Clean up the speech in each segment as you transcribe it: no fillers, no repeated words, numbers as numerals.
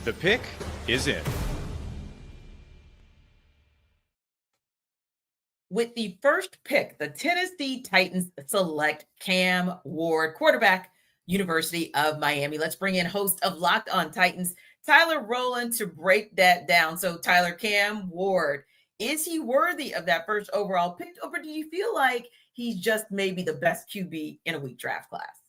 The pick is in. With the first pick, the Tennessee Titans select Cam Ward, quarterback, University of Miami. Let's bring in host of Locked On Titans, Tyler Rowland, to break that down. So, Tyler, Cam Ward, is he worthy of that first overall pick, or do you feel like he's just maybe the best QB in a weak draft class?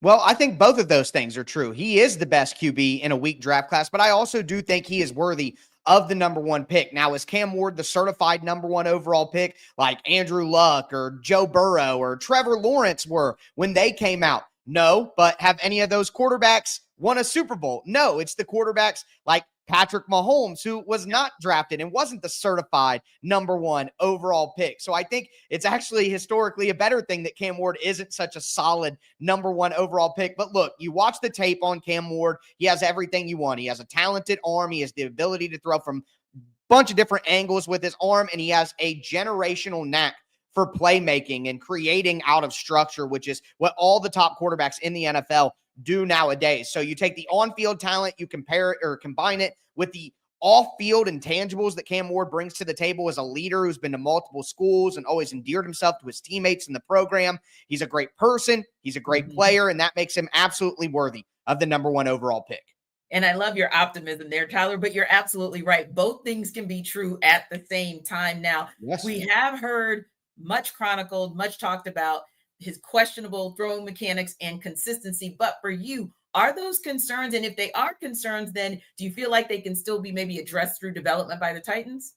Well, I think both of those things are true. He is the best QB in a weak draft class, but I also do think he is worthy of the number one pick. Now, is Cam Ward the certified number one overall pick like Andrew Luck or Joe Burrow or Trevor Lawrence were when they came out? No, but have any of those quarterbacks won a Super Bowl? No, it's the quarterbacks like Patrick Mahomes, who was not drafted and wasn't the certified number one overall pick. So I think it's actually historically a better thing that Cam Ward isn't such a solid number one overall pick. But look, you watch the tape on Cam Ward, he has everything you want. He has a talented arm. He has the ability to throw from a bunch of different angles with his arm, and he has a generational knack for playmaking and creating out of structure, which is what all the top quarterbacks in the NFL do nowadays. So you take the on-field talent, you compare it or combine it with the off-field intangibles that Cam Ward brings to the table as a leader who's been to multiple schools and always endeared himself to his teammates in the program. He's a great person. He's a great player, and that makes him absolutely worthy of the number one overall pick. And I love your optimism there, Tyler, but you're absolutely right. Both things can be true at the same time. Now, yes, we have heard much chronicled, much talked about his questionable throwing mechanics and consistency. But for you, are those concerns? And if they are concerns, then do you feel like they can still be maybe addressed through development by the Titans?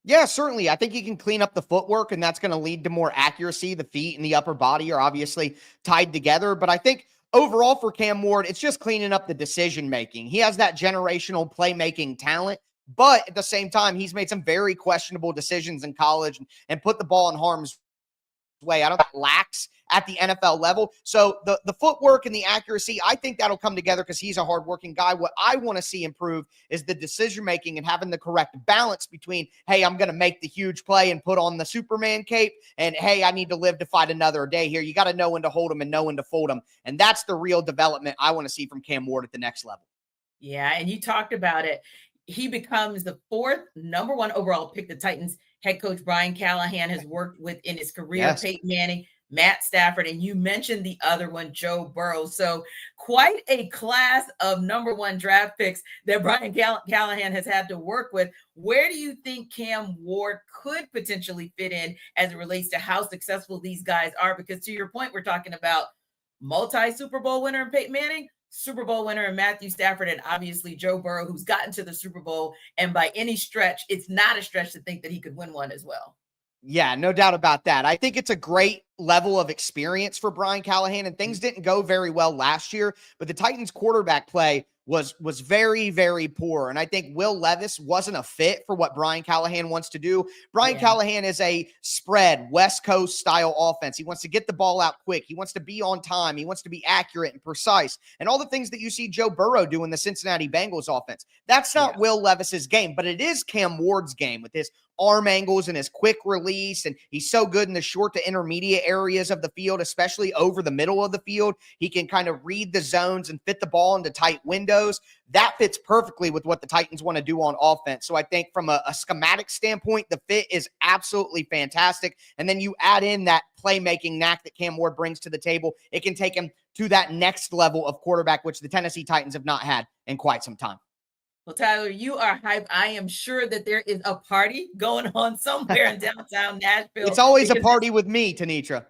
Yeah, certainly. I think he can clean up the footwork, and that's going to lead to more accuracy. The feet and the upper body are obviously tied together. But I think overall for Cam Ward, it's just cleaning up the decision-making. He has that generational playmaking talent, but at the same time, he's made some very questionable decisions in college and put the ball in harm's way. I don't think lacks at the NFL level. So the footwork and the accuracy, I think that'll come together because he's a hardworking guy. What I want to see improve is the decision-making and having the correct balance between, hey, I'm going to make the huge play and put on the Superman cape, and hey, I need to live to fight another day here. You got to know when to hold him and know when to fold him. And that's the real development I want to see from Cam Ward at the next level. Yeah, and you talked about it. He becomes the fourth number one overall pick the Titans head coach Brian Callahan has worked with in his career. Yes. Peyton Manning, Matt Stafford, and you mentioned the other one, Joe Burrow. So quite a class of number one draft picks that Brian Callahan has had to work with. Where do you think Cam Ward could potentially fit in as it relates to how successful these guys are? Because to your point, we're talking about multi-Super Bowl winner in Peyton Manning, Super Bowl winner in Matthew Stafford, and obviously Joe Burrow, who's gotten to the Super Bowl. And by any stretch, it's not a stretch to think that he could win one as well. Yeah, no doubt about that. I think it's a great level of experience for Brian Callahan, and things didn't go very well last year, but the Titans quarterback play was very, very poor. And I think Will Levis wasn't a fit for what Brian Callahan wants to do. Brian Callahan is a spread, West Coast style offense. He wants to get the ball out quick. He wants to be on time. He wants to be accurate and precise. And all the things that you see Joe Burrow do in the Cincinnati Bengals offense. That's not Will Levis's game, but it is Cam Ward's game with his arm angles and his quick release. And he's so good in the short to intermediate areas of the field, especially over the middle of the field. He can kind of read the zones and fit the ball into tight windows. That fits perfectly with what the Titans want to do on offense. So I think from a schematic standpoint, the fit is absolutely fantastic. And then you add in that playmaking knack that Cam Ward brings to the table. It can take him to that next level of quarterback, which the Tennessee Titans have not had in quite some time. Well, Tyler, you are hyped. I am sure that there is a party going on somewhere in downtown Nashville. It's always a party with me, Tanitra.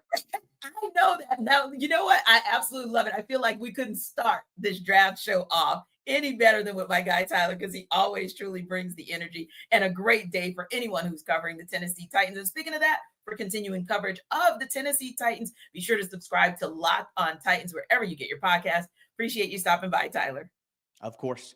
I know that. Now, you know what? I absolutely love it. I feel like we couldn't start this draft show off any better than with my guy, Tyler, because he always truly brings the energy, and a great day for anyone who's covering the Tennessee Titans. And speaking of that, for continuing coverage of the Tennessee Titans, be sure to subscribe to Locked On Titans wherever you get your podcast. Appreciate you stopping by, Tyler. Of course.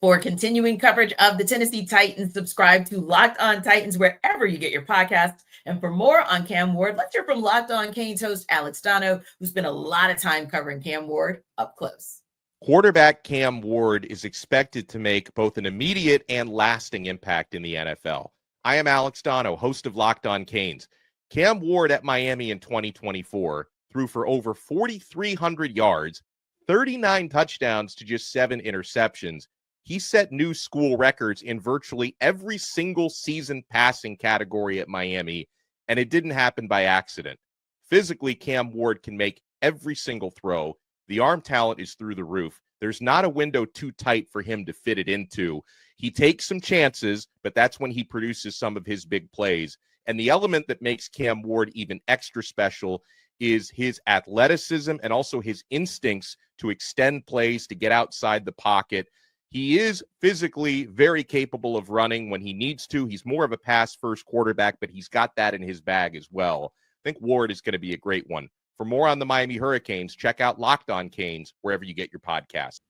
For continuing coverage of the Tennessee Titans, subscribe to Locked On Titans wherever you get your podcasts. And for more on Cam Ward, let's hear from Locked On Canes host Alex Dono, who spent a lot of time covering Cam Ward up close. Quarterback Cam Ward is expected to make both an immediate and lasting impact in the NFL. I am Alex Dono, host of Locked On Canes. Cam Ward at Miami in 2024 threw for over 4,300 yards, 39 touchdowns to just 7 interceptions. He set new school records in virtually every single season passing category at Miami, and it didn't happen by accident. Physically, Cam Ward can make every single throw. The arm talent is through the roof. There's not a window too tight for him to fit it into. He takes some chances, but that's when he produces some of his big plays. And the element that makes Cam Ward even extra special is his athleticism and also his instincts to extend plays, to get outside the pocket. He is physically very capable of running when he needs to. He's more of a pass-first quarterback, but he's got that in his bag as well. I think Ward is going to be a great one. For more on the Miami Hurricanes, check out Locked On Canes wherever you get your podcasts.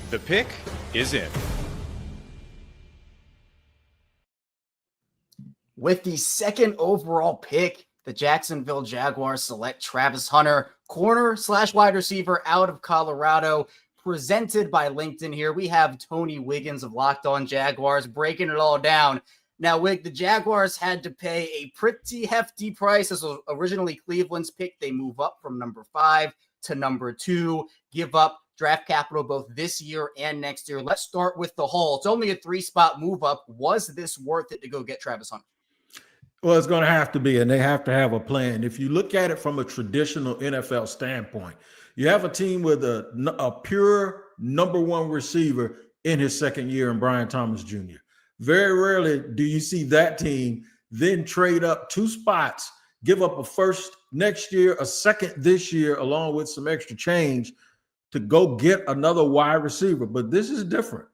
The pick is in. With the second overall pick, the Jacksonville Jaguars select Travis Hunter, corner/wide receiver out of Colorado. Presented by LinkedIn here, we have Tony Wiggins of Locked On Jaguars breaking it all down. Now, Wig, the Jaguars had to pay a pretty hefty price. This was originally Cleveland's pick. They move up from number 5 to number 2, give up draft capital both this year and next year. Let's start with the haul. It's only a 3-spot move up. Was this worth it to go get Travis Hunter? Well, it's going to have to be, and they have to have a plan. If you look at it from a traditional NFL standpoint, you have a team with a pure number 1 receiver in his second year in Brian Thomas Jr. Very rarely do you see that team then trade up 2 spots, give up a first next year, a second this year, along with some extra change to go get another wide receiver. But this is different.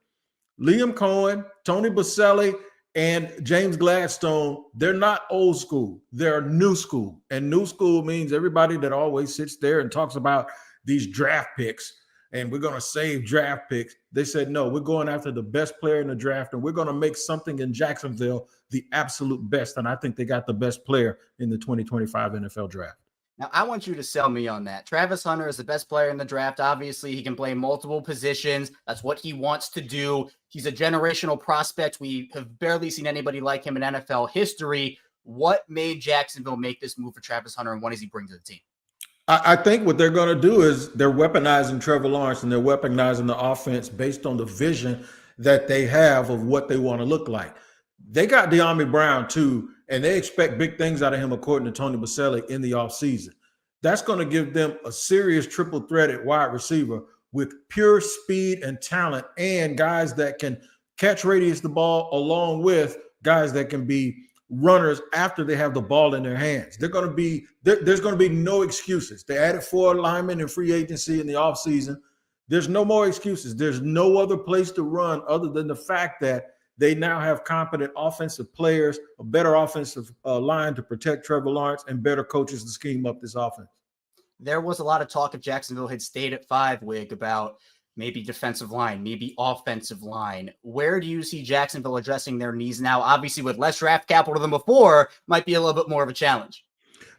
Liam Cohen, Tony Boselli, and James Gladstone, they're not old school. They're new school. And new school means everybody that always sits there and talks about these draft picks and we're going to save draft picks. They said, no, we're going after the best player in the draft, and we're going to make something in Jacksonville the absolute best. And I think they got the best player in the 2025 NFL draft. Now, I want you to sell me on that. Travis Hunter is the best player in the draft. Obviously, he can play multiple positions. That's what he wants to do. He's a generational prospect. We have barely seen anybody like him in NFL history. What made Jacksonville make this move for Travis Hunter, and what does he bring to the team? I think what they're going to do is they're weaponizing Trevor Lawrence, and they're weaponizing the offense based on the vision that they have of what they want to look like. They got De'Ami Brown too, and they expect big things out of him, according to Tony Boselli, in the offseason. That's going to give them a serious triple-threaded wide receiver with pure speed and talent, and guys that can catch radius the ball, along with guys that can be runners after they have the ball in their hands. There's going to be no excuses. They added 4 linemen in free agency in the offseason. There's no more excuses. There's no other place to run other than the fact that they now have competent offensive players, a better offensive line to protect Trevor Lawrence, and better coaches to scheme up this offense. There was a lot of talk if Jacksonville had stayed at 5, Wig, about maybe defensive line, maybe offensive line. Where do you see Jacksonville addressing their needs now? Obviously, with less draft capital than before, might be a little bit more of a challenge.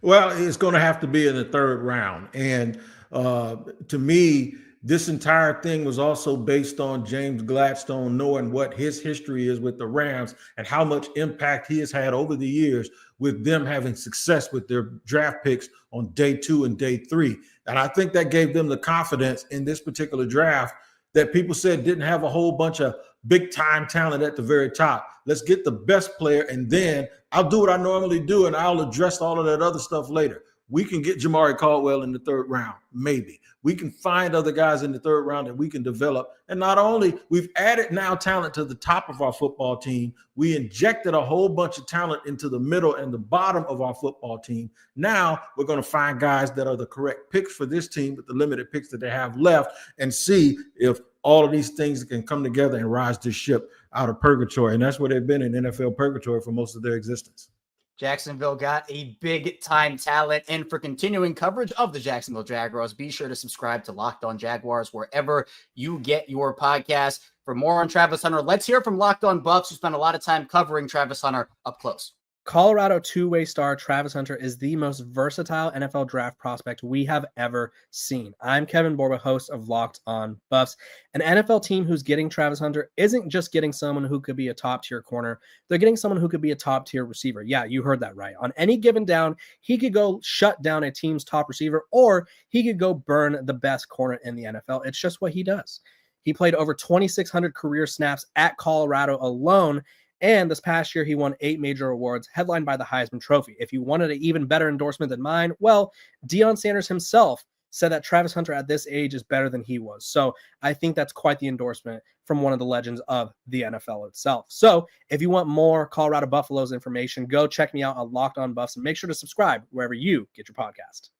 Well, it's going to have to be in the 3rd round. And to me, this entire thing was also based on James Gladstone knowing what his history is with the Rams and how much impact he has had over the years with them having success with their draft picks on day 2 and day 3. And I think that gave them the confidence in this particular draft that people said didn't have a whole bunch of big time talent at the very top. Let's get the best player, and then I'll do what I normally do, and I'll address all of that other stuff later. We can get Jamari Caldwell in the 3rd round, maybe. We can find other guys in the 3rd round that we can develop. And not only, we've added now talent to the top of our football team, we injected a whole bunch of talent into the middle and the bottom of our football team. Now we're going to find guys that are the correct picks for this team with the limited picks that they have left, and see if all of these things can come together and rise this ship out of purgatory. And that's where they've been, in NFL purgatory, for most of their existence. Jacksonville got a big-time talent. And for continuing coverage of the Jacksonville Jaguars, be sure to subscribe to Locked On Jaguars wherever you get your podcast. For more on Travis Hunter, let's hear from Locked On Buffs, who spent a lot of time covering Travis Hunter up close. Colorado two-way star Travis Hunter is the most versatile NFL draft prospect we have ever seen. I'm Kevin Borba, host of Locked On Buffs. An NFL team who's getting Travis Hunter isn't just getting someone who could be a top-tier corner. They're getting someone who could be a top-tier receiver. Yeah, you heard that right. On any given down, he could go shut down a team's top receiver, or he could go burn the best corner in the NFL. It's just what he does. He played over 2,600 career snaps at Colorado alone. And this past year, he won 8 major awards, headlined by the Heisman Trophy. If you wanted an even better endorsement than mine, well, Deion Sanders himself said that Travis Hunter at this age is better than he was. So I think that's quite the endorsement from one of the legends of the NFL itself. So if you want more Colorado Buffaloes information, go check me out on Locked On Buffs and make sure to subscribe wherever you get your podcast.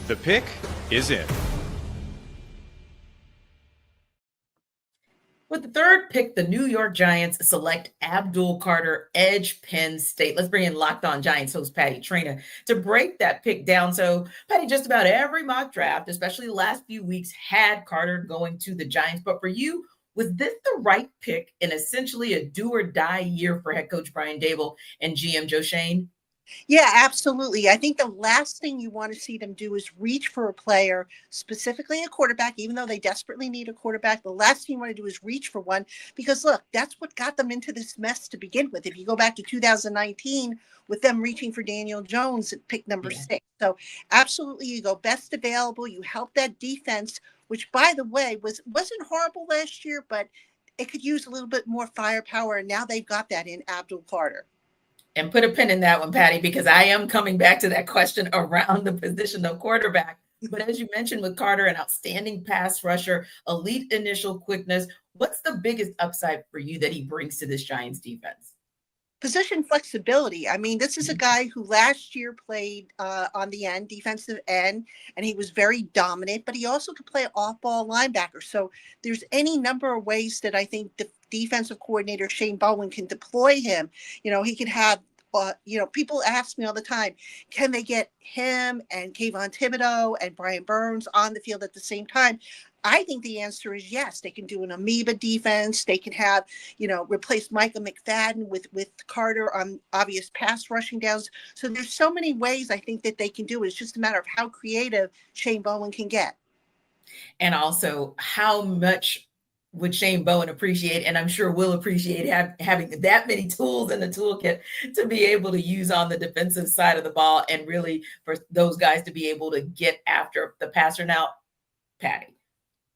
The pick is in. With the third pick, the New York Giants select Abdul Carter, edge, Penn State. Let's bring in Locked On Giants host Patty Traina to break that pick down. So, Patty, just about every mock draft, especially the last few weeks, had Carter going to the Giants. But for you, was this the right pick in essentially a do or die year for head coach Brian Daboll and GM Joe Schoen? Yeah, absolutely. I think the last thing you want to see them do is reach for a player, specifically a quarterback, even though they desperately need a quarterback. The last thing you want to do is reach for one because, look, that's what got them into this mess to begin with. If you go back to 2019 with them reaching for Daniel Jones at pick number 6. So absolutely, you go best available. You help that defense, which, by the way, wasn't horrible last year, but it could use a little bit more firepower. And now they've got that in Abdul Carter. And put a pin in that one, Patty, because I am coming back to that question around the position of quarterback. But as you mentioned with Carter, an outstanding pass rusher, elite initial quickness, what's the biggest upside for you that he brings to this Giants defense? Position flexibility. I mean, this is a guy who last year played on the end, defensive end, and he was very dominant, but he also could play off-ball linebacker. So there's any number of ways that I think the defensive coordinator Shane Bowen can deploy him. You know, he could have, people ask me all the time, can they get him and Kayvon Thibodeau and Brian Burns on the field at the same time? I think the answer is yes. They can do an amoeba defense. They can have, replace Micah McFadden with Carter on obvious pass rushing downs. So there's so many ways I think that they can do it. It's just a matter of how creative Shane Bowen can get. And also how much would Shane Bowen appreciate, and I'm sure will appreciate having that many tools in the toolkit to be able to use on the defensive side of the ball and really for those guys to be able to get after the passer. Now, Patty,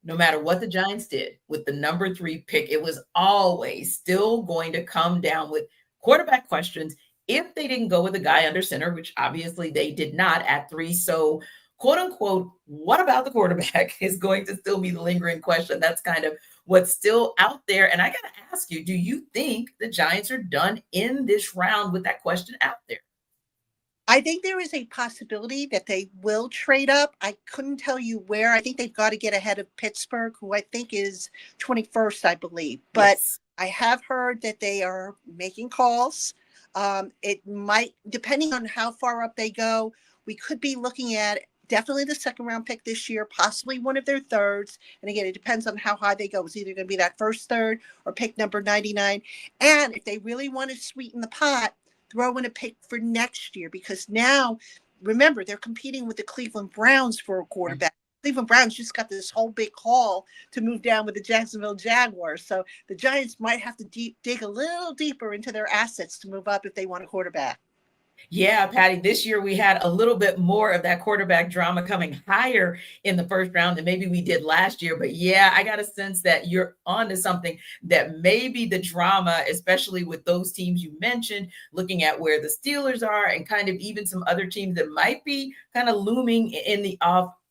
no matter what the Giants did with the number 3 pick, it was always still going to come down with quarterback questions if they didn't go with a guy under center, which obviously they did not at 3. So, quote unquote, what about the quarterback is going to still be the lingering question. That's kind of what's still out there. And I got to ask you, do you think the Giants are done in this round with that question out there? I think there is a possibility that they will trade up. I couldn't tell you where. I think they've got to get ahead of Pittsburgh, who I think is 21st, I believe. But yes, I have heard that they are making calls. It might, depending on how far up they go, we could be looking at definitely the second round pick this year, possibly one of their thirds. And again, it depends on how high they go. It's either going to be that first third or pick number 99. And if they really want to sweeten the pot, throw in a pick for next year, because now, remember, they're competing with the Cleveland Browns for a quarterback. Cleveland Browns just got this whole big haul to move down with the Jacksonville Jaguars. So the Giants might have to dig a little deeper into their assets to move up if they want a quarterback. Yeah, Patty, this year we had a little bit more of that quarterback drama coming higher in the first round than maybe we did last year. But yeah, I got a sense that you're onto something, that maybe the drama, especially with those teams you mentioned, looking at where the Steelers are and kind of even some other teams that might be kind of looming in the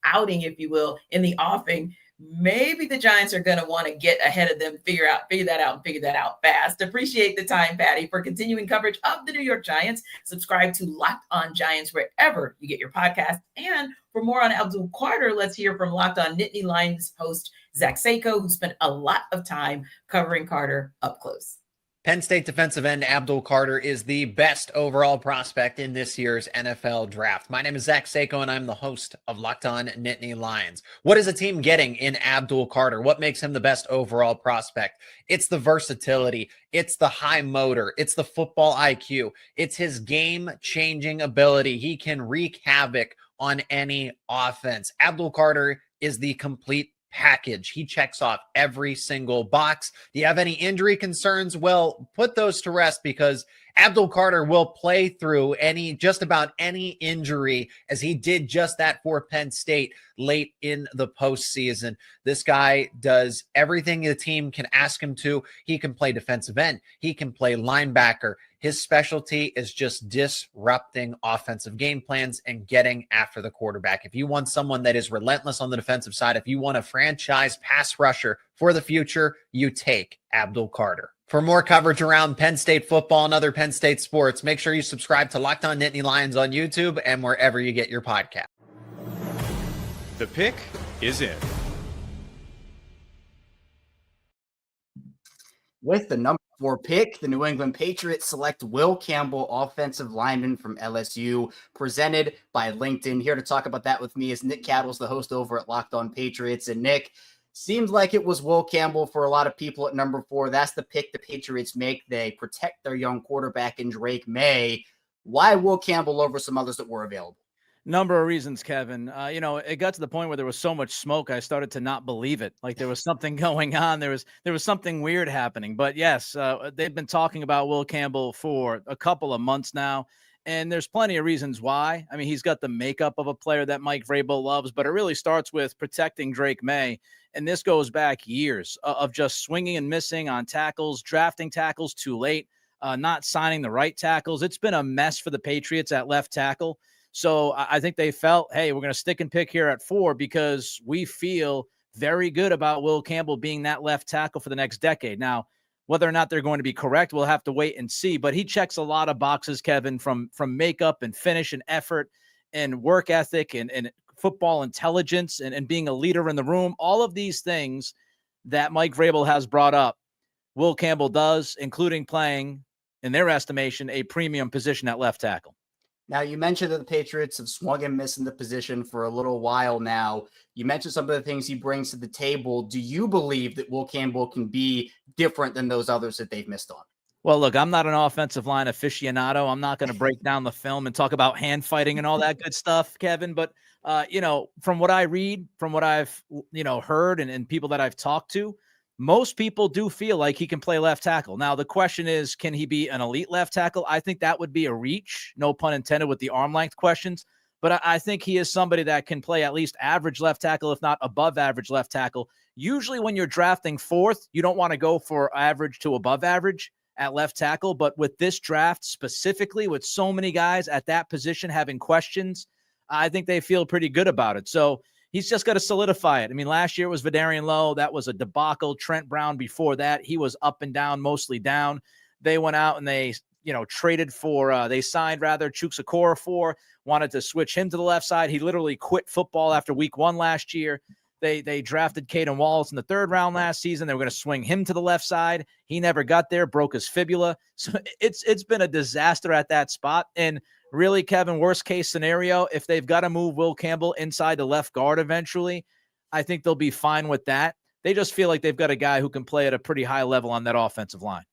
outing, if you will, in the offing. Maybe the Giants are going to want to get ahead of them, figure that out fast. Appreciate the time, Patty. For continuing coverage of the New York Giants, subscribe to Locked On Giants wherever you get your podcast. And for more on Abdul Carter, let's hear from Locked On Nittany Lions host Zach Seiko, who spent a lot of time covering Carter up close. Penn State defensive end Abdul Carter is the best overall prospect in this year's NFL draft. My name is Zach Seiko, and I'm the host of Locked On Nittany Lions. What is a team getting in Abdul Carter? What makes him the best overall prospect? It's the versatility. It's the high motor. It's the football IQ. It's his game-changing ability. He can wreak havoc on any offense. Abdul Carter is the complete package. He checks off every single box. Do you have any injury concerns? Well, put those to rest, because Abdul Carter will play through just about any injury, as he did just that for Penn State late in the postseason. This guy does everything the team can ask him to. He can play defensive end. He can play linebacker. His specialty is just disrupting offensive game plans and getting after the quarterback. If you want someone that is relentless on the defensive side, if you want a franchise pass rusher for the future, you take Abdul Carter. For more coverage around Penn State football and other Penn State sports, make sure you subscribe to Locked On Nittany Lions on YouTube and wherever you get your podcast. The pick is in. With the number 4 pick, the New England Patriots select Will Campbell, offensive lineman from LSU, presented by LinkedIn. Here to talk about that with me is Nick Cattles, the host over at Locked On Patriots. And Nick, seems like it was Will Campbell for a lot of people at number 4. That's the pick the Patriots make. They protect their young quarterback in Drake May. Why Will Campbell over some others that were available? Number of reasons, Kevin. It got to the point where there was so much smoke, I started to not believe it. Like there was something going on. There was something weird happening. But yes, they've been talking about Will Campbell for a couple of months now. And there's plenty of reasons why. I mean, he's got the makeup of a player that Mike Vrabel loves, but it really starts with protecting Drake May. And this goes back years of just swinging and missing on tackles, drafting tackles too late, not signing the right tackles. It's been a mess for the Patriots at left tackle. So I think they felt, hey, we're going to stick and pick here at 4 because we feel very good about Will Campbell being that left tackle for the next decade. Now, whether or not they're going to be correct, we'll have to wait and see. But he checks a lot of boxes, Kevin, from makeup and finish and effort and work ethic and football intelligence and being a leader in the room. All of these things that Mike Vrabel has brought up, Will Campbell does, including playing, in their estimation, a premium position at left tackle. Now, you mentioned that the Patriots have swung and missed in the position for a little while now. You mentioned some of the things he brings to the table. Do you believe that Will Campbell can be different than those others that they've missed on? Well, look, I'm not an offensive line aficionado. I'm not going to break down the film and talk about hand fighting and all that good stuff, Kevin. But, from what I read, from what I've, heard and people that I've talked to, most people do feel like he can play left tackle. Now, the question is, can he be an elite left tackle? I think that would be a reach, no pun intended with the arm length questions. But I think he is somebody that can play at least average left tackle, if not above average left tackle. Usually when you're drafting 4th, you don't want to go for average to above average at left tackle. But with this draft specifically, with so many guys at that position having questions, I think they feel pretty good about it. So he's just got to solidify it. I mean, last year it was Vidarian Lowe. That was a debacle. Trent Brown before that, he was up and down, mostly down. They went out and they, traded for, they signed rather Chuks Okorafor, wanted to switch him to the left side. He literally quit football after week 1 last year. They drafted Caden Wallace in the 3rd round last season. They were going to swing him to the left side. He never got there, broke his fibula. So it's been a disaster at that spot. And really, Kevin, worst case scenario, if they've got to move Will Campbell inside the left guard eventually, I think they'll be fine with that. They just feel like they've got a guy who can play at a pretty high level on that offensive line.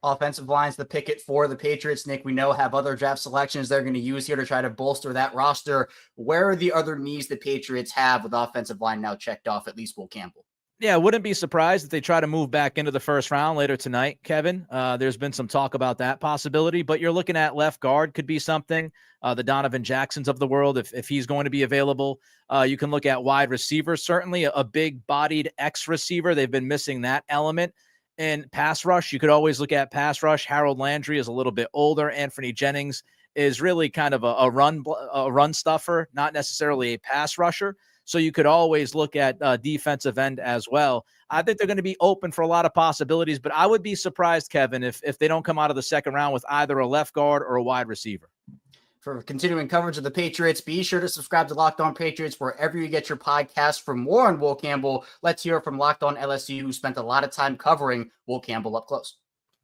Offensive line's the picket for the Patriots. Nick, we know have other draft selections they're going to use here to try to bolster that roster. Where are the other needs the Patriots have with offensive line now checked off, at least Will Campbell? Yeah, I wouldn't be surprised if they try to move back into the 1st round later tonight, Kevin. There's been some talk about that possibility, but you're looking at left guard could be something. The Donovan Jacksons of the world, if he's going to be available. You can look at wide receivers, certainly a big-bodied X receiver. They've been missing that element. And pass rush, you could always look at pass rush. Harold Landry is a little bit older. Anthony Jennings is really kind of a run stuffer, not necessarily a pass rusher. So you could always look at defensive end as well. I think they're going to be open for a lot of possibilities, but I would be surprised, Kevin, if they don't come out of the 2nd round with either a left guard or a wide receiver. For continuing coverage of the Patriots, be sure to subscribe to Locked On Patriots wherever you get your podcast. For more on Will Campbell, let's hear from Locked On LSU, who spent a lot of time covering Will Campbell up close.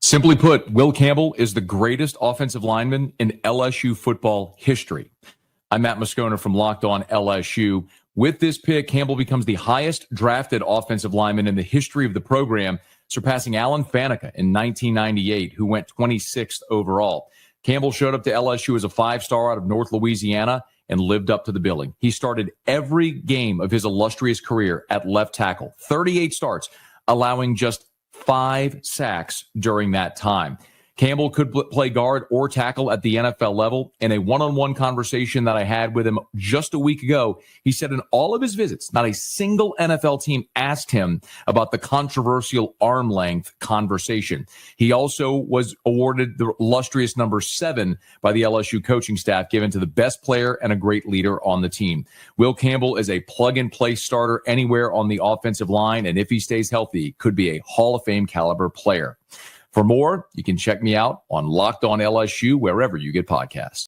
Simply put, Will Campbell is the greatest offensive lineman in LSU football history. I'm Matt Moscona from Locked On LSU. With this pick, Campbell becomes the highest drafted offensive lineman in the history of the program, surpassing Alan Faneca in 1998, who went 26th overall. Campbell showed up to LSU as a 5-star out of North Louisiana and lived up to the billing. He started every game of his illustrious career at left tackle, 38 starts, allowing just 5 sacks during that time. Campbell could play guard or tackle at the NFL level. In a one-on-one conversation that I had with him just a week ago, he said in all of his visits, not a single NFL team asked him about the controversial arm length conversation. He also was awarded the illustrious number 7 by the LSU coaching staff, given to the best player and a great leader on the team. Will Campbell is a plug-and-play starter anywhere on the offensive line, and if he stays healthy, could be a Hall of Fame caliber player. For more, you can check me out on Locked On LSU, wherever you get podcasts.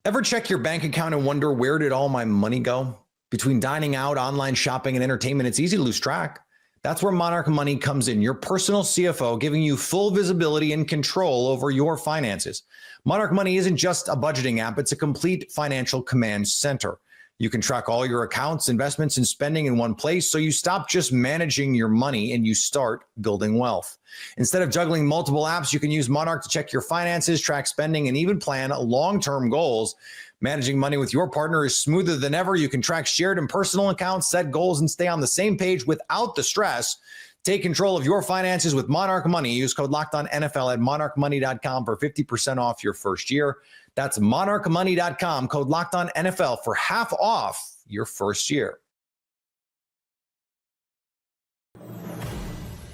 Ever check your bank account and wonder, where did all my money go? Between dining out, online shopping, and entertainment, it's easy to lose track. That's where Monarch Money comes in, your personal CFO, giving you full visibility and control over your finances. Monarch Money isn't just a budgeting app, it's a complete financial command center. You can track all your accounts, investments, and spending in one place, so you stop just managing your money and you start building wealth. Instead of juggling multiple apps, you can use Monarch to check your finances, track spending, and even plan long-term goals. Managing money with your partner is smoother than ever. You can track shared and personal accounts, set goals, and stay on the same page without the stress. Take control of your finances with Monarch Money. Use code LOCKEDONNFL at monarchmoney.com for 50% off your first year. That's monarchmoney.com, code LOCKEDONNFL for half off your first year.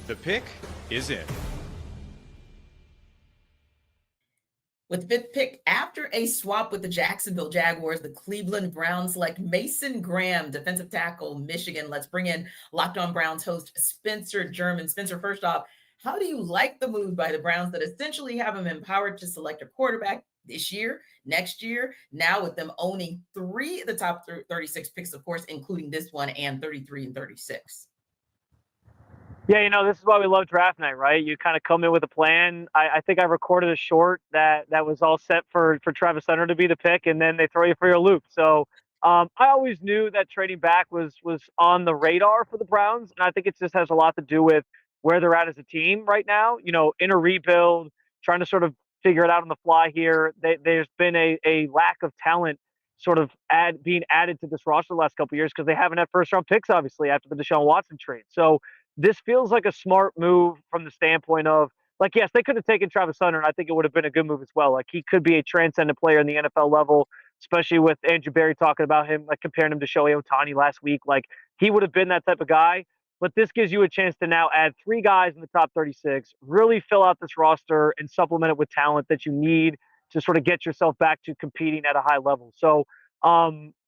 The pick is in. With the 5th pick, after a swap with the Jacksonville Jaguars, the Cleveland Browns select Mason Graham, defensive tackle, Michigan. Let's bring in Locked On Browns host Spencer German. Spencer, first off, how do you like the move by the Browns that essentially have him empowered to select a quarterback this year, next year, now with them owning 3 of the top 36 picks, of course, including this one, and 33 and 36? Yeah, this is why we love draft night, right? You kind of come in with a plan. I think I recorded a short that was all set for Travis Hunter to be the pick, and then they throw you for your loop. So I always knew that trading back was on the radar for the Browns, and I think it just has a lot to do with where they're at as a team right now. In a rebuild, trying to sort of figure it out on the fly here. There's been a lack of talent sort of being added to this roster the last couple of years because they haven't had first-round picks, obviously, after the Deshaun Watson trade. So this feels like a smart move from the standpoint of, like, yes, they could have taken Travis Hunter, and I think it would have been a good move as well. Like, he could be a transcendent player in the NFL level, especially with Andrew Berry talking about him, like comparing him to Shohei Ohtani last week. Like, he would have been that type of guy. But this gives you a chance to now add 3 guys in the top 36, really fill out this roster and supplement it with talent that you need to sort of get yourself back to competing at a high level. So,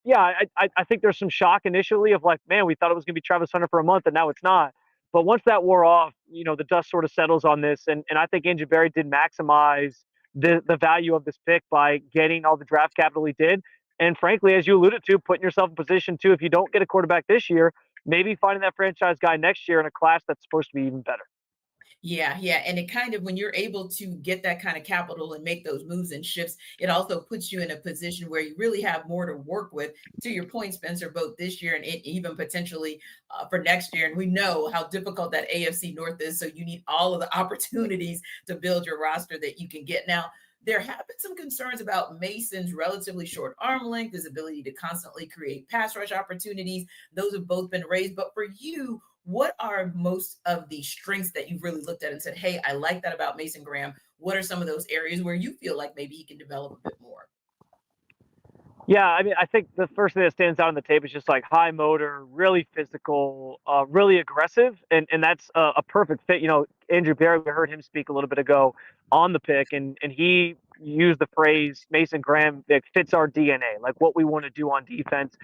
yeah, I think there's some shock initially of like, man, we thought it was going to be Travis Hunter for a month, and now it's not. But once that wore off, the dust sort of settles on this. And I think Andrew Berry did maximize the value of this pick by getting all the draft capital he did. And frankly, as you alluded to, putting yourself in position to, if you don't get a quarterback this year, maybe finding that franchise guy next year in a class that's supposed to be even better. Yeah. And it kind of, when you're able to get that kind of capital and make those moves and shifts, it also puts you in a position where you really have more to work with, to your point, Spencer, both this year and even potentially for next year. And we know how difficult that AFC North is. So you need all of the opportunities to build your roster that you can get. Now, there have been some concerns about Mason's relatively short arm length, his ability to constantly create pass rush opportunities. Those have both been raised. But for you, what are most of the strengths that you've really looked at and said, hey, I like that about Mason Graham? What are some of those areas where you feel like maybe he can develop a bit more? Yeah, I mean, I think the first thing that stands out on the tape is just like high motor, really physical, really aggressive, and that's a perfect fit. Andrew Berry, we heard him speak a little bit ago on the pick, and he used the phrase Mason Graham, it fits our DNA, like what we want to do on defense.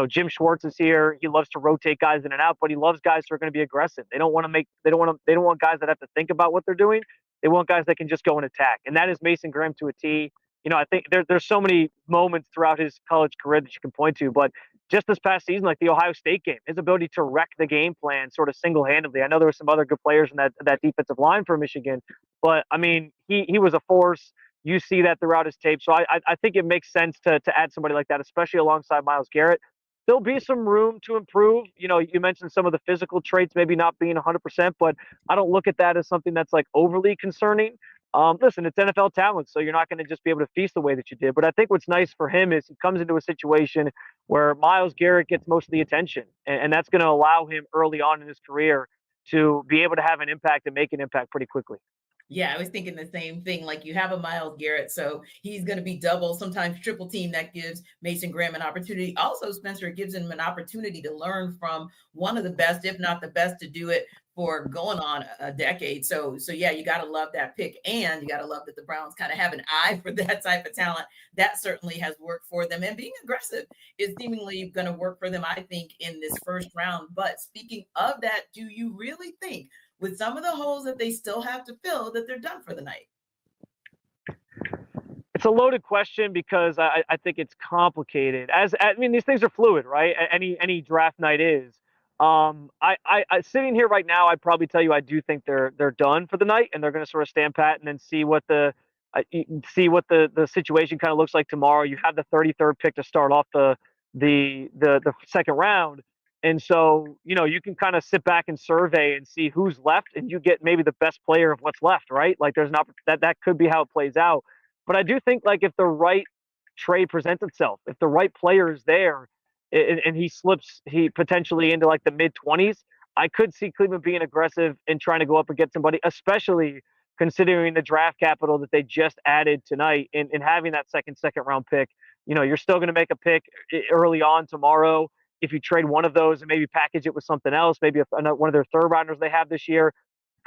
Jim Schwartz is here. He loves to rotate guys in and out, but he loves guys who are going to be aggressive. They don't want guys that have to think about what they're doing. They want guys that can just go and attack, and that is Mason Graham to a T. I think there's so many moments throughout his college career that you can point to, but just this past season, like the Ohio State game, his ability to wreck the game plan sort of single-handedly. I know there were some other good players in that defensive line for Michigan, but I mean, he was a force. You see that throughout his tape. So I think it makes sense to add somebody like that, especially alongside Myles Garrett. There'll be some room to improve. You mentioned some of the physical traits maybe not being 100%, but I don't look at that as something that's like overly concerning. Listen, it's NFL talent, so you're not going to just be able to feast the way that you did. But I think what's nice for him is he comes into a situation where Myles Garrett gets most of the attention, and that's going to allow him early on in his career to be able to have an impact and make an impact pretty quickly. Yeah, I was thinking the same thing. Like you have a Myles Garrett, so he's going to be double, sometimes triple team. That gives Mason Graham an opportunity. Also, Spencer, it gives him an opportunity to learn from one of the best, if not the best, to do it for going on a decade. So yeah, you got to love that pick, and you got to love that the Browns kind of have an eye for that type of talent. That certainly has worked for them, and being aggressive is seemingly going to work for them, I think, in this first round. But speaking of that, do you really think, with some of the holes that they still have to fill, that they're done for the night? It's a loaded question because I think it's complicated. I mean, these things are fluid, right? Any draft night is. I sitting here right now, I'd probably tell you I do think they're done for the night, and they're going to sort of stand pat and then see what the situation kind of looks like tomorrow. You have the 33rd pick to start off the second round. And so, you can kind of sit back and survey and see who's left, and you get maybe the best player of what's left, right? Like there's that could be how it plays out. But I do think, like, if the right trade presents itself, if the right player is there and he slips potentially into like the mid-20s, I could see Cleveland being aggressive and trying to go up and get somebody, especially considering the draft capital that they just added tonight and having that second round pick. You're still going to make a pick early on tomorrow. If you trade one of those and maybe package it with something else, maybe one of their third rounders they have this year.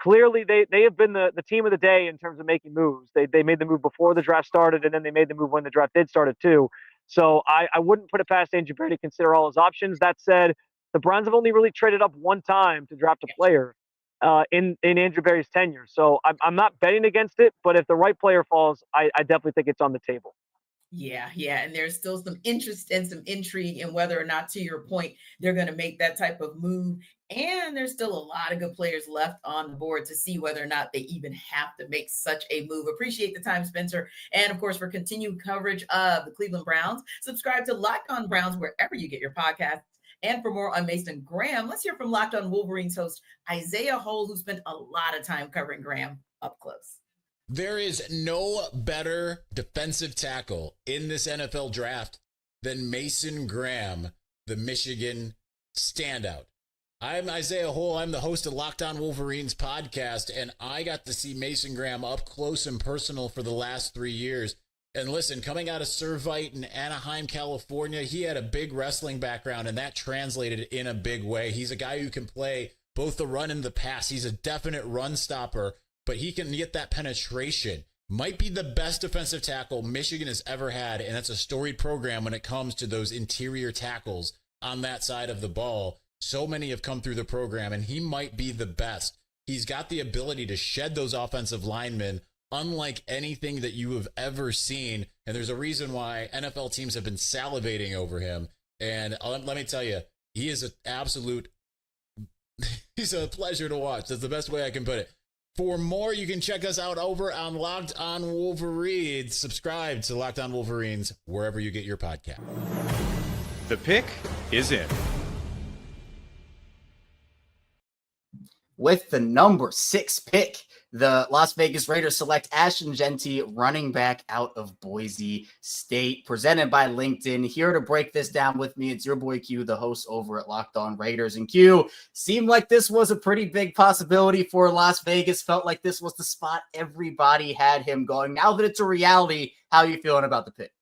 Clearly, they have been the team of the day in terms of making moves. They made the move before the draft started, and then they made the move when the draft did start too. So I wouldn't put it past Andrew Berry to consider all his options. That said, the Browns have only really traded up one time to draft a player in Andrew Berry's tenure. So I'm not betting against it, but if the right player falls, I definitely think it's on the table. Yeah. And there's still some interest and some intrigue in whether or not, to your point, they're going to make that type of move. And there's still a lot of good players left on the board to see whether or not they even have to make such a move. Appreciate the time, Spencer. And of course, for continued coverage of the Cleveland Browns, subscribe to Locked On Browns wherever you get your podcasts. And for more on Mason Graham, let's hear from Locked On Wolverines host Isaiah Hole, who spent a lot of time covering Graham up close. There is no better defensive tackle in this NFL draft than Mason Graham, the Michigan standout. I'm Isaiah Hole. I'm the host of Locked On Wolverines podcast, and I got to see Mason Graham up close and personal for the last 3 years. And listen, coming out of Servite in Anaheim, California, he had a big wrestling background, and that translated in a big way. He's a guy who can play both the run and the pass. He's a definite run stopper, but he can get that penetration. Might be the best defensive tackle Michigan has ever had, and that's a storied program when it comes to those interior tackles on that side of the ball. So many have come through the program, and he might be the best. He's got the ability to shed those offensive linemen unlike anything that you have ever seen, and there's a reason why NFL teams have been salivating over him. And let me tell you, he is an absolute he's a pleasure to watch. That's the best way I can put it. For more, you can check us out over on Locked On Wolverines. Subscribe to Locked On Wolverines wherever you get your podcast. The pick is in. With the number 6 pick, the Las Vegas Raiders select Ashton Jeanty, running back out of Boise State, presented by LinkedIn. Here to break this down with me, it's your boy Q, the host over at Locked On Raiders. And Q, seemed like this was a pretty big possibility for Las Vegas. Felt like this was the spot everybody had him going. Now that it's a reality, how are you feeling about the pick?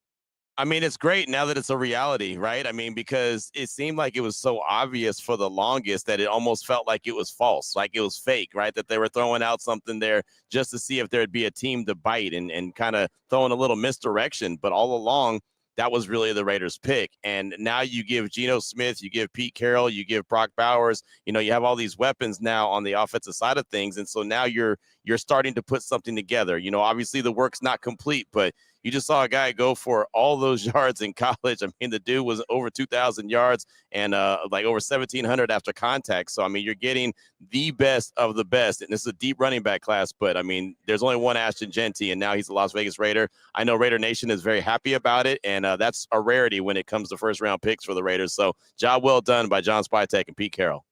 I mean, it's great now that it's a reality, right? I mean, because it seemed like it was so obvious for the longest that it almost felt like it was false, like it was fake, right? That they were throwing out something there just to see if there'd be a team to bite and kind of throwing a little misdirection. But all along, that was really the Raiders' pick. And now you give Geno Smith, you give Pete Carroll, you give Brock Bowers, you have all these weapons now on the offensive side of things. And so now you're starting to put something together. Obviously the work's not complete, but you just saw a guy go for all those yards in college. I mean, the dude was over 2,000 yards and like over 1,700 after contact. So, I mean, you're getting the best of the best. And this is a deep running back class. But, I mean, there's only one Ashton Jeanty, and now he's a Las Vegas Raider. I know Raider Nation is very happy about it, and that's a rarity when it comes to first-round picks for the Raiders. So, job well done by John Spytek and Pete Carroll.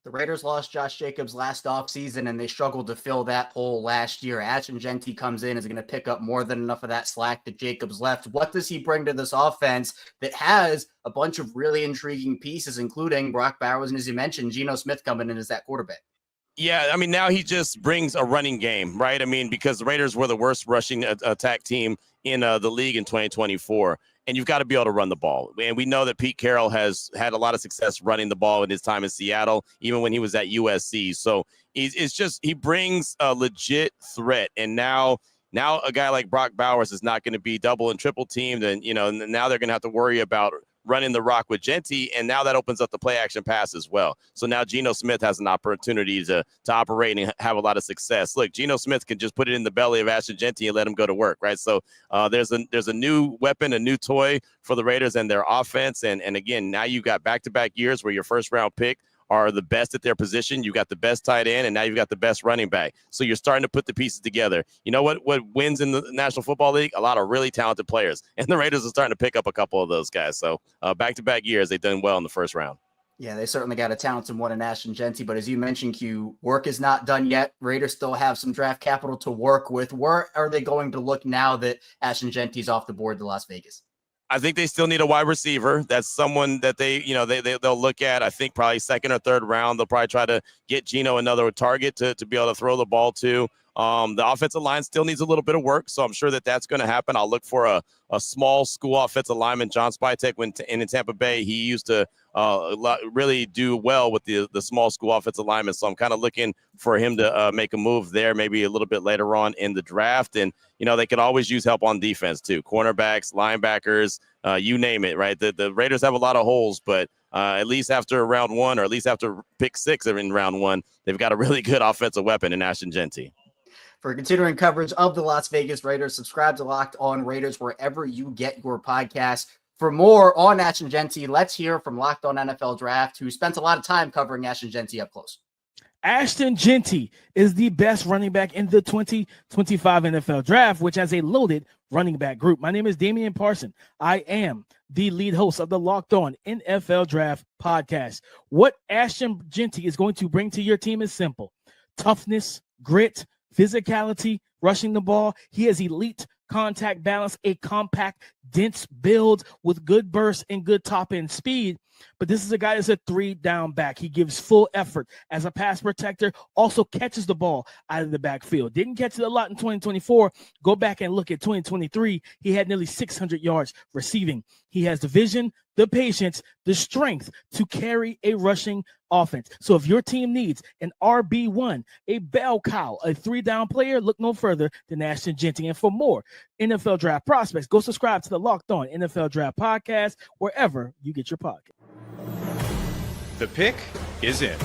The Raiders lost Josh Jacobs last offseason, and they struggled to fill that hole last year. Ashton Genty comes in, is going to pick up more than enough of that slack that Jacobs left. What does he bring to this offense that has a bunch of really intriguing pieces, including Brock Bowers and, as you mentioned, Geno Smith coming in as that quarterback? Yeah, I mean, now he just brings a running game, right? I mean, because the Raiders were the worst rushing attack team in the league in 2024. And you've got to be able to run the ball. And we know that Pete Carroll has had a lot of success running the ball in his time in Seattle, even when he was at USC. So he brings a legit threat. And now a guy like Brock Bowers is not going to be double and triple teamed. And, now they're going to have to worry about running the rock with Genty, and now that opens up the play action pass as well. So now Geno Smith has an opportunity to operate and have a lot of success. Look, Geno Smith can just put it in the belly of Ashton Genty and let him go to work, right? So there's a new weapon, a new toy for the Raiders and their offense. And again, now you've got back-to-back years where your first round pick are the best at their position. You got the best tight end, and now you've got the best running back. So you're starting to put the pieces together. You know what wins in the National Football League? A lot of really talented players, and the Raiders are starting to pick up a couple of those guys. So back-to-back years, they've done well in the first round. Yeah, they certainly got a talented one in Ashton Genty, but as you mentioned, Q, work is not done yet. Raiders still have some draft capital to work with. Where are they going to look now that Ashton Genty's off the board to Las Vegas? I think they still need a wide receiver. That's someone that they'll look at. I think probably second or third round. They'll probably try to get Geno another target to be able to throw the ball to. The offensive line still needs a little bit of work, so I'm sure that's going to happen. I'll look for a small school offensive lineman, John Spytek, in Tampa Bay. He used to really do well with the small school offensive lineman, so I'm kind of looking for him to make a move there, maybe a little bit later on in the draft. And they could always use help on defense too, cornerbacks, linebackers, you name it, right? The Raiders have a lot of holes, but at least after round one, or at least after pick 6 in round one, they've got a really good offensive weapon in Ashton Genty. For continuing coverage of the Las Vegas Raiders, subscribe to Locked On Raiders wherever you get your podcasts. For more on Ashton Genty, let's hear from Locked On NFL Draft, who spent a lot of time covering Ashton Genty up close. Ashton Genty is the best running back in the 2025 NFL Draft, which has a loaded running back group. My name is Damian Parson. I am the lead host of the Locked On NFL Draft podcast. What Ashton Genty is going to bring to your team is simple: toughness, grit, physicality, rushing the ball. He has elite contact balance, a compact, dense build with good burst and good top end speed. But this is a guy that's a 3-down back. He gives full effort as a pass protector, also catches the ball out of the backfield. Didn't catch it a lot in 2024. Go back and look at 2023. He had nearly 600 yards receiving. He has the vision, the patience, the strength to carry a rushing offense. So if your team needs an RB1, a bell cow, a 3-down player, look no further than Ashton Genty. And for more NFL Draft prospects, go subscribe to the Locked On NFL Draft podcast wherever you get your podcast. The pick is in.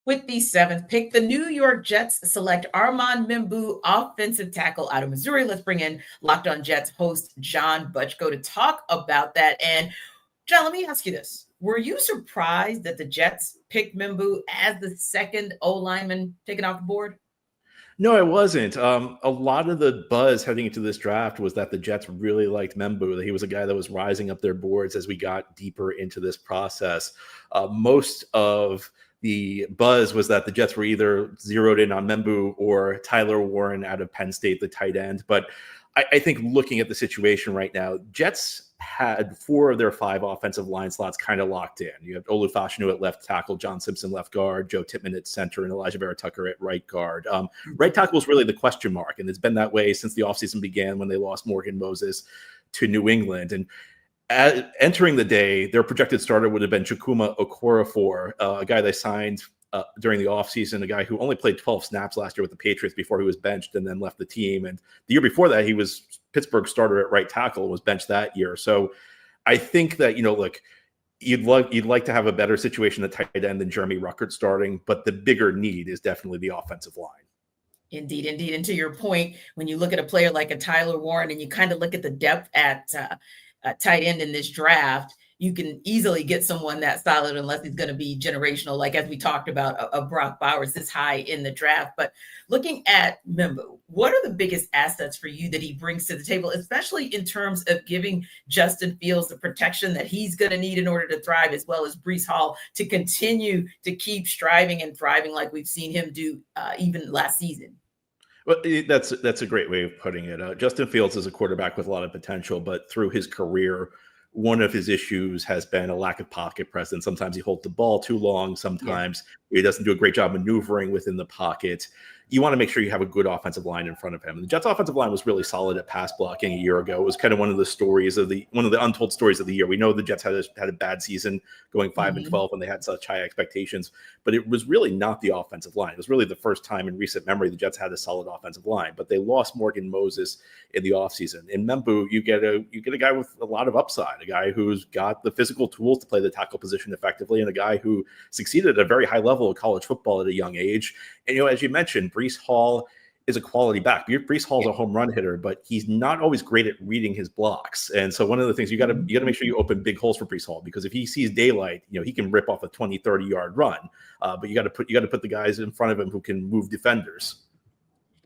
With the 7th pick, the New York Jets select Armand Membu, offensive tackle out of Missouri. Let's bring in Locked On Jets host John Butchko to talk about that. And John, let me ask you this. Were you surprised that the Jets picked Membu as the second O-lineman taken off the board? No, I wasn't. A lot of the buzz heading into this draft was that the Jets really liked Membu, that he was a guy that was rising up their boards as we got deeper into this process. Most of the buzz was that the Jets were either zeroed in on Membu or Tyler Warren out of Penn State, the tight end. But I think looking at the situation right now, Jets had 4 of their 5 offensive line slots kind of locked in. You have Olu Fashanu at left tackle, John Simpson left guard, Joe Tippmann at center, and Elijah Vera Tucker at right guard. Right tackle is really the question mark, and it's been that way since the offseason began when they lost Morgan Moses to New England. And entering the day, their projected starter would have been Chukwuma Okorafor, a guy they signed during the offseason, a guy who only played 12 snaps last year with the Patriots before he was benched and then left the team. And the year before that, he was Pittsburgh's starter at right tackle and was benched that year. So I think that, look, you'd like to have a better situation at tight end than Jeremy Ruckert starting, but the bigger need is definitely the offensive line. Indeed. And to your point, when you look at a player like a Tyler Warren and you kind of look at the depth at tight end in this draft, you can easily get someone that solid unless he's going to be generational, like as we talked about a Brock Bowers this high in the draft. But looking at Membu, what are the biggest assets for you that he brings to the table, especially in terms of giving Justin Fields the protection that he's going to need in order to thrive, as well as Breece Hall to continue to keep striving and thriving like we've seen him do even last season? Well, that's a great way of putting it. Justin Fields is a quarterback with a lot of potential, but through his career, one of his issues has been a lack of pocket presence. Sometimes he holds the ball too long. Sometimes he doesn't do a great job maneuvering within the pocket. You want to make sure you have a good offensive line in front of him. And the Jets' offensive line was really solid at pass blocking a year ago. It was kind of one of the untold stories of the year. We know the Jets had a bad season going 5-12 when they had such high expectations, but it was really not the offensive line. It was really the first time in recent memory the Jets had a solid offensive line, but they lost Morgan Moses in the offseason. In Membu, you get a guy with a lot of upside, a guy who's got the physical tools to play the tackle position effectively, and a guy who succeeded at a very high level of college football at a young age. And, as you mentioned, Breece Hall is a quality back. Breece Hall's a home run hitter, but he's not always great at reading his blocks. And so one of the things you got to make sure you open big holes for Breece Hall, because if he sees daylight, he can rip off a 20, 30-yard run. But you got to put the guys in front of him who can move defenders.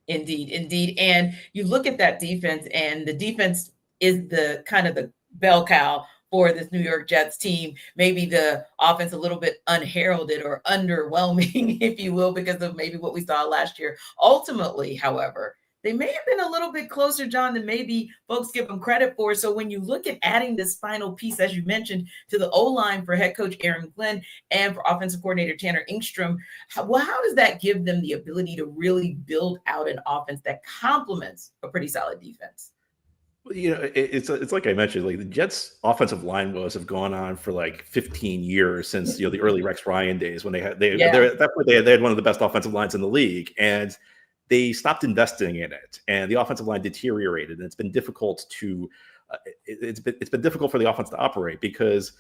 Indeed. And you look at that defense, and the defense is the kind of the bell cow for this New York Jets team. Maybe the offense a little bit unheralded or underwhelming, if you will, because of maybe what we saw last year. Ultimately, however, they may have been a little bit closer, John, than maybe folks give them credit for. So when you look at adding this final piece, as you mentioned, to the O-line for head coach Aaron Glenn and for offensive coordinator Tanner Engstrom, how does that give them the ability to really build out an offense that complements a pretty solid defense? It's like I mentioned, like the Jets' offensive line woes have gone on for like 15 years since the early Rex Ryan days, when they had one of the best offensive lines in the league, and they stopped investing in it, and the offensive line deteriorated, and it's been difficult for the offense to operate, because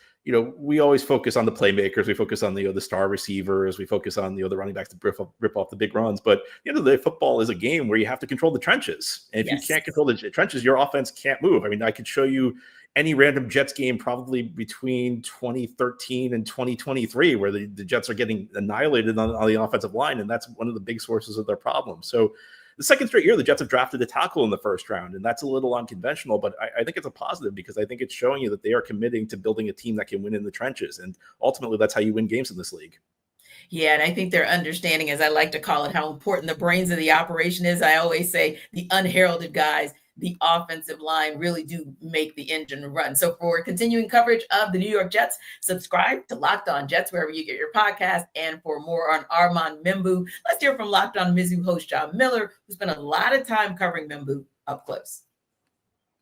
we always focus on the playmakers, we focus on the star receivers, we focus on the running backs to rip off the big runs. But at the end of the day, football is a game where you have to control the trenches, and if you can't control the trenches, your offense can't move. I mean, I could show you any random Jets game probably between 2013 and 2023 where the Jets are getting annihilated on the offensive line, and that's one of the big sources of their problem. So the second straight year, the Jets have drafted a tackle in the first round, and that's a little unconventional, but I think it's a positive, because I think it's showing you that they are committing to building a team that can win in the trenches, and ultimately that's how you win games in this league. Yeah, and I think they're understanding, as I like to call it, how important the brains of the operation is. I always say the unheralded guys, the offensive line, really do make the engine run. So for continuing coverage of the New York Jets, subscribe to Locked On Jets wherever you get your podcast. And for more on Armand Membu, let's hear from Locked On Mizzou host John Miller, who spent a lot of time covering Membu up close.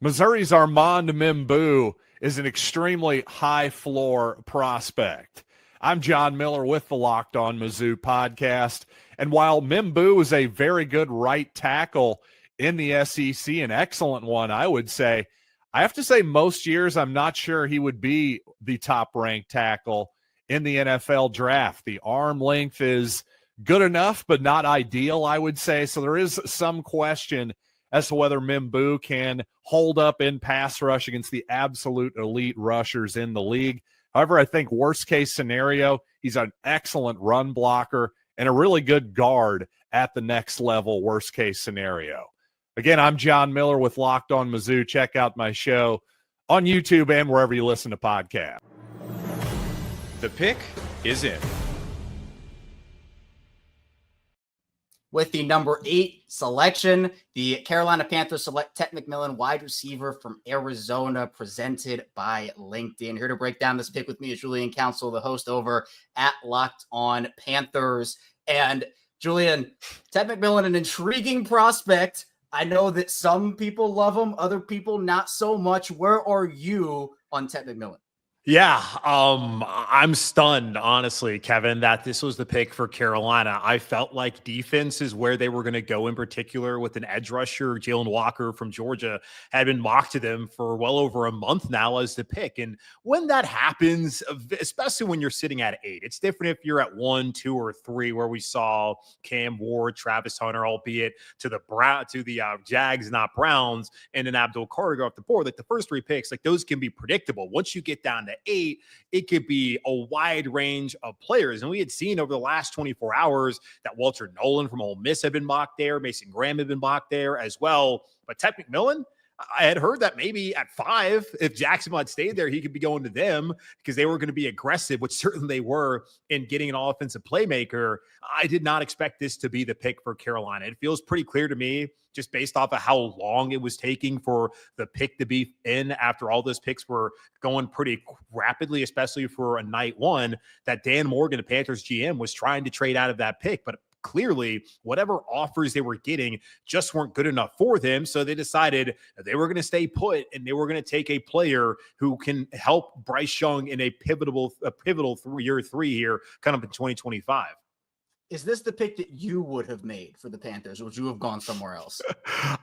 Missouri's Armand Membu is an extremely high floor prospect. I'm John Miller with the Locked On Mizzou podcast. And while Membu is a very good right tackle in the SEC, an excellent one, I would say, I have to say most years I'm not sure he would be the top-ranked tackle in the NFL draft. The arm length is good enough, but not ideal, I would say. So there is some question as to whether Membu can hold up in pass rush against the absolute elite rushers in the league. However, I think worst-case scenario, he's an excellent run blocker and a really good guard at the next level, worst-case scenario. Again, I'm John Miller with Locked On Mizzou. Check out my show on YouTube and wherever you listen to podcasts. The pick is in. With the number 8 selection, the Carolina Panthers select Ted McMillan, wide receiver from Arizona, presented by LinkedIn. Here to break down this pick with me is Julian Council, the host over at Locked On Panthers. And Julian, Ted McMillan, an intriguing prospect. I know that some people love him, other people not so much. Where are you on Ted McMillan? Yeah, I'm stunned, honestly, Kevin, that this was the pick for Carolina. I felt like defense is where they were going to go, in particular with an edge rusher. Jalen Walker from Georgia had been mocked to them for well over a month now as the pick. And when that happens, especially when you're sitting at 8, it's different if you're at 1, 2, or 3, where we saw Cam Ward, Travis Hunter, albeit to the Jags, not Browns, and then Abdul Carter go off the board. Like the first 3 picks, like those can be predictable. Once you get down to at 8, it could be a wide range of players. And we had seen over the last 24 hours that Walter Nolan from Ole Miss had been mocked there. Mason Graham had been mocked there as well. But Ted McMillan, I had heard that maybe at 5, if Jacksonville had stayed there, he could be going to them because they were going to be aggressive, which certainly they were in getting an offensive playmaker. I did not expect this to be the pick for Carolina. It feels pretty clear to me, just based off of how long it was taking for the pick to be in after all those picks were going pretty rapidly, especially for a night one, that Dan Morgan, the Panthers GM, was trying to trade out of that pick. But clearly, whatever offers they were getting just weren't good enough for them. So they decided they were going to stay put and they were going to take a player who can help Bryce Young in a pivotal year 3 here, kind of in 2025. Is this the pick that you would have made for the Panthers, or would you have gone somewhere else?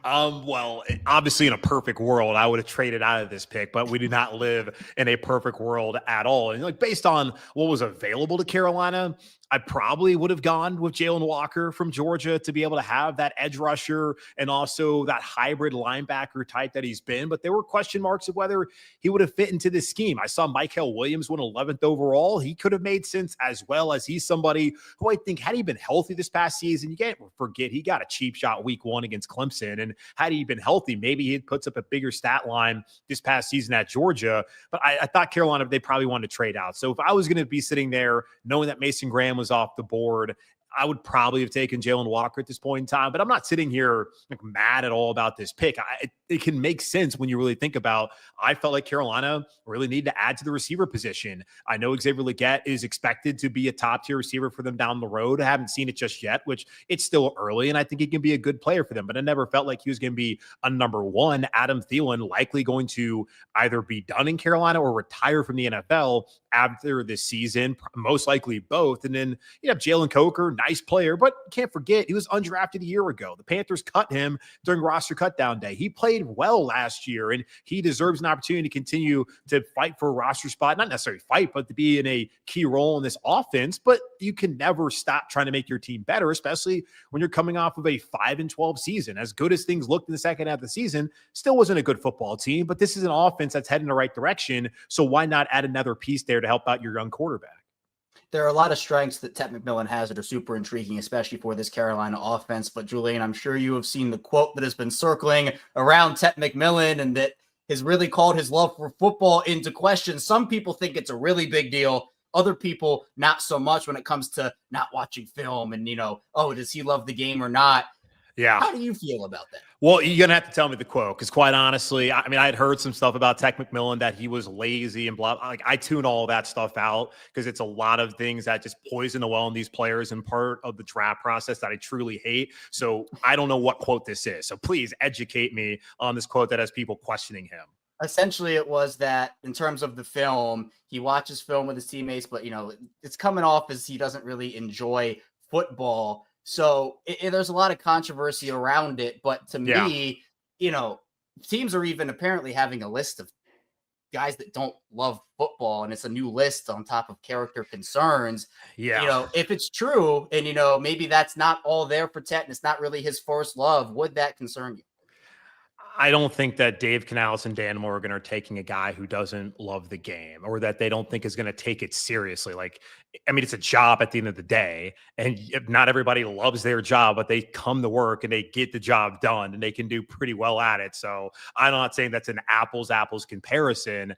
Well, obviously in a perfect world, I would have traded out of this pick, but we do not live in a perfect world at all. And like based on what was available to Carolina, I probably would have gone with Jalen Walker from Georgia to be able to have that edge rusher and also that hybrid linebacker type that he's been. But there were question marks of whether he would have fit into this scheme. I saw Michael Williams went 11th overall. He could have made sense as well, as he's somebody who I think, had he been healthy this past season, you can't forget he got a cheap shot week 1 against Clemson. And had he been healthy, maybe he puts up a bigger stat line this past season at Georgia. But I thought Carolina, they probably wanted to trade out. So if I was going to be sitting there knowing that Mason Graham was off the board, I would probably have taken Jalen Walker at this point in time, but I'm not sitting here like mad at all about this pick. It can make sense when you really think about, I felt like Carolina really needed to add to the receiver position. I know Xavier Legette is expected to be a top tier receiver for them down the road. I haven't seen it just yet, which it's still early, and I think he can be a good player for them, but I never felt like he was going to be a number 1. Adam Thielen likely going to either be done in Carolina or retire from the NFL after this season, most likely both. And then you have Jalen Coker, nice player, but can't forget he was undrafted a year ago. The Panthers cut him during roster cutdown day. He played well last year, and he deserves an opportunity to continue to fight for a roster spot, not necessarily fight, but to be in a key role in this offense. But you can never stop trying to make your team better, especially when you're coming off of a 5-12 season. As good as things looked in the second half of the season, still wasn't a good football team, but this is an offense that's heading in the right direction. So why not add another piece there to help out your young quarterback? There are a lot of strengths that Ted McMillan has that are super intriguing, especially for this Carolina offense. But Julian, I'm sure you have seen the quote that has been circling around Ted McMillan and that has really called his love for football into question. Some people think it's a really big deal. Other people, not so much when it comes to not watching film and, oh, does he love the game or not? Yeah. How do you feel about that? Well, you're going to have to tell me the quote, because quite honestly, I mean, I had heard some stuff about Tech McMillan that he was lazy and blah. Like, I tune all that stuff out because it's a lot of things that just poison the well in these players and part of the draft process that I truly hate. So I don't know what quote this is. So please educate me on this quote that has people questioning him. Essentially, it was that in terms of the film, he watches film with his teammates, but, it's coming off as he doesn't really enjoy football. So there's a lot of controversy around it. But to me, teams are even apparently having a list of guys that don't love football. And it's a new list on top of character concerns. Yeah. If it's true and, maybe that's not all there for Tet and it's not really his first love, would that concern you? I don't think that Dave Canales and Dan Morgan are taking a guy who doesn't love the game or that they don't think is going to take it seriously. Like, I mean, it's a job at the end of the day, and not everybody loves their job, but they come to work and they get the job done and they can do pretty well at it. So I'm not saying that's an apples comparison.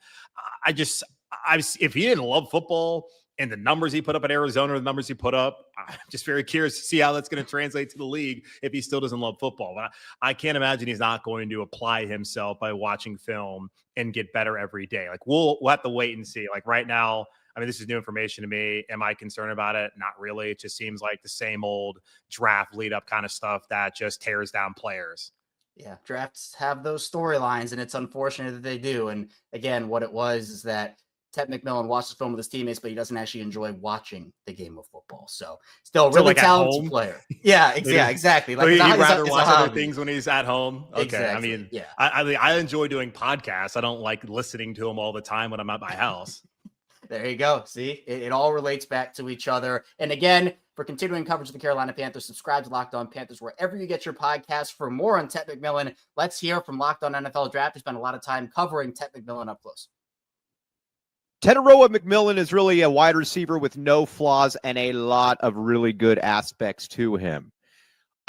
If he didn't love football and the numbers he put up at Arizona, the numbers he put up, I'm just very curious to see how that's going to translate to the league if he still doesn't love football. But I can't imagine he's not going to apply himself by watching film and get better every day. Like we'll have to wait and see. Like right now, I mean, this is new information to me. Am I concerned about it? Not really. It just seems like the same old draft lead up kind of stuff that just tears down players. Yeah, drafts have those storylines, and it's unfortunate that they do. And again, what it was is that Ted McMillan watches film with his teammates, but he doesn't actually enjoy watching the game of football. So still really talented player. Yeah, exactly. Like he'd rather watch other things when he's at home. Okay. Exactly. I mean, I enjoy doing podcasts. I don't like listening to them all the time when I'm at my house. There you go. See, it all relates back to each other. And again, for continuing coverage of the Carolina Panthers, subscribe to Locked On Panthers wherever you get your podcasts. For more on Ted McMillan, let's hear from Locked On NFL Draft. He spent a lot of time covering Ted McMillan up close. Teteroa McMillan is really a wide receiver with no flaws and a lot of really good aspects to him.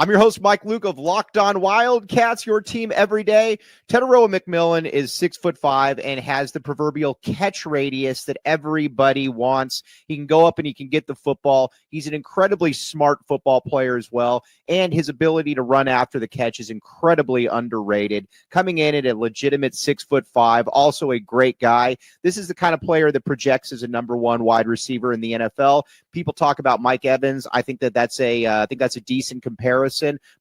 I'm your host, Mike Luke of Locked On Wildcats, your team every day. Teteroa McMillan is 6'5" and has the proverbial catch radius that everybody wants. He can go up and he can get the football. He's an incredibly smart football player as well, and his ability to run after the catch is incredibly underrated. Coming in at a legitimate 6'5", also a great guy. This is the kind of player that projects as a number one wide receiver in the NFL. People talk about Mike Evans. I think that's a decent comparison.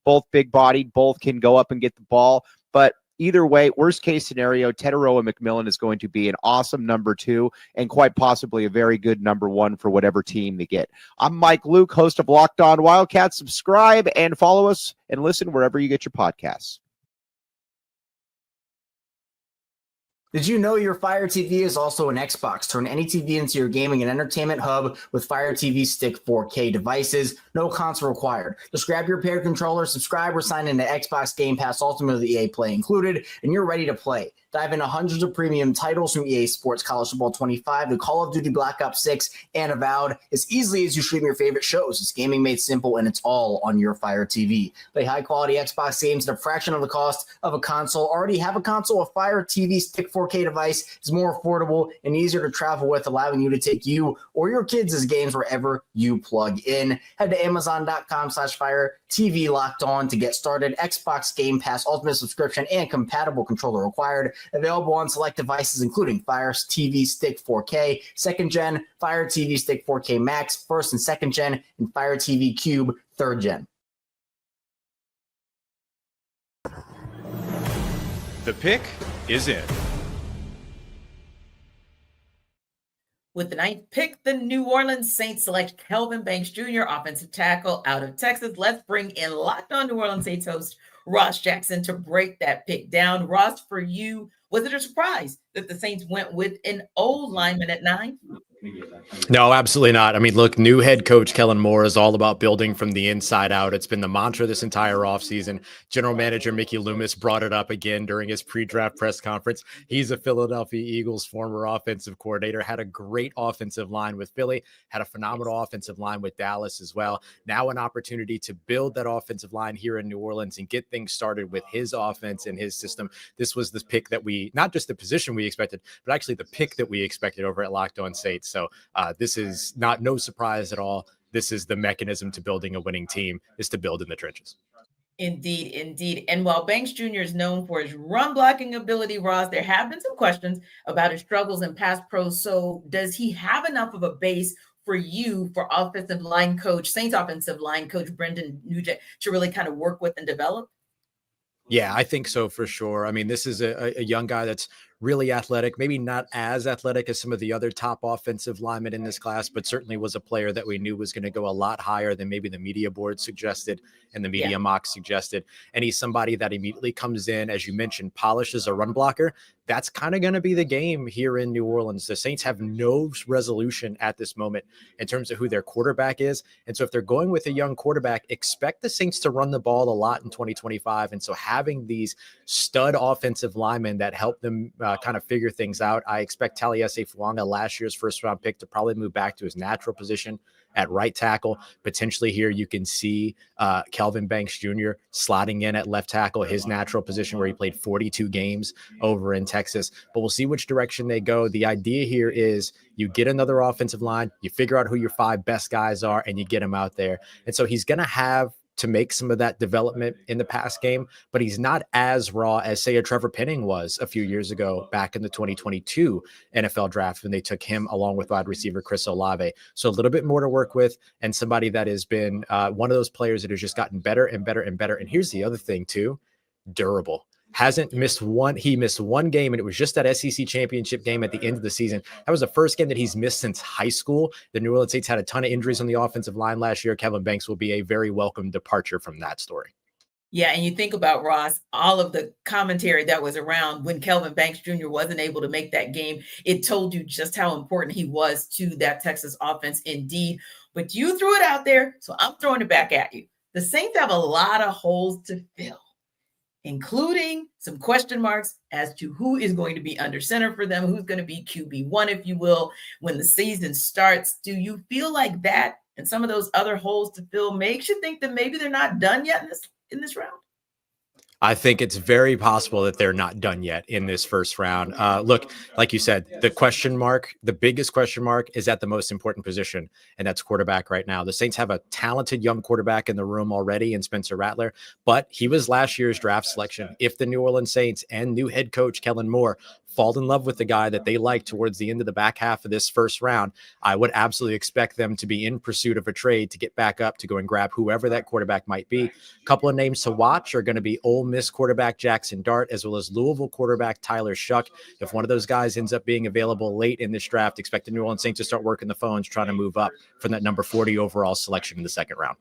Both big-bodied, both can go up and get the ball. But either way, worst-case scenario, Teteroa McMillan is going to be an awesome number 2 and quite possibly a very good number 1 for whatever team they get. I'm Mike Luke, host of Locked On Wildcats. Subscribe and follow us and listen wherever you get your podcasts. Did you know your Fire TV is also an Xbox? Turn any TV into your gaming and entertainment hub with Fire TV Stick 4K devices. No console required. Just grab your paired controller, subscribe, or sign into Xbox Game Pass Ultimate with EA Play included, and you're ready to play. Dive into hundreds of premium titles from EA Sports College Football 25 to Call of Duty Black Ops 6 and Avowed as easily as you stream your favorite shows. It's gaming made simple, and it's all on your Fire TV. Play high-quality Xbox games at a fraction of the cost of a console. Already have a console? A Fire TV Stick 4K device is more affordable and easier to travel with, allowing you to take you or your kids' games wherever you plug in. Head to Amazon.com/Fire TV Locked On to get started. Xbox Game Pass Ultimate subscription and compatible controller required. Available on select devices, including Fire TV Stick 4K, 2nd Gen, Fire TV Stick 4K Max, 1st and 2nd Gen, and Fire TV Cube, 3rd Gen. The pick is in. With the 9th pick, the New Orleans Saints select Kelvin Banks Jr., offensive tackle out of Texas. Let's bring in Locked On New Orleans Saints host Ross Jackson to break that pick down. Ross, for you, was it a surprise that the Saints went with an old lineman at 9? No, absolutely not. I mean, look, new head coach Kellen Moore is all about building from the inside out. It's been the mantra this entire offseason. General manager Mickey Loomis brought it up again during his pre-draft press conference. He's a Philadelphia Eagles former offensive coordinator, had a great offensive line with Philly, had a phenomenal offensive line with Dallas as well. Now an opportunity to build that offensive line here in New Orleans and get things started with his offense and his system. This was the pick that we, not just the position we expected, but actually the pick that we expected over at Locked On Saints. So this is no surprise at all. This is the mechanism to building a winning team, is to build in the trenches. Indeed, indeed. And while Banks Jr. is known for his run blocking ability, Ross, there have been some questions about his struggles in pass pro. So does he have enough of a base for you, for offensive line coach, Saints offensive line coach Brendan Nugent, to really kind of work with and develop? Yeah, I think so for sure. I mean, this is a young guy that's really athletic, maybe not as athletic as some of the other top offensive linemen in this class, but certainly was a player that we knew was going to go a lot higher than maybe the media board suggested and the media mock suggested. And he's somebody that immediately comes in, as you mentioned, polishes a run blocker. That's kind of going to be the game here in New Orleans. The Saints have no resolution at this moment in terms of who their quarterback is. And so if they're going with a young quarterback, expect the Saints to run the ball a lot in 2025. And so having these stud offensive linemen that help them kind of figure things out. I expect Taliesin Fuanga, last year's first-round pick, to probably move back to his natural position at right tackle. Potentially here you can see Kelvin Banks Jr. slotting in at left tackle, his natural position where he played 42 games over in Texas. But we'll see which direction they go. The idea here is you get another offensive line, you figure out who your 5 best guys are, and you get them out there. And so he's going to have to make some of that development in the pass game, but he's not as raw as, say, a Trevor Penning was a few years ago back in the 2022 NFL draft when they took him along with wide receiver Chris Olave. So a little bit more to work with, and somebody that has been one of those players that has just gotten better and better and better. And here's the other thing too, durable. Hasn't missed one. He missed one game, and it was just that SEC championship game at the end of the season. That was the first game that he's missed since high school. The New Orleans Saints had a ton of injuries on the offensive line last year. Kevin Banks will be a very welcome departure from that story. Yeah, and you think about, Ross, all of the commentary that was around when Kelvin Banks Jr. wasn't able to make that game. It told you just how important he was to that Texas offense indeed. But you threw it out there, so I'm throwing it back at you. The Saints have a lot of holes to fill. including some question marks as to who is going to be under center for them, who's going to be QB1, if you will, when the season starts. Do you feel like that and some of those other holes to fill makes you think that maybe they're not done yet in this round? I think it's very possible that they're not done yet in this first round. Look, like you said, the biggest question mark is at the most important position, and that's quarterback right now. The Saints have a talented young quarterback in the room already in Spencer Rattler, but he was last year's draft selection. If the New Orleans Saints and new head coach Kellen Moore fall in love with the guy that they like towards the end of the back half of this first round, I would absolutely expect them to be in pursuit of a trade to get back up to go and grab whoever that quarterback might be. A couple of names to watch are going to be Ole Miss quarterback Jackson Dart, as well as Louisville quarterback Tyler Shuck. If one of those guys ends up being available late in this draft, expect the New Orleans Saints to start working the phones, trying to move up from that number 40 overall selection in the second round.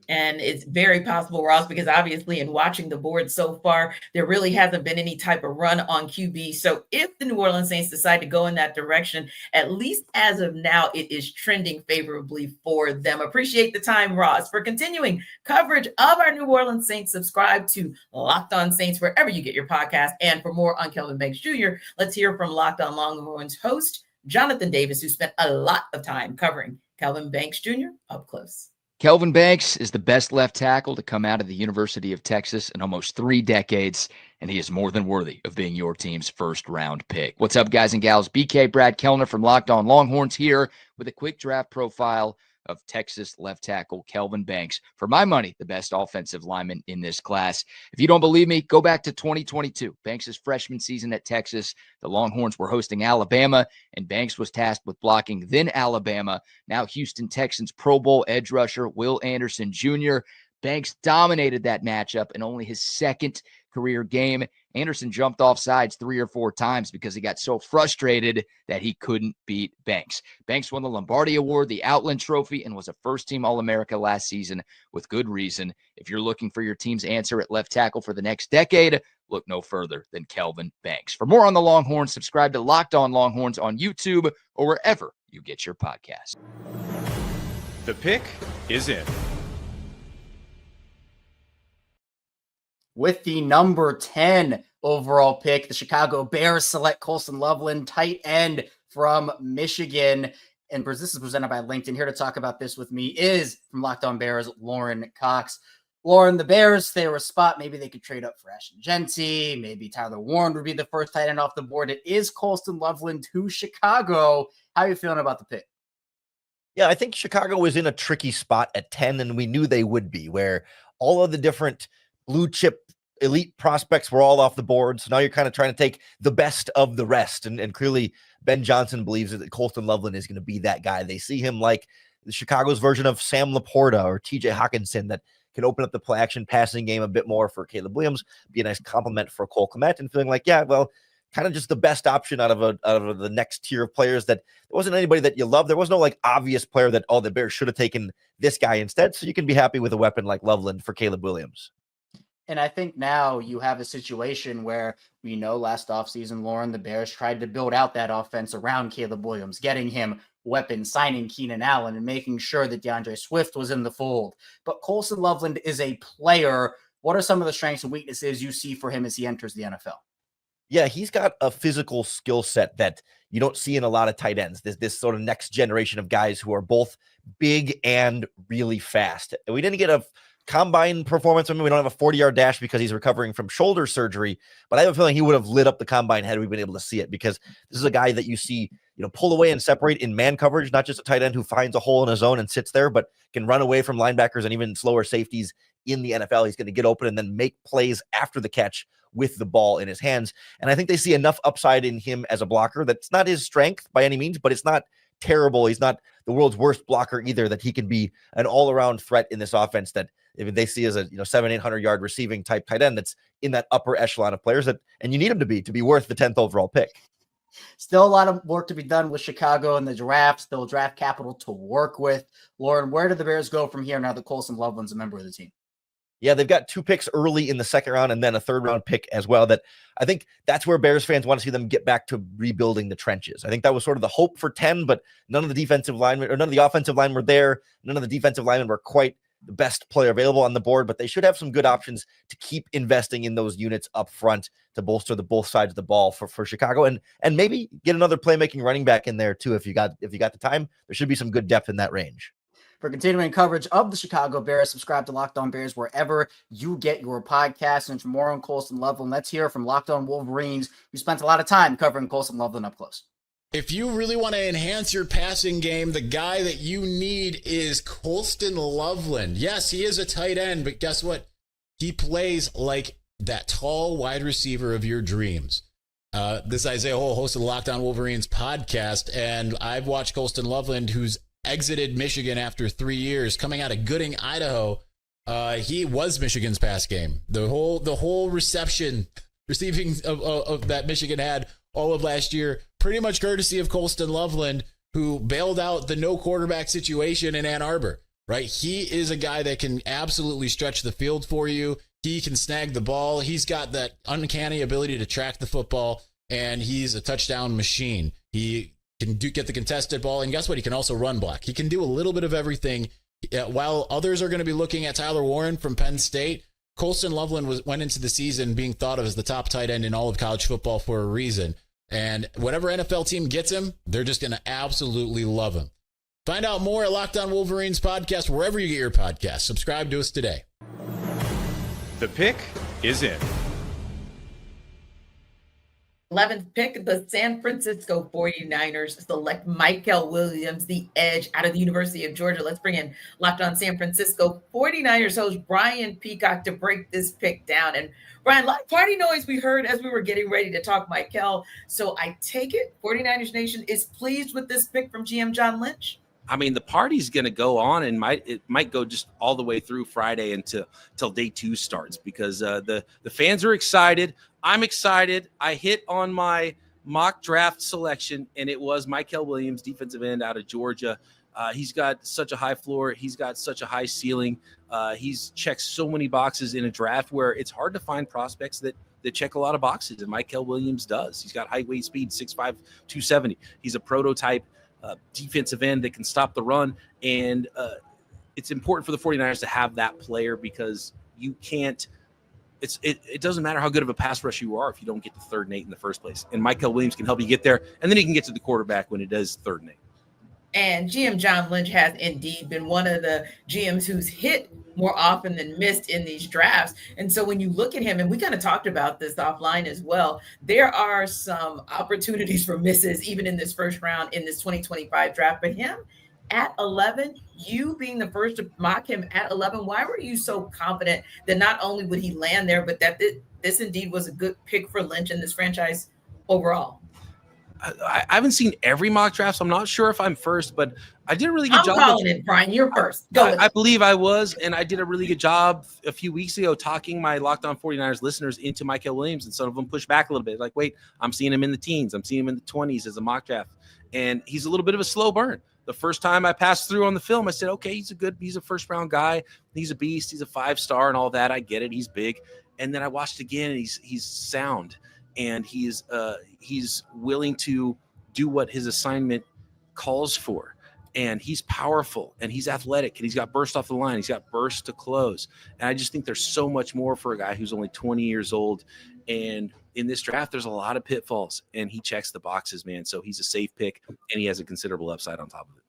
And it's very possible, Ross, because obviously in watching the board so far, there really hasn't been any type of run on QB. So if the New Orleans Saints decide to go in that direction, at least as of now, it is trending favorably for them. Appreciate the time, Ross. For continuing coverage of our New Orleans Saints, subscribe to Locked On Saints wherever you get your podcast. And for more on Kelvin Banks Jr., let's hear from Locked On Longhorns host Jonathan Davis, who spent a lot of time covering Kelvin Banks Jr. up close. Kelvin Banks is the best left tackle to come out of the University of Texas in almost 3 decades, and he is more than worthy of being your team's first-round pick. What's up, guys and gals? BK Brad Kellner from Locked On Longhorns here with a quick draft profile of Texas left tackle Kelvin Banks. For my money, the best offensive lineman in this class. If you don't believe me, go back to 2022. Banks' freshman season at Texas. The Longhorns were hosting Alabama, and Banks was tasked with blocking then Alabama, now Houston Texans Pro Bowl edge rusher Will Anderson Jr. Banks dominated that matchup in only his second career game. Anderson jumped off sides 3 or 4 times because he got so frustrated that he couldn't beat Banks. Banks won the Lombardi Award, the Outland Trophy, and was a first-team All-America last season with good reason. If you're looking for your team's answer at left tackle for the next decade, look no further than Kelvin Banks. For more on the Longhorns, subscribe to Locked On Longhorns on YouTube or wherever you get your podcasts. The pick is in. With the number 10 overall pick, the Chicago Bears select Colston Loveland, tight end from Michigan. And this is presented by LinkedIn. Here to talk about this with me is from Locked On Bears, Lauren Cox. Lauren, the Bears, they were a spot. Maybe they could trade up for Ashton Genty. Maybe Tyler Warren would be the first tight end off the board. It is Colston Loveland to Chicago. How are you feeling about the pick? Yeah, I think Chicago was in a tricky spot at 10, and we knew they would be, where all of the different blue chip elite prospects were all off the board. So now you're kind of trying to take the best of the rest. And clearly Ben Johnson believes that Colston Loveland is going to be that guy. They see him like the Chicago's version of Sam Laporta or TJ Hawkinson that can open up the play action passing game a bit more for Caleb Williams, be a nice compliment for Cole Kmet, and feeling like, yeah, well, kind of just the best option out of the next tier of players. That there wasn't anybody that you love. There was no like obvious player that, oh, the Bears should have taken this guy instead. So you can be happy with a weapon like Loveland for Caleb Williams. And I think now you have a situation where we know last offseason, Lauren, the Bears tried to build out that offense around Caleb Williams, getting him weapons, signing Keenan Allen, and making sure that DeAndre Swift was in the fold. But Colston Loveland is a player. What are some of the strengths and weaknesses you see for him as he enters the NFL? Yeah, he's got a physical skill set that you don't see in a lot of tight ends. This sort of next generation of guys who are both big and really fast. We didn't get a combine performance. I mean, we don't have a 40-yard dash because he's recovering from shoulder surgery, but I have a feeling he would have lit up the combine had we been able to see it, because this is a guy that you see, pull away and separate in man coverage, not just a tight end who finds a hole in his zone and sits there, but can run away from linebackers and even slower safeties in the NFL. He's going to get open and then make plays after the catch with the ball in his hands. And I think they see enough upside in him as a blocker. That's not his strength by any means, but it's not terrible. He's not the world's worst blocker either, that he can be an all-around threat in this offense that if they see as a 700-800 yard receiving type tight end that's in that upper echelon of players, that, and you need him to be worth the 10th overall pick. Still a lot of work to be done with Chicago in the draft, still draft capital to work with. Lauren, where do the Bears go from here now that Colston Loveland's a member of the team? Yeah, they've got 2 picks early in the second round and then a 3rd round pick as well. That I think that's where Bears fans want to see them get back to rebuilding the trenches. I think that was sort of the hope for 10, but none of the defensive linemen or none of the offensive line were there. None of the defensive linemen were quite the best player available on the board, but they should have some good options to keep investing in those units up front to bolster both sides of the ball for Chicago, and maybe get another playmaking running back in there too. If you got the time, there should be some good depth in that range. For continuing coverage of the Chicago Bears, subscribe to Locked On Bears wherever you get your podcasts. And for more on Colston Loveland, let's hear from Locked On Wolverines, who spent a lot of time covering Colston Loveland up close. If you really want to enhance your passing game, the guy that you need is Colston Loveland. Yes, he is a tight end, but guess what? He plays like that tall wide receiver of your dreams. This is Isaiah Hole, host of the Locked On Wolverines podcast, and I've watched Colston Loveland, who's exited Michigan after 3 years, coming out of Gooding, Idaho. He was Michigan's pass game. The whole receiving of that Michigan had all of last year, pretty much courtesy of Colston Loveland, who bailed out the no quarterback situation in Ann Arbor, right? He is a guy that can absolutely stretch the field for you. He can snag the ball. He's got that uncanny ability to track the football, and he's a touchdown machine. He can get the contested ball, and guess what? He can also run block. He can do a little bit of everything. While others are going to be looking at Tyler Warren from Penn State, Colston Loveland went into the season being thought of as the top tight end in all of college football for a reason. And whatever NFL team gets him, they're just going to absolutely love him. Find out more at Locked On Wolverines podcast, wherever you get your podcast. Subscribe to us today. The pick is in. 11th pick, the San Francisco 49ers select Michael Williams, the edge out of the University of Georgia. Let's bring in Locked On San Francisco 49ers host Brian Peacock to break this pick down. And Brian, a lot of party noise we heard as we were getting ready to talk Michael. So I take it 49ers Nation is pleased with this pick from GM John Lynch? I mean, the party's going to go on, and it might go just all the way through Friday till day 2 starts, because the fans are excited. I'm excited. I hit on my mock draft selection, and it was Michael Williams, defensive end out of Georgia. He's got such a high floor. He's got such a high ceiling. He's checked so many boxes in a draft where it's hard to find prospects that check a lot of boxes, and Michael Williams does. He's got height, weight, speed, 6'5", 270. He's a prototype defensive end that can stop the run, and it's important for the 49ers to have that player, because you can't – it doesn't matter how good of a pass rush you are if you don't get to 3rd and 8 in the first place. And Michael Williams can help you get there, and then he can get to the quarterback when it is 3rd and 8. And GM John Lynch has indeed been one of the GMs who's hit more often than missed in these drafts. And so when you look at him, and we kind of talked about this offline as well, there are some opportunities for misses even in this first round in this 2025 draft. But him at 11, you being the first to mock him at 11, why were you so confident that not only would he land there, but that this indeed was a good pick for Lynch in this franchise overall? I haven't seen every mock draft, so I'm not sure if I'm first, but I did a really good job. I'm calling it, Brian. You're first. Go with I believe I was, and I did a really good job a few weeks ago talking my Locked On 49ers listeners into Michael Williams, and some of them pushed back a little bit. Like, wait, I'm seeing him in the teens. I'm seeing him in the 20s as a mock draft, and he's a little bit of a slow burn. The first time I passed through on the film, I said, okay, he's a first-round guy. He's a beast. He's a 5-star and all that. I get it. He's big. And then I watched again, and he's sound, and he's willing to do what his assignment calls for, and he's powerful, and he's athletic, and he's got burst off the line. He's got burst to close, and I just think there's so much more for a guy who's only 20 years old. And in this draft, there's a lot of pitfalls, and he checks the boxes, man. So he's a safe pick, and he has a considerable upside on top of it.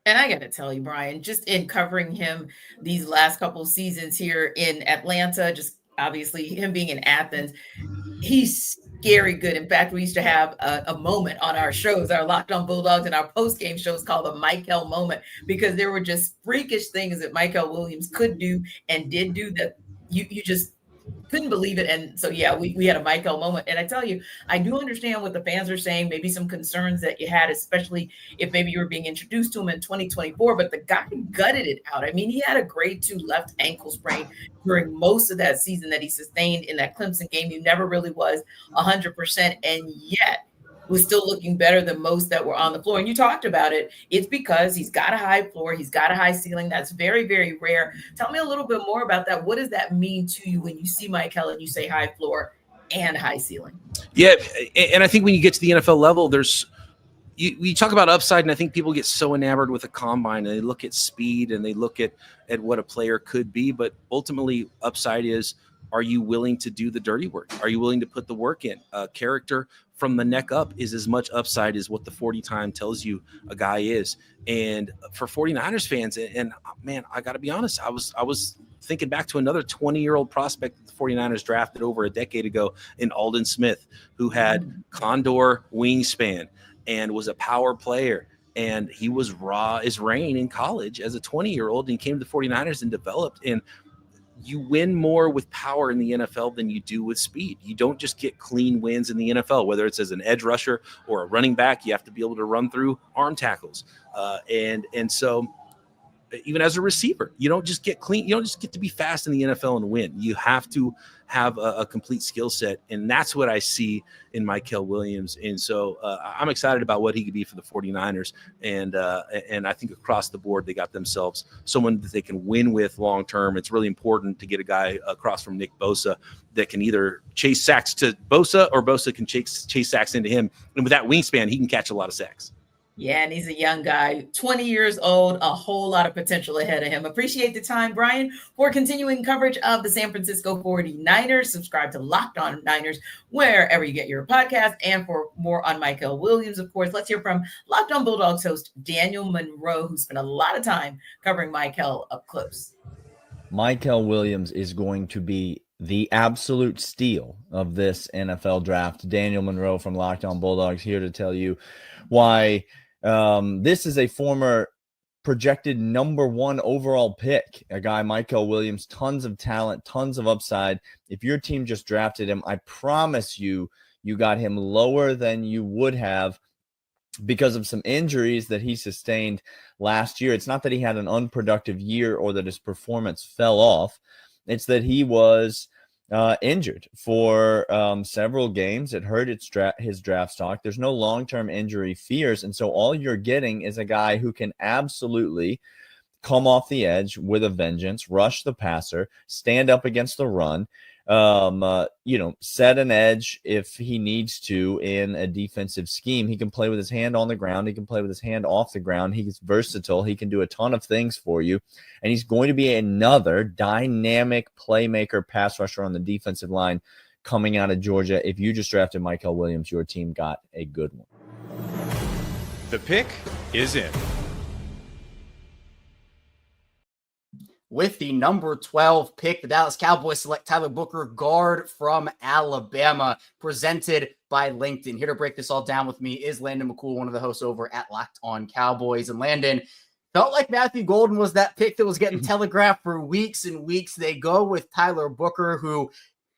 And I got to tell you, Brian, just in covering him these last couple of seasons here in Atlanta, just obviously him being in Athens, he's scary good. In fact, we used to have a moment on our shows, our Locked On Bulldogs and our post-game shows called the Michael moment, because there were just freakish things that Michael Williams could do and did do that you just couldn't believe it. And so, yeah, we had a Michael moment. And I tell you, I do understand what the fans are saying, maybe some concerns that you had, especially if maybe you were being introduced to him in 2024, but the guy gutted it out. I mean, he had a grade 2 left ankle sprain during most of that season that he sustained in that Clemson game. He never really was 100%. And yet was still looking better than most that were on the floor. And you talked about it. It's because he's got a high floor. He's got a high ceiling. That's very, very rare. Tell me a little bit more about that. What does that mean to you when you see Michael and you say high floor and high ceiling? Yeah, and I think when you get to the NFL level, there's you talk about upside, and I think people get so enamored with a combine, and they look at speed and they look at what a player could be. But ultimately, upside is, are you willing to do the dirty work? Are you willing to put the work in? Character from the neck up is as much upside as what the 40 time tells you a guy is. And for 49ers fans, and man, I got to be honest, I was thinking back to another 20-year-old prospect that the 49ers drafted over a decade ago in Aldon Smith, who had condor wingspan and was a power player. And he was raw as rain in college as a 20-year-old, and came to the 49ers and developed. And you win more with power in the NFL than you do with speed. You don't just get clean wins in the NFL, whether it's as an edge rusher or a running back. You have to be able to run through arm tackles. And so even as a receiver, you don't just get clean. You don't just get to be fast in the NFL and win. You have to have a complete skill set. And that's what I see in Mykel Williams. And so I'm excited about what he could be for the 49ers. And I think across the board, they got themselves someone that they can win with long-term. It's really important to get a guy across from Nick Bosa that can either chase sacks to Bosa, or Bosa can chase sacks into him. And with that wingspan, he can catch a lot of sacks. Yeah, and he's a young guy, 20 years old, a whole lot of potential ahead of him. Appreciate the time, Brian. For continuing coverage of the San Francisco 49ers, subscribe to Locked On Niners wherever you get your podcast. And for more on Mykel Williams, of course, let's hear from Locked On Bulldogs host Daniel Monroe, who spent a lot of time covering Mykel up close. Mykel Williams is going to be the absolute steal of this NFL draft. Daniel Monroe from Locked On Bulldogs here to tell you why this is a former projected number 1 overall pick, a guy, Mykel Williams, tons of talent, tons of upside. If your team just drafted him, I promise you got him lower than you would have because of some injuries that he sustained last year. It's not that he had an unproductive year or that his performance fell off. It's that he was injured for several games. It hurt his draft stock. There's no long-term injury fears. And so all you're getting is a guy who can absolutely come off the edge with a vengeance, rush the passer, stand up against the run, set an edge if he needs to in a defensive scheme. He can play with his hand on the ground. He can play with his hand off the ground. He's versatile. He can do a ton of things for you. And he's going to be another dynamic playmaker pass rusher on the defensive line coming out of Georgia. If you just drafted Mykel Williams, your team got a good one. The pick is in. With the number 12 pick, the Dallas Cowboys select Tyler Booker, guard from Alabama, presented by LinkedIn. Here to break this all down with me is Landon McCool, one of the hosts over at Locked On Cowboys. And Landon, felt like Matthew Golden was that pick that was getting telegraphed for weeks and weeks. They go with Tyler Booker, who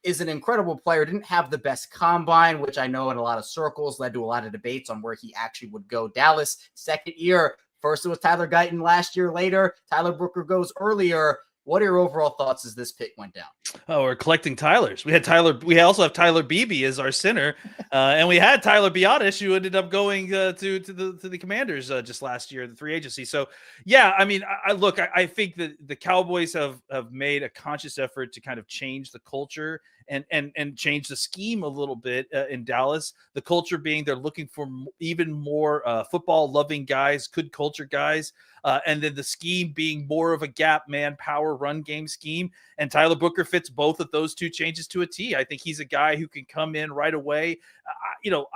is an incredible player, didn't have the best combine, which I know in a lot of circles led to a lot of debates on where he actually would go. Dallas, second year. First, it was Tyler Guyton last year. Later, Tyler Booker goes earlier. What are your overall thoughts as this pick went down? Oh, we're collecting Tylers. We had Tyler. We also have Tyler Beebe as our center, and we had Tyler Biotish, who ended up going to the Commanders just last year, the free agency. So, yeah, I mean, I think that the Cowboys have made a conscious effort to kind of change the culture and change the scheme a little bit in Dallas. The culture being they're looking for even more football-loving guys, good culture guys, and then the scheme being more of a gap man power run game scheme. And Tyler Booker fits both of those two changes to a T. I think he's a guy who can come in right away.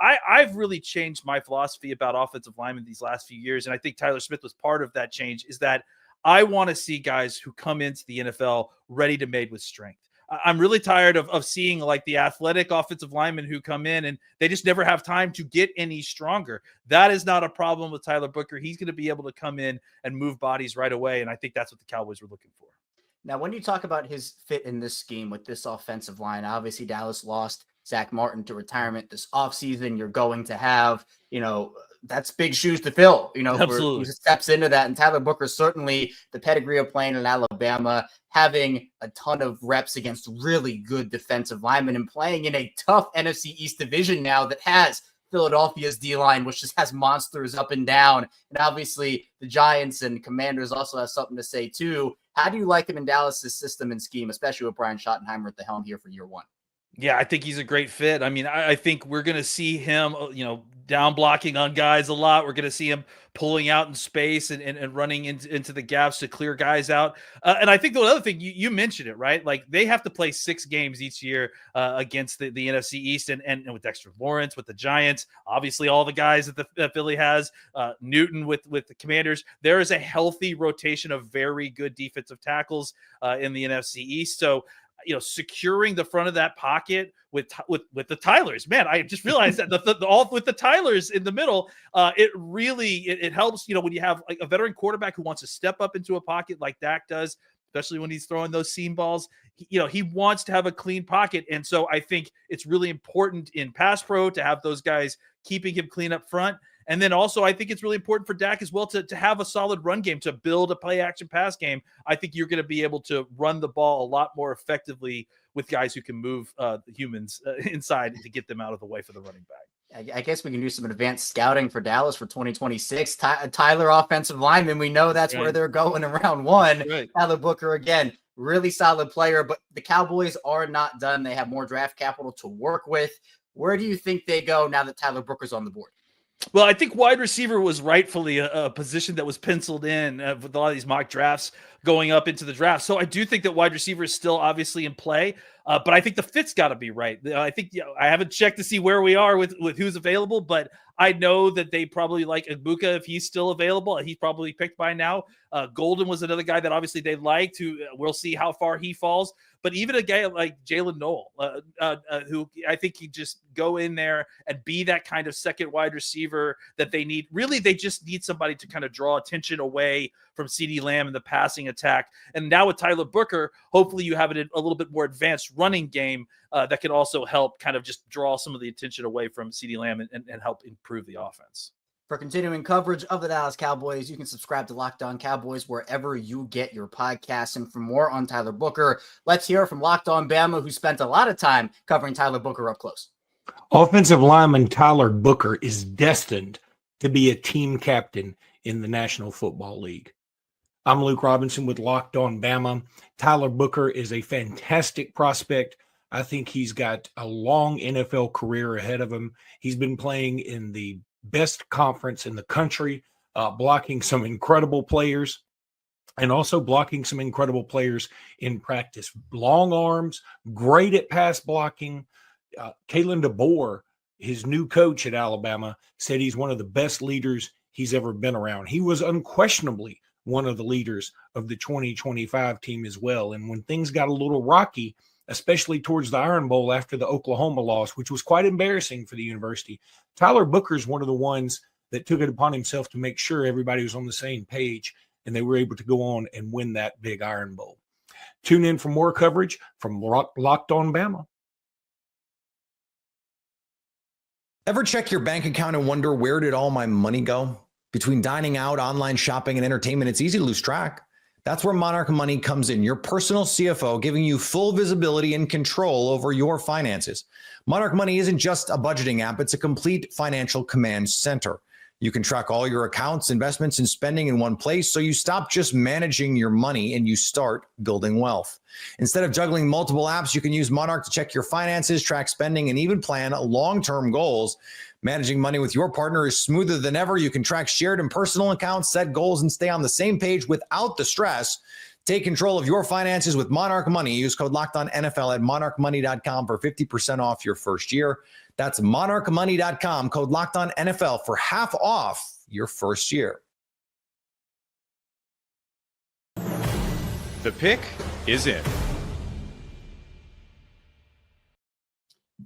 I've really changed my philosophy about offensive linemen these last few years, and I think Tyler Smith was part of that change, is that I want to see guys who come into the NFL ready to made with strength. I'm really tired of seeing like the athletic offensive linemen who come in and they just never have time to get any stronger. That is not a problem with Tyler Booker. He's going to be able to come in and move bodies right away. And I think that's what the Cowboys were looking for. Now, when you talk about his fit in this scheme with this offensive line, obviously Dallas lost Zach Martin to retirement this offseason. You're going to have, that's big shoes to fill, Absolutely. He steps into that. And Tyler Booker, certainly the pedigree of playing in Alabama, having a ton of reps against really good defensive linemen and playing in a tough NFC East division now that has Philadelphia's D-line, which just has monsters up and down. And obviously the Giants and Commanders also have something to say too. How do you like him in Dallas's system and scheme, especially with Brian Schottenheimer at the helm here for year one? Yeah, I think he's a great fit. I mean, I think we're going to see him, down blocking on guys a lot. We're going to see him pulling out in space and running into the gaps to clear guys out. And I think the other thing, you mentioned it, right? Like they have to play 6 games each year against the NFC East and with Dexter Lawrence, with the Giants, obviously all the guys that Philly has, Newton with the Commanders. There is a healthy rotation of very good defensive tackles in the NFC East. So, securing the front of that pocket with the Tylers, man, I just realized that all with the Tylers in the middle, it really helps. When you have like a veteran quarterback who wants to step up into a pocket like Dak does, especially when he's throwing those seam balls, he wants to have a clean pocket, and so I think it's really important in pass pro to have those guys keeping him clean up front. And then also, I think it's really important for Dak as well to have a solid run game, to build a play action pass game. I think you're going to be able to run the ball a lot more effectively with guys who can move the humans inside to get them out of the way for the running back. I guess we can do some advanced scouting for Dallas for 2026. Tyler, offensive lineman. We know that's where they're going in round 1. Right. Tyler Booker, again, really solid player, but the Cowboys are not done. They have more draft capital to work with. Where do you think they go now that Tyler Booker's on the board? Well, I think wide receiver was rightfully a position that was penciled in with a lot of these mock drafts going up into the draft. So I do think that wide receiver is still obviously in play, but I think the fit's got to be right. I think I haven't checked to see where we are with who's available, but I know that they probably like Ibuka if he's still available. He's probably picked by now. Golden was another guy that obviously they liked. We'll see how far he falls. But even a guy like Jalen Noel, who I think he just go in there and be that kind of second wide receiver that they need. Really, they just need somebody to kind of draw attention away from CeeDee Lamb and the passing attack. And now with Tyler Booker, hopefully you have a little bit more advanced running game that can also help kind of just draw some of the attention away from CeeDee Lamb and help improve the offense. For continuing coverage of the Dallas Cowboys, you can subscribe to Locked On Cowboys wherever you get your podcasts. And for more on Tyler Booker, let's hear from Locked On Bama, who spent a lot of time covering Tyler Booker up close. Offensive lineman Tyler Booker is destined to be a team captain in the National Football League. I'm Luke Robinson with Locked On Bama. Tyler Booker is a fantastic prospect. I think he's got a long NFL career ahead of him. He's been playing in the best conference in the country, blocking some incredible players and also blocking some incredible players in practice. Long arms, great at pass blocking. Kalen DeBoer, his new coach at Alabama, said he's one of the best leaders he's ever been around. He was unquestionably one of the leaders of the 2025 team as well. And when things got a little rocky, especially towards the Iron Bowl after the Oklahoma loss, which was quite embarrassing for the university, Tyler Booker's one of the ones that took it upon himself to make sure everybody was on the same page, and they were able to go on and win that big Iron Bowl. Tune in for more coverage from Locked On Bama. Ever check your bank account and wonder, where did all my money go? Between dining out, online shopping, and entertainment, it's easy to lose track. That's where Monarch Money comes in, your personal CFO, giving you full visibility and control over your finances. Monarch Money isn't just a budgeting app, it's a complete financial command center. You can track all your accounts, investments, and spending in one place, so you stop just managing your money and you start building wealth. Instead of juggling multiple apps, you can use Monarch to check your finances, track spending, and even plan long-term goals. Managing money with your partner is smoother than ever. You can track shared and personal accounts, set goals, and stay on the same page without the stress. Take control of your finances with Monarch Money. Use code LOCKEDONNFL at monarchmoney.com for 50% off your first year. That's monarchmoney.com, code LOCKEDONNFL for half off your first year. The pick is in.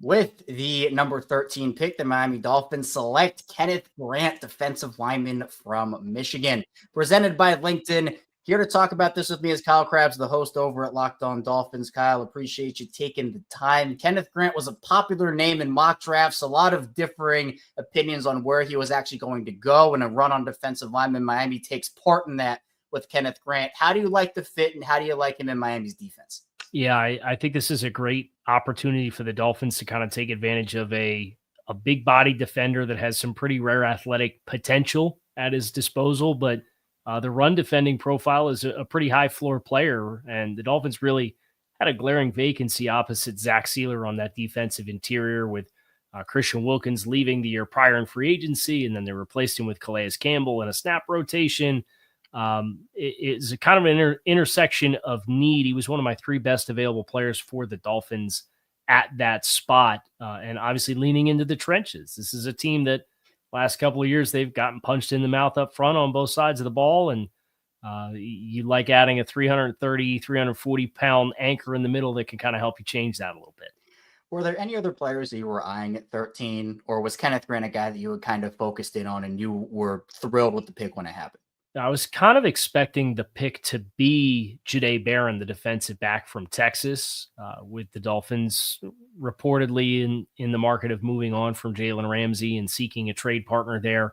With the number 13 pick, the Miami Dolphins select Kenneth Grant, defensive lineman from Michigan. Presented by LinkedIn. Here to talk about this with me is Kyle Krabs, the host over at Locked On Dolphins. Kyle, appreciate you taking the time. Kenneth Grant was a popular name in mock drafts, a lot of differing opinions on where he was actually going to go, and a run on defensive lineman. Miami takes part in that with Kenneth Grant. How do you like the fit, and how do you like him in Miami's defense? Yeah, I think this is a great opportunity for the Dolphins to kind of take advantage of a big body defender that has some pretty rare athletic potential at his disposal, but the run defending profile is a pretty high floor player, and the Dolphins really had a glaring vacancy opposite Zach Sealer on that defensive interior with Christian Wilkins leaving the year prior in free agency, and then they replaced him with Calais Campbell in a snap rotation. It's a kind of an intersection of need. He was one of my 3 best available players for the Dolphins at that spot, and obviously leaning into the trenches. This is a team that last couple of years they've gotten punched in the mouth up front on both sides of the ball, and you like adding a 330, 340-pound anchor in the middle that can kind of help you change that a little bit. Were there any other players that you were eyeing at 13, or was Kenneth Grant a guy that you had kind of focused in on and you were thrilled with the pick when it happened? I was kind of expecting the pick to be Jahdae Barron, the defensive back from Texas, with the Dolphins reportedly in the market of moving on from Jalen Ramsey and seeking a trade partner there.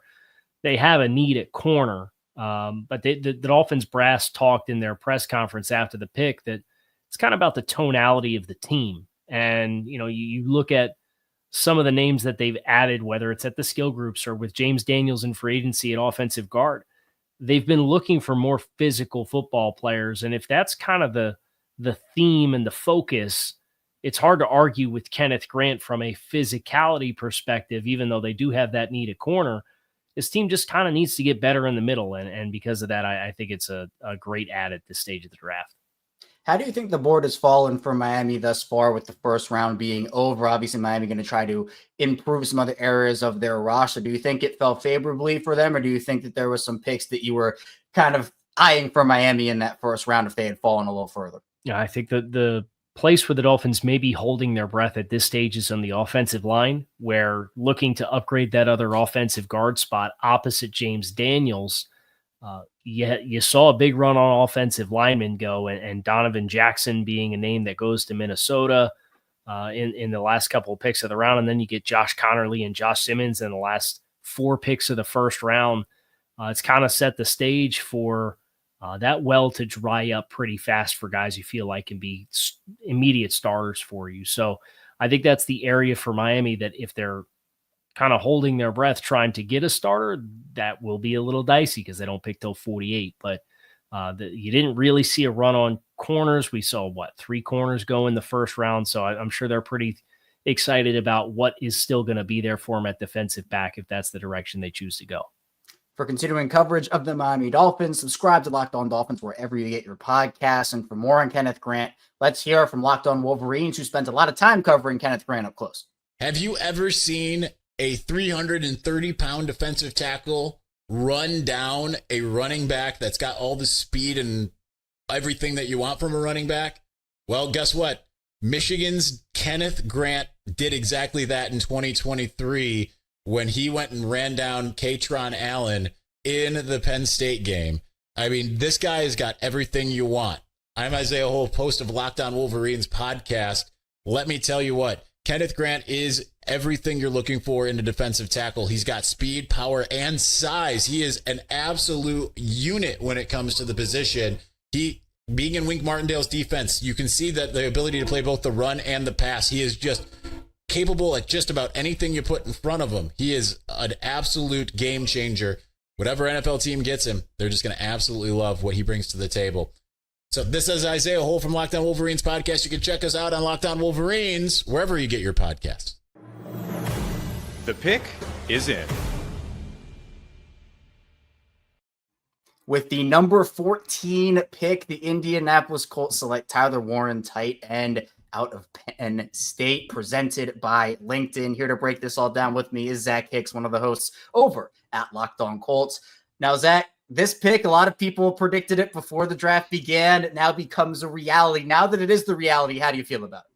They have a need at corner, but the Dolphins brass talked in their press conference after the pick that it's kind of about the tonality of the team. And, you look at some of the names that they've added, whether it's at the skill groups or with James Daniels in free agency at offensive guard. They've been looking for more physical football players. And if that's kind of the theme and the focus, it's hard to argue with Kenneth Grant from a physicality perspective, even though they do have that need at corner. This team just kind of needs to get better in the middle. And because of that, I think it's a great add at this stage of the draft. How do you think the board has fallen for Miami thus far with the first round being over? Obviously, Miami going to try to improve some other areas of their roster. Do you think it fell favorably for them, or do you think that there was some picks that you were kind of eyeing for Miami in that first round if they had fallen a little further? Yeah, I think that the place where the Dolphins may be holding their breath at this stage is on the offensive line, where looking to upgrade that other offensive guard spot opposite James Daniels. You saw a big run on offensive linemen go, and Donovan Jackson being a name that goes to Minnesota in the last couple of picks of the round. And then you get Josh Connerly and Josh Simmons in the last 4 picks of the first round. It's kind of set the stage for that well to dry up pretty fast for guys you feel like can be immediate starters for you. So I think that's the area for Miami that if they're kind of holding their breath trying to get a starter, that will be a little dicey because they don't pick till 48. But you didn't really see a run on corners. We saw 3 corners go in the first round. So I'm sure they're pretty excited about what is still going to be there for them at defensive back if that's the direction they choose to go. For continuing coverage of the Miami Dolphins, subscribe to Locked On Dolphins wherever you get your podcasts. And for more on Kenneth Grant, let's hear from Locked On Wolverines, who spent a lot of time covering Kenneth Grant up close. Have you ever seen a 330-pound defensive tackle run down a running back that's got all the speed and everything that you want from a running back? Well, guess what? Michigan's Kenneth Grant did exactly that in 2023 when he went and ran down Katron Allen in the Penn State game. I mean, this guy has got everything you want. I'm Isaiah Hole, host of Locked On Wolverines podcast. Let me tell you what, Kenneth Grant is everything you're looking for in a defensive tackle. He's got speed, power, and size. He is an absolute unit when it comes to the position. Being in Wink Martindale's defense, you can see that the ability to play both the run and the pass. He is just capable at just about anything you put in front of him. He is an absolute game changer. Whatever NFL team gets him, they're just going to absolutely love what he brings to the table. So this is Isaiah Hole from Locked On Wolverines podcast. You can check us out on Locked On Wolverines, wherever you get your podcasts. The pick is in. With the number 14 pick, the Indianapolis Colts select Tyler Warren, tight end out of Penn State, presented by LinkedIn. Here to break this all down with me is Zach Hicks, one of the hosts over at Locked On Colts. Now, Zach, this pick, a lot of people predicted it before the draft began. It now becomes a reality. Now that it is the reality, how do you feel about it?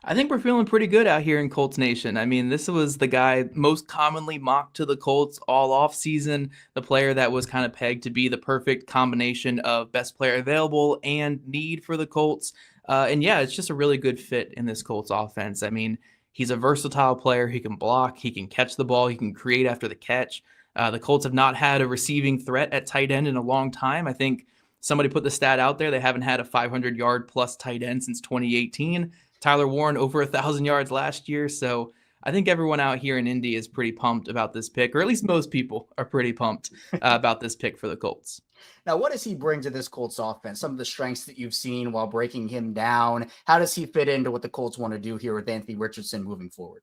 I think we're feeling pretty good out here in Colts Nation. I mean, this was the guy most commonly mocked to the Colts all offseason, the player that was kind of pegged to be the perfect combination of best player available and need for the Colts. And yeah, it's just a really good fit in this Colts offense. I mean, he's a versatile player. He can block, he can catch the ball, he can create after the catch. The Colts have not had a receiving threat at tight end in a long time. I think somebody put the stat out there. They haven't had a 500-yard plus tight end since 2018. Tyler Warren over 1,000 yards last year. So I think everyone out here in Indy is pretty pumped about this pick, or at least most people are pretty pumped about this pick for the Colts. Now, what does he bring to this Colts offense? Some of the strengths that you've seen while breaking him down. How does he fit into what the Colts want to do here with Anthony Richardson moving forward?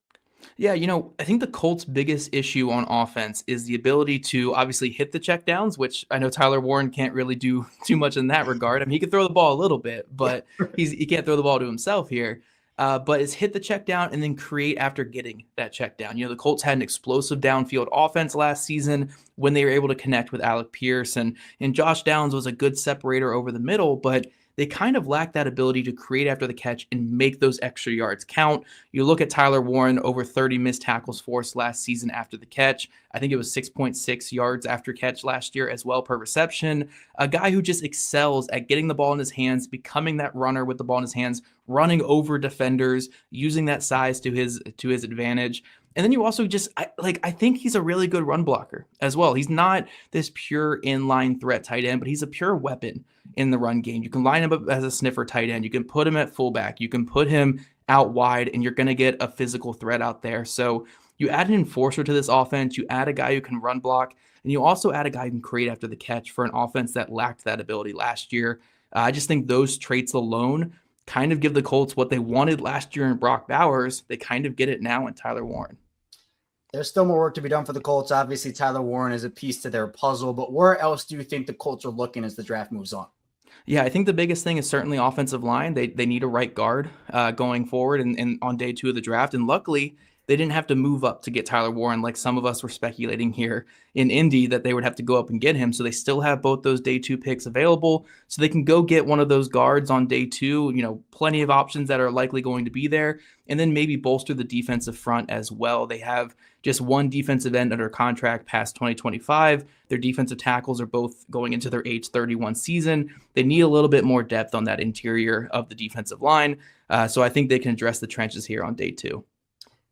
Yeah, I think the Colts' biggest issue on offense is the ability to obviously hit the checkdowns, which I know Tyler Warren can't really do too much in that regard. I mean, he can throw the ball a little bit, but he can't throw the ball to himself here. But it's hit the check down and then create after getting that check down. The Colts had an explosive downfield offense last season when they were able to connect with Alec Pierce, and Josh Downs was a good separator over the middle, but they kind of lack that ability to create after the catch and make those extra yards count. You look at Tyler Warren, over 30 missed tackles forced last season after the catch. I think it was 6.6 yards after catch last year as well per reception. A guy who just excels at getting the ball in his hands, becoming that runner with the ball in his hands, running over defenders, using that size to his advantage. And then you also I think he's a really good run blocker as well. He's not this pure inline threat tight end, but he's a pure weapon in the run game. You can line him up as a sniffer tight end. You can put him at fullback. You can put him out wide, and you're going to get a physical threat out there. So you add an enforcer to this offense. You add a guy who can run block, and you also add a guy who can create after the catch for an offense that lacked that ability last year. I just think those traits alone kind of give the Colts what they wanted last year in Brock Bowers. They kind of get it now in Tyler Warren. There's still more work to be done for the Colts. Obviously, Tyler Warren is a piece to their puzzle, but where else do you think the Colts are looking as the draft moves on? Yeah, I think the biggest thing is certainly offensive line. They need a right guard going forward and on day 2 of the draft. And luckily, they didn't have to move up to get Tyler Warren like some of us were speculating here in Indy that they would have to go up and get him. So they still have both those day 2 picks available. So they can go get one of those guards on day 2, plenty of options that are likely going to be there. And then maybe bolster the defensive front as well. They have just one defensive end under contract past 2025. Their defensive tackles are both going into their age 31 season. They need a little bit more depth on that interior of the defensive line. So I think they can address the trenches here on day 2.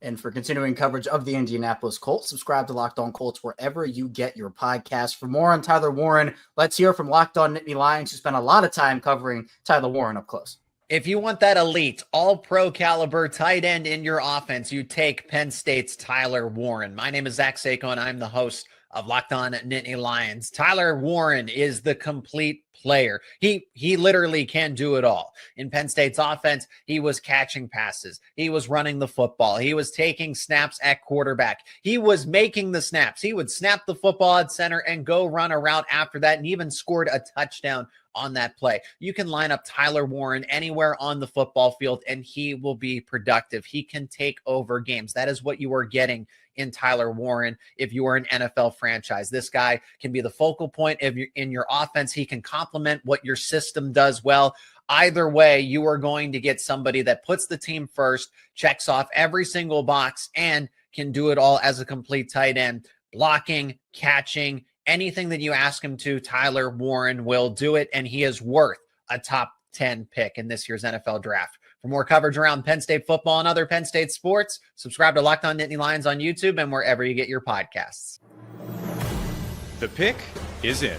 And for continuing coverage of the Indianapolis Colts, subscribe to Locked On Colts wherever you get your podcast. For more on Tyler Warren, let's hear from Locked On Nittany Lions, who spent a lot of time covering Tyler Warren up close. If you want that elite, all-pro caliber tight end in your offense, you take Penn State's Tyler Warren. My name is Zach Sako, and I'm the host of Locked On Nittany Lions. Tyler Warren is the complete player. He literally can do it all. In Penn State's offense, he was catching passes. He was running the football. He was taking snaps at quarterback. He was making the snaps. He would snap the football at center and go run a route after that, and even scored a touchdown on that play. You can line up Tyler Warren anywhere on the football field, and he will be productive. He can take over games. That is what you are getting in Tyler Warren if you are an NFL franchise. This guy can be the focal point in your offense. He can complement what your system does well. Either way, you are going to get somebody that puts the team first, checks off every single box, and can do it all as a complete tight end. Blocking, catching, anything that you ask him to, Tyler Warren will do it, and he is worth a top 10 pick in this year's NFL draft. For more coverage around Penn State football and other Penn State sports, subscribe to Locked On Nittany Lions on YouTube and wherever you get your podcasts. The pick is in.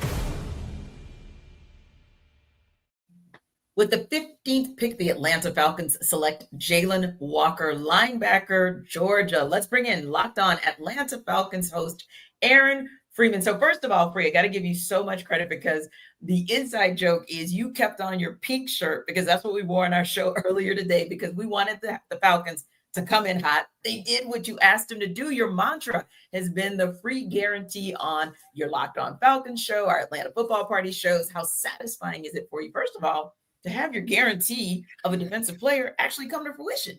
With the 15th pick, the Atlanta Falcons select Jalen Walker, linebacker, Georgia. Let's bring in Locked On Atlanta Falcons host Aaron Freeman. So first of all, Free, I got to give you so much credit because the inside joke is you kept on your pink shirt because that's what we wore on our show earlier today because we wanted the Falcons to come in hot. They did what you asked them to do. Your mantra has been the free guarantee on your Locked On Falcons show, our Atlanta Football Party shows. How satisfying is it for you, first of all, to have your guarantee of a defensive player actually come to fruition?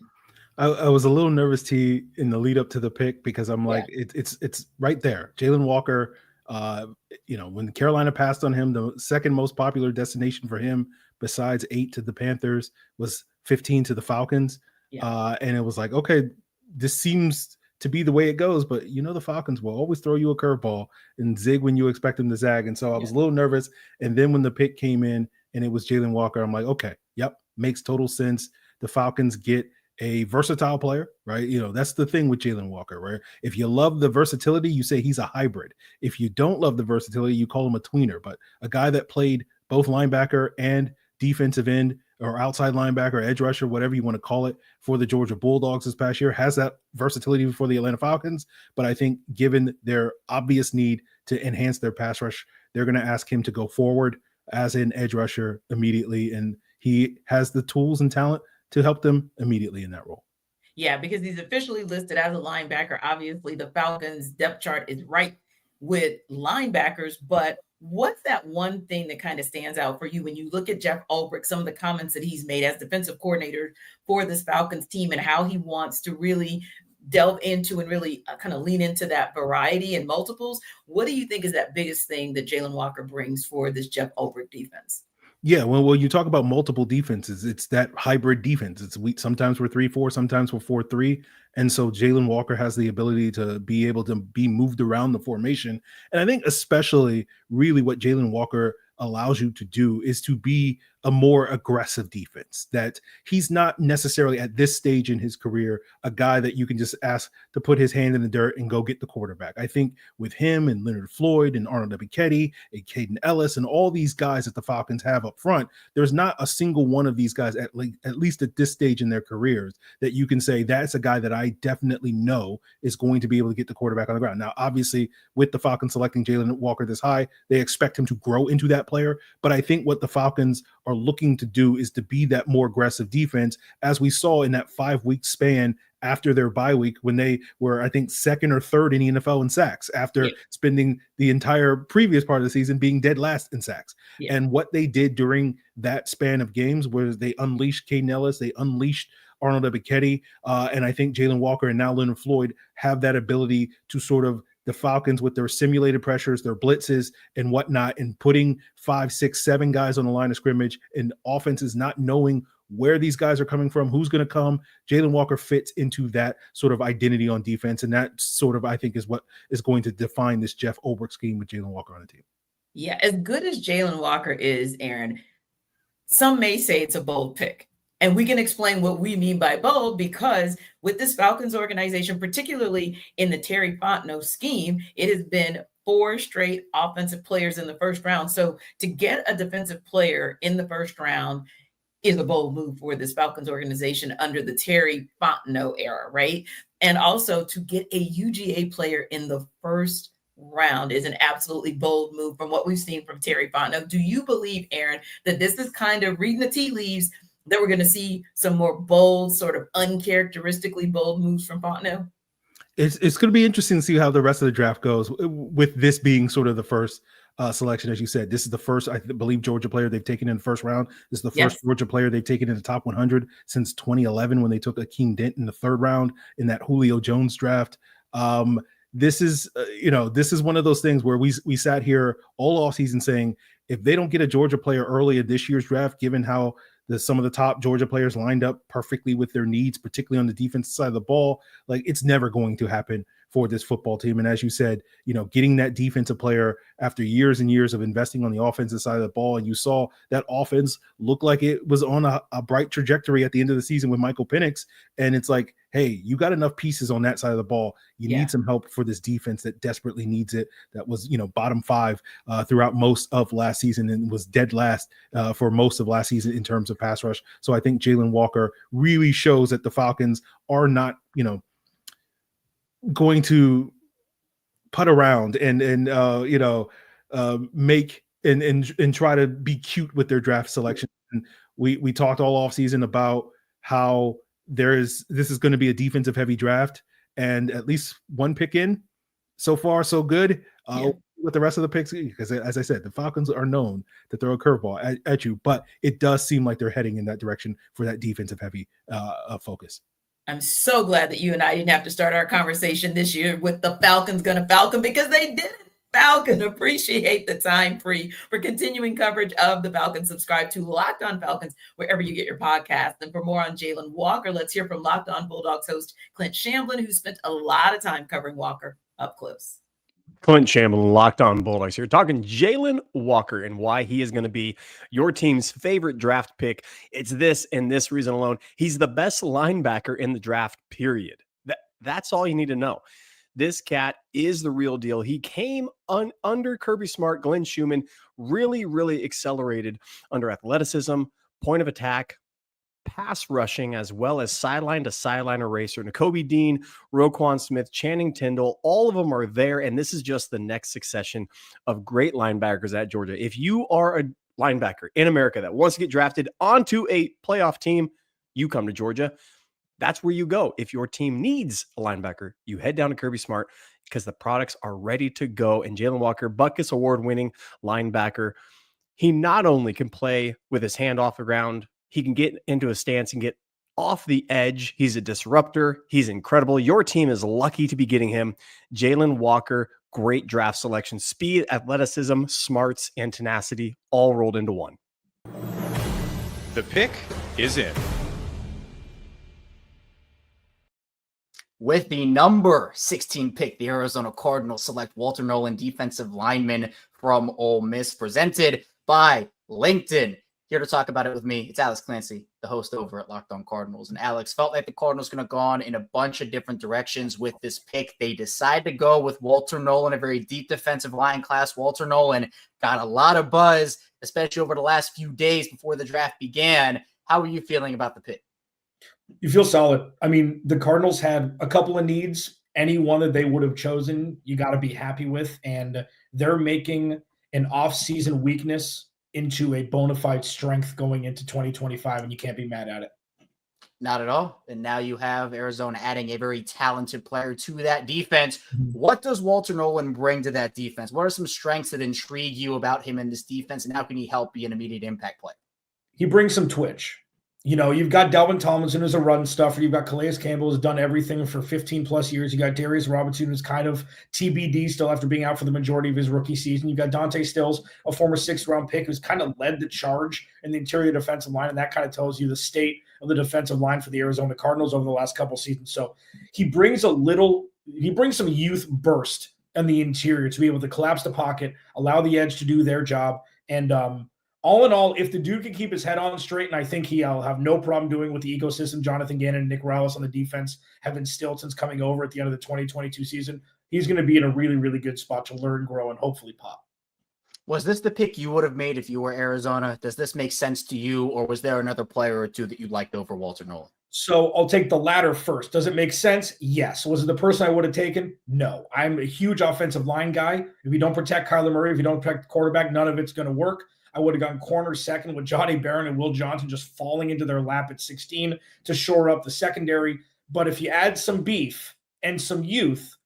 I was a little nervous, T, in the lead up to the pick because I'm like, it's right there. Jalen Walker, when Carolina passed on him, the second most popular destination for him besides 8 to the Panthers was 15 to the Falcons. And it was like, okay, this seems to be the way it goes, but the Falcons will always throw you a curveball and zig when you expect them to zag. And so I was a little nervous. And then when the pick came in and it was Jalen Walker, I'm like, okay, yep, makes total sense. The Falcons get a versatile player, right? That's the thing with Jalen Walker, right? If you love the versatility, you say he's a hybrid. If you don't love the versatility, you call him a tweener. But a guy that played both linebacker and defensive end or outside linebacker, edge rusher, whatever you want to call it, for the Georgia Bulldogs this past year, has that versatility for the Atlanta Falcons. But I think given their obvious need to enhance their pass rush, they're going to ask him to go forward as an edge rusher immediately. And he has the tools and talent to help them immediately in that role. Yeah, because he's officially listed as a linebacker. Obviously, the Falcons' depth chart is right with linebackers, but what's that one thing that kind of stands out for you when you look at Jeff Ulbrich, some of the comments that he's made as defensive coordinator for this Falcons team and how he wants to really delve into and really kind of lean into that variety and multiples? What do you think is that biggest thing that Jalen Walker brings for this Jeff Ulbrich defense? Yeah, well, you talk about multiple defenses. It's that hybrid defense. Sometimes we're 3-4, sometimes we're 4-3, and so Jalen Walker has the ability to be able to be moved around the formation. And I think especially, really, what Jalen Walker allows you to do is to be a more aggressive defense. That he's not necessarily at this stage in his career a guy that you can just ask to put his hand in the dirt and go get the quarterback. I think with him and Leonard Floyd and Arnold Ebiketie and Caden Ellis and all these guys that the Falcons have up front, there's not a single one of these guys, at least at this stage in their careers, that you can say that's a guy that I definitely know is going to be able to get the quarterback on the ground. Now, obviously, with the Falcons selecting Jalen Walker this high, they expect him to grow into that player. But I think what the Falcons are looking to do is to be that more aggressive defense, as we saw in that 5-week span after their bye week when they were, I think, second or third in the NFL in sacks after spending the entire previous part of the season being dead last in sacks. And what they did during that span of games was they unleashed Caden Ellis, they unleashed Arnold Ebiketie, and I think Jalen Walker and now Leonard Floyd have that ability to sort of the Falcons with their simulated pressures, their blitzes and whatnot, and putting 5, 6, 7 guys on the line of scrimmage and offenses not knowing where these guys are coming from, who's going to come. Jalen Walker fits into that sort of identity on defense. And that sort of, I think, is what is going to define this Jeff Ulbrich scheme with Jalen Walker on the team. Yeah, as good as Jalen Walker is, Aaron, some may say it's a bold pick. And we can explain what we mean by bold, because with this Falcons organization, particularly in the Terry Fontenot scheme, it has been 4 straight offensive players in the first round. So to get a defensive player in the first round is a bold move for this Falcons organization under the Terry Fontenot era, right? And also to get a UGA player in the first round is an absolutely bold move from what we've seen from Terry Fontenot. Do you believe, Aaron, that this is kind of reading the tea leaves, that we're going to see some more bold, sort of uncharacteristically bold moves from Fontenot? It's going to be interesting to see how the rest of the draft goes, with this being sort of the first selection. As you said, this is the first, I believe, Georgia player they've taken in the first round. This is the first Georgia player they've taken in the top 100 since 2011 when they took Akeem Dent in the 3rd round in that Julio Jones draft. This is, this is one of those things where we sat here all offseason saying, if they don't get a Georgia player early in this year's draft, given how some of the top Georgia players lined up perfectly with their needs, particularly on the defensive side of the ball, like, it's never going to happen for this football team. And as you said, getting that defensive player after years and years of investing on the offensive side of the ball, and you saw that offense look like it was on a bright trajectory at the end of the season with Michael Penix. And it's like, hey, you got enough pieces on that side of the ball. You need some help for this defense that desperately needs it. That was, bottom 5 throughout most of last season and was dead last for most of last season in terms of pass rush. So I think Jalen Walker really shows that the Falcons are not, going to putt around and make and try to be cute with their draft selection. And we talked all offseason about how this is going to be a defensive heavy draft, and at least one pick in, so far so good. With the rest of the picks, because as I said, the Falcons are known to throw a curveball at you, but it does seem like they're heading in that direction for that defensive heavy focus. I'm so glad that you and I didn't have to start our conversation this year with the Falcons gonna Falcon, because they didn't. Falcon, appreciate the time free for continuing coverage of the Falcons. Subscribe to Locked On Falcons wherever you get your podcast. And for more on Jalen Walker, let's hear from Locked On Bulldogs host Clint Shamblin, who spent a lot of time covering Walker up close. Clint Shamblin, Locked On Bulldogs here, talking Jalen Walker and why he is going to be your team's favorite draft pick. It's this and this reason alone. He's the best linebacker in the draft, period. That's all you need to know. This cat is the real deal. He came under Kirby Smart, Glenn Schumann, really, really accelerated under athleticism, point of attack, pass rushing, as well as sideline to sideline eraser. Nakobe Dean, Roquan Smith, Channing Tindall, all of them are there. And this is just the next succession of great linebackers at Georgia. If you are a linebacker in America that wants to get drafted onto a playoff team, you come to Georgia. That's where you go. If your team needs a linebacker, you head down to Kirby Smart because the products are ready to go. And Jalen Walker, Butkus award-winning linebacker, he not only can play with his hand off the ground, he can get into a stance and get off the edge. He's a disruptor. He's incredible. Your team is lucky to be getting him. Jalen Walker, great draft selection. Speed, athleticism, smarts, and tenacity all rolled into one. The pick is in. With the number 16 pick, the Arizona Cardinals select Walter Nolan, defensive lineman from Ole Miss, presented by LinkedIn. Here to talk about it with me, it's Alex Clancy, the host over at Locked On Cardinals. And Alex, felt like the Cardinals going to go on in a bunch of different directions with this pick. They decided to go with Walter Nolan, a very deep defensive line class. Walter Nolan got a lot of buzz, especially over the last few days before the draft began. How are you feeling about the pick? You feel solid. I mean, the Cardinals had a couple of needs. Any one that they would have chosen, you got to be happy with. And they're making an off-season weakness into a bona fide strength going into 2025, and you can't be mad at it. Not at all. And now you have Arizona adding a very talented player to that defense. What does Walter Nolan bring to that defense? What are some strengths that intrigue you about him in this defense, and how can he help be an immediate impact player? He brings some twitch. You know, you've got Delvin Tomlinson as a run stuffer. You've got Calais Campbell who's done everything for 15 plus years. You got Darius Robinson who's kind of TBD still after being out for the majority of his rookie season. You've got Dante Stills, a former 6th round pick who's kind of led the charge in the interior defensive line. And that kind of tells you the state of the defensive line for the Arizona Cardinals over the last couple seasons. So he brings some youth burst in the interior to be able to collapse the pocket, allow the edge to do their job. And, all in all, if the dude can keep his head on straight, and I think he'll have no problem doing what the ecosystem Jonathan Gannon and Nick Rallis on the defense have instilled since coming over at the end of the 2022 season, he's going to be in a really, really good spot to learn, grow, and hopefully pop. Was this the pick you would have made if you were Arizona? Does this make sense to you, or was there another player or two that you liked over Walter Nolan? So I'll take the latter first. Does it make sense? Yes. Was it the person I would have taken? No. I'm a huge offensive line guy. If you don't protect Kyler Murray, if you don't protect the quarterback, none of it's going to work. I would have gone corner second with Johnny Barron and Will Johnson just falling into their lap at 16 to shore up the secondary. But if you add some beef and some youth,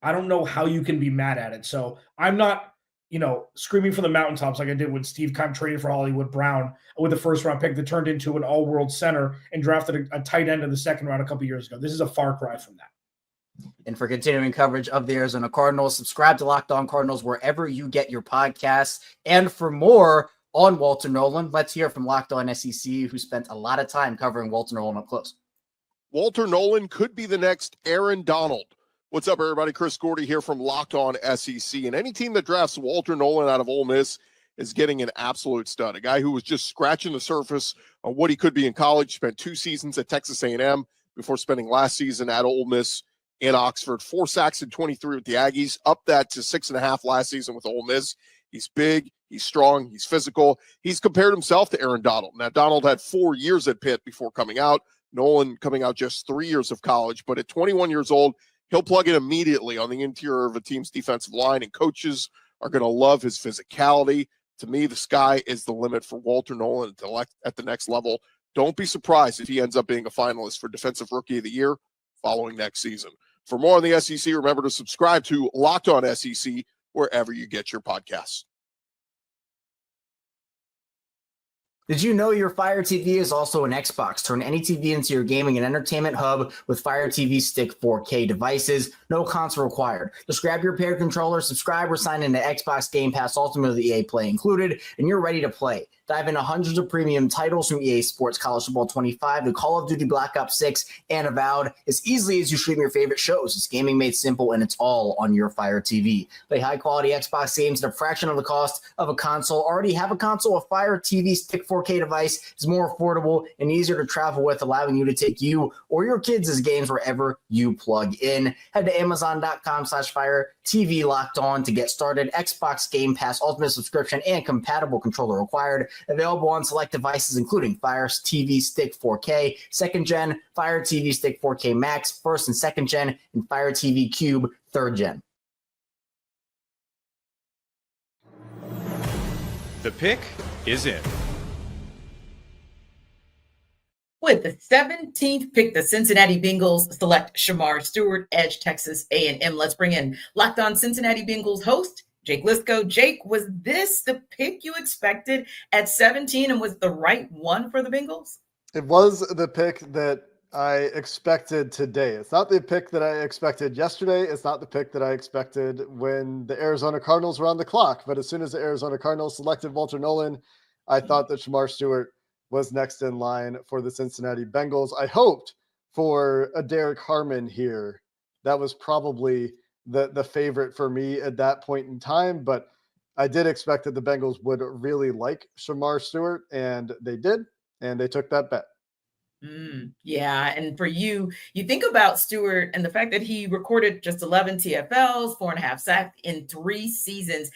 I don't know how you can be mad at it. So I'm not, screaming from the mountaintops like I did when Steve Keim traded for Hollywood Brown with the 1st round pick that turned into an all-world center and drafted a tight end in the 2nd round a couple years ago. This is a far cry from that. And for continuing coverage of the Arizona Cardinals, subscribe to Locked On Cardinals wherever you get your podcasts. And for more on Walter Nolan, let's hear from Locked On SEC, who spent a lot of time covering Walter Nolan up close. Walter Nolan could be the next Aaron Donald. What's up, everybody? Chris Gordy here from Locked On SEC. And any team that drafts Walter Nolan out of Ole Miss is getting an absolute stud. A guy who was just scratching the surface on what he could be in college. Spent 2 seasons at Texas A&M before spending last season at Ole Miss in Oxford. 4 sacks in 23 with the Aggies. Up that to 6.5 last season with Ole Miss. He's big. He's strong. He's physical. He's compared himself to Aaron Donald. Now, Donald had 4 years at Pitt before coming out. Nolan coming out just 3 years of college. But at 21 years old, he'll plug in immediately on the interior of a team's defensive line, and coaches are going to love his physicality. To me, the sky is the limit for Walter Nolan at the next level. Don't be surprised if he ends up being a finalist for Defensive Rookie of the Year following next season. For more on the SEC, remember to subscribe to Locked On SEC wherever you get your podcasts. Did you know your Fire TV is also an Xbox? Turn any TV into your gaming and entertainment hub with Fire TV Stick 4K devices. No console required. Just grab your paired controller, subscribe, or sign into Xbox Game Pass Ultimate with EA Play included, and you're ready to play. Dive into hundreds of premium titles from EA Sports College Football 25 to Call of Duty Black Ops 6 and Avowed as easily as you stream your favorite shows. It's gaming made simple, and it's all on your Fire TV. Play high-quality Xbox games at a fraction of the cost of a console. Already have a console? A Fire TV Stick 4K device is more affordable and easier to travel with, allowing you to take you or your kids' games wherever you plug in. Head to Amazon.com/Fire TV Locked On to get started. Xbox Game Pass Ultimate subscription and compatible controller required. Available on select devices, including Fire TV Stick 4K, 2nd Gen, Fire TV Stick 4K Max, 1st and 2nd Gen, and Fire TV Cube, 3rd Gen. The pick is in. With the 17th pick, the Cincinnati Bengals select Shamar Stewart, edge, Texas A&M. Let's bring in Locked On Cincinnati Bengals host, Jake Lisco. Jake, was this the pick you expected at 17 and was the right one for the Bengals? It was the pick that I expected today. It's not the pick that I expected yesterday. It's not the pick that I expected when the Arizona Cardinals were on the clock. But as soon as the Arizona Cardinals selected Walter Nolan, I thought that Shamar Stewart was next in line for the Cincinnati Bengals. I hoped for a Derek Harmon here. That was probably the favorite for me at that point in time, but I did expect that the Bengals would really like Shamar Stewart, and they did, and they took that bet. Yeah, and for you, you think about Stewart and the fact that he recorded just 11 TFLs, 4.5 sacks in 3 seasons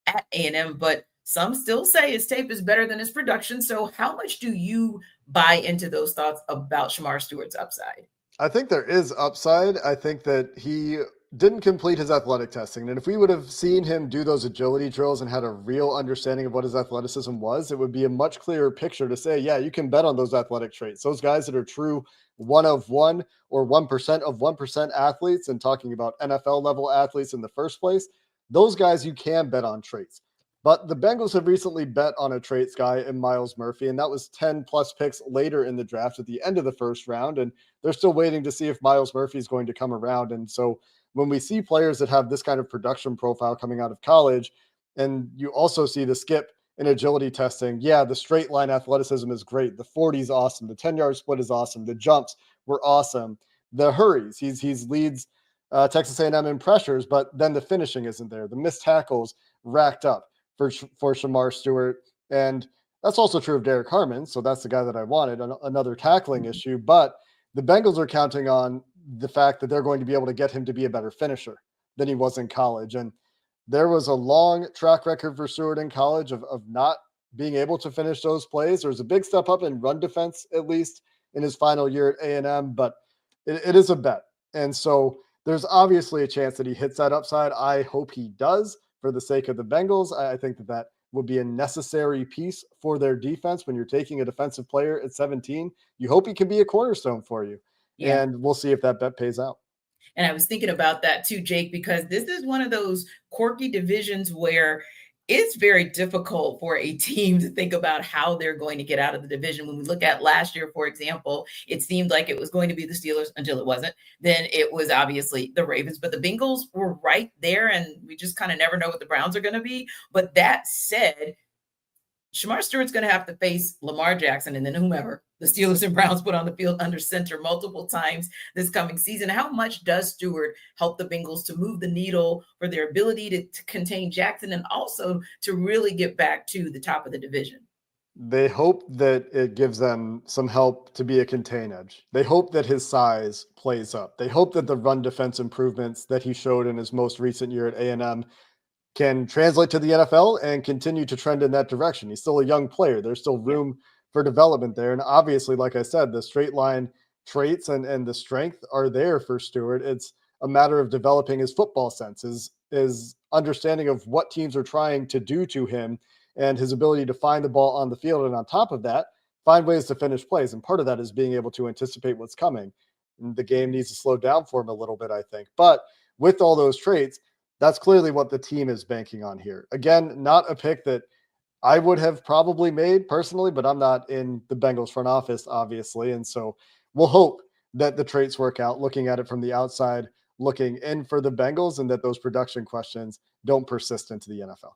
at A&M, but some still say his tape is better than his production. So how much do you buy into those thoughts about Shamar Stewart's upside? I think there is upside. I think that he didn't complete his athletic testing. And if we would have seen him do those agility drills and had a real understanding of what his athleticism was, it would be a much clearer picture to say, yeah, you can bet on those athletic traits. Those guys that are true 1 of 1 or 1% of 1% athletes, and talking about NFL level athletes in the first place, those guys you can bet on traits. But the Bengals have recently bet on a traits guy in Myles Murphy, and that was 10 plus picks later in the draft at the end of the first round. And they're still waiting to see if Myles Murphy is going to come around. And so when we see players that have this kind of production profile coming out of college, and you also see the skip in agility testing, yeah, the straight line athleticism is great. The 40 is awesome. The 10-yard split is awesome. The jumps were awesome. The hurries, he's leads Texas A&M in pressures, but then the finishing isn't there. The missed tackles racked up for Shamar Stewart. And that's also true of Derek Harmon. So that's the guy that I wanted, another tackling issue. But the Bengals are counting on the fact that they're going to be able to get him to be a better finisher than he was in college. And there was a long track record for Stewart in college of not being able to finish those plays. There was a big step up in run defense, at least in his final year at A&M, but it is a bet. And so there's obviously a chance that he hits that upside. I hope he does for the sake of the Bengals. I think that would be a necessary piece for their defense. When you're taking a defensive player at 17, you hope he can be a cornerstone for you. Yeah. And we'll see if that bet pays out. And I was thinking about that too, Jake, because this is one of those quirky divisions where it's very difficult for a team to think about how they're going to get out of the division. When we look at last year, for example, it seemed like it was going to be the Steelers until it wasn't. Then it was obviously the Ravens, but the Bengals were right there, and we just kind of never know what the Browns are going to be. But that said, Shamar Stewart's going to have to face Lamar Jackson and then whomever the Steelers and Browns put on the field under center multiple times this coming season. How much does Stewart help the Bengals to move the needle for their ability to contain Jackson and also to really get back to the top of the division? They hope that it gives them some help to be a contain edge. They hope that his size plays up. They hope that the run defense improvements that he showed in his most recent year at A&M can translate to the NFL and continue to trend in that direction. He's still a young player. There's still room for development there. And obviously, like I said, the straight line traits and the strength are there for Stewart. It's a matter of developing his football sense, his understanding of what teams are trying to do to him, and his ability to find the ball on the field. And on top of that, find ways to finish plays. And part of that is being able to anticipate what's coming. And the game needs to slow down for him a little bit, I think. But with all those traits, that's clearly what the team is banking on here. Again, not a pick that I would have probably made personally, but I'm not in the Bengals front office, obviously. And so we'll hope that the traits work out, looking at it from the outside, looking in for the Bengals, and that those production questions don't persist into the NFL.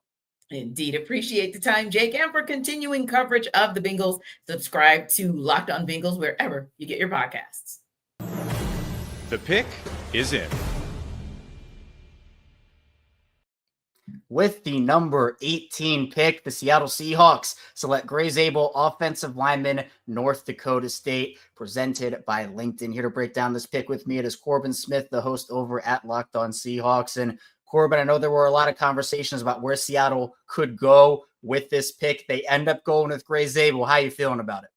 Indeed. Appreciate the time, Jake. And for continuing coverage of the Bengals, subscribe to Locked On Bengals wherever you get your podcasts. The pick is in. With the number 18 pick, the Seattle Seahawks select Gray Zabel, offensive lineman, North Dakota State, presented by LinkedIn. Here to break down this pick with me, it is Corbin Smith, the host over at Locked On Seahawks. And Corbin, I know there were a lot of conversations about where Seattle could go with this pick. They end up going with Gray Zabel. How are you feeling about it?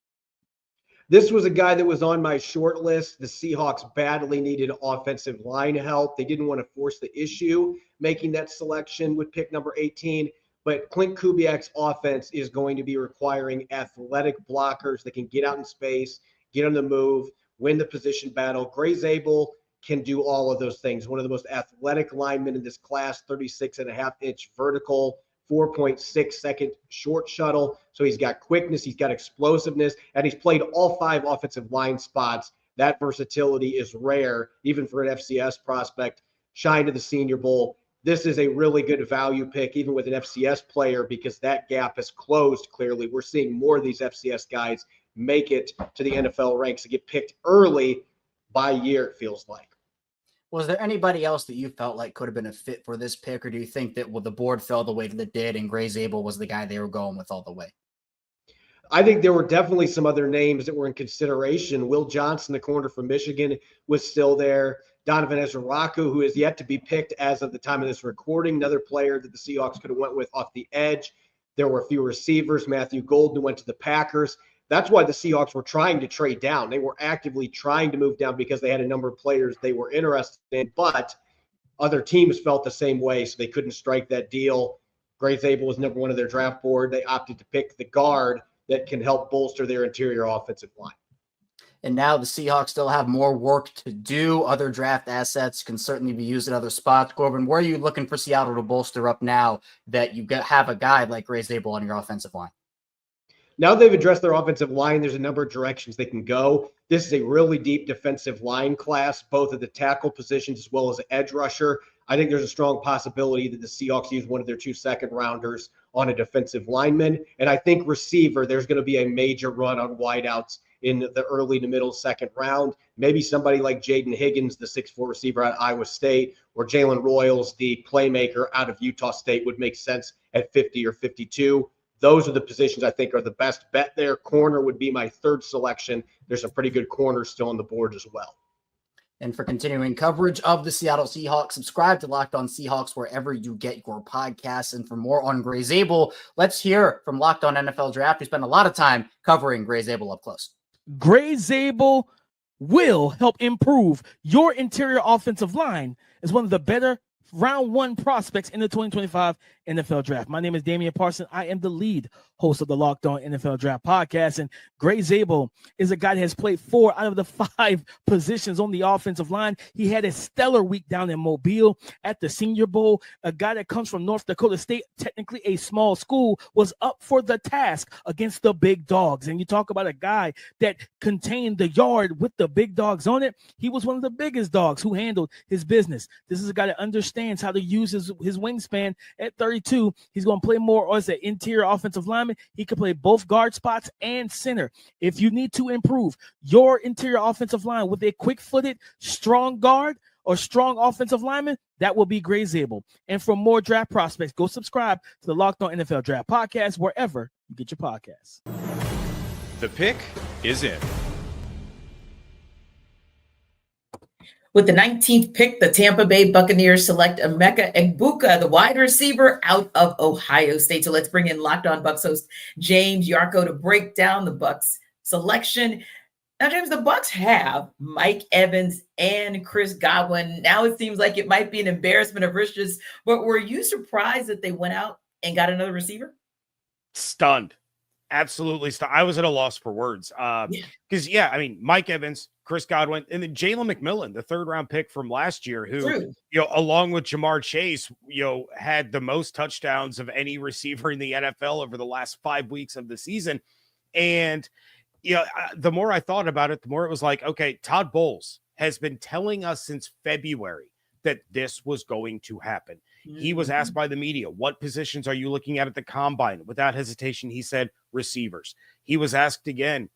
This was a guy that was on my short list. The Seahawks badly needed offensive line help. They didn't want to force the issue making that selection with pick number 18. But Clint Kubiak's offense is going to be requiring athletic blockers that can get out in space get on the move, win the position battle. Gray Zabel can do all of those things. One of the most athletic linemen in this class, 36.5-inch vertical, 4.6 second short shuttle. So he's got quickness, he's got explosiveness, and he's played all 5 offensive line spots. That versatility is rare, even for an FCS prospect. Shine to the Senior Bowl. This is a really good value pick, even with an FCS player, because that gap has closed clearly. We're seeing more of these FCS guys make it to the NFL ranks and get picked early by year, it feels like. Was there anybody else that you felt like could have been a fit for this pick, or do you think that the board fell the way that it did and Gray Zabel was the guy they were going with all the way? I think there were definitely some other names that were in consideration. Will Johnson, the corner from Michigan, was still there. Donovan Ezraku, who is yet to be picked as of the time of this recording, another player that the Seahawks could have went with off the edge. There were a few receivers. Matthew Golden went to the Packers. That's why the Seahawks were trying to trade down. They were actively trying to move down because they had a number of players they were interested in, but other teams felt the same way, so they couldn't strike that deal. Gray Zabel was number 1 of their draft board. They opted to pick the guard that can help bolster their interior offensive line. And now the Seahawks still have more work to do. Other draft assets can certainly be used at other spots. Corbin, where are you looking for Seattle to bolster up now that you have a guy like Gray Zabel on your offensive line? Now they've addressed their offensive line, there's a number of directions they can go. This is a really deep defensive line class, both at the tackle positions as well as edge rusher. I think there's a strong possibility that the Seahawks use one of their 2 second-rounders on a defensive lineman. And I think receiver, there's going to be a major run on wideouts in the early to middle second round. Maybe somebody like Jaden Higgins, the 6'4" receiver at Iowa State, or Jalen Royals, the playmaker out of Utah State, would make sense at 50 or 52. Those are the positions I think are the best bet there. Corner would be my 3rd selection. There's some pretty good corners still on the board as well. And for continuing coverage of the Seattle Seahawks, subscribe to Locked On Seahawks wherever you get your podcasts. And for more on Gray Zabel, let's hear from Locked On NFL Draft, who spent a lot of time covering Gray Zabel up close. Gray Zabel will help improve your interior offensive line as one of the better round 1 prospects in the 2025 NFL Draft. My name is Damian Parson. I am the lead host of the Locked On NFL Draft podcast, and Gray Zabel is a guy that has played 4 out of the 5 positions on the offensive line. He had a stellar week down in Mobile at the Senior Bowl. A guy that comes from North Dakota State, technically a small school, was up for the task against the big dogs. And you talk about a guy that contained the yard with the big dogs on it. He was one of the biggest dogs who handled his business. This is a guy that understands how to use his wingspan at 32. He's going to play more as an interior offensive lineman. He can play both guard spots and center. If you need to improve your interior offensive line with a quick-footed, strong guard or strong offensive lineman, that will be Gray Zabel. And for more draft prospects, go subscribe to the Locked On NFL Draft podcast wherever you get your podcasts. The pick is in. With the 19th pick, the Tampa Bay Buccaneers select Emeka Egbuka, the wide receiver out of Ohio State. So let's bring in Locked On Bucs host James Yarko to break down the Bucs selection. Now, James, the Bucs have Mike Evans and Chris Godwin. Now it seems like it might be an embarrassment of riches, but were you surprised that they went out and got another receiver? Stunned. Absolutely stunned. I was at a loss for words. Because, I mean, Mike Evans, Chris Godwin, and then Jalen McMillan, the 3rd-round pick from last year, who, along with Jamar Chase, had the most touchdowns of any receiver in the NFL over the last 5 weeks of the season. And, the more I thought about it, the more it was like, okay, Todd Bowles has been telling us since February that this was going to happen. He was asked by the media, what positions are you looking at the combine? Without hesitation, he said receivers. He was asked again,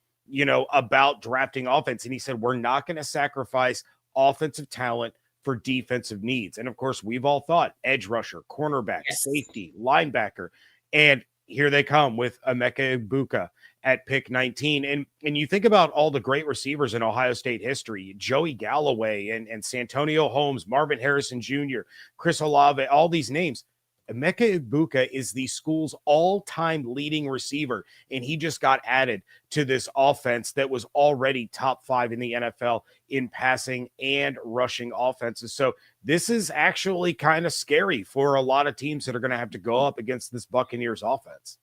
about drafting offense. And he said, we're not going to sacrifice offensive talent for defensive needs. And of course, we've all thought edge rusher, cornerback, safety, linebacker. And here they come with Emeka Egbuka at pick 19. And you think about all the great receivers in Ohio State history, Joey Galloway and Santonio Holmes, Marvin Harrison Jr., Chris Olave, all these names. Emeka Egbuka is the school's all-time leading receiver, and he just got added to this offense that was already top 5 in the NFL in passing and rushing offenses. So this is actually kind of scary for a lot of teams that are going to have to go up against this Buccaneers offense.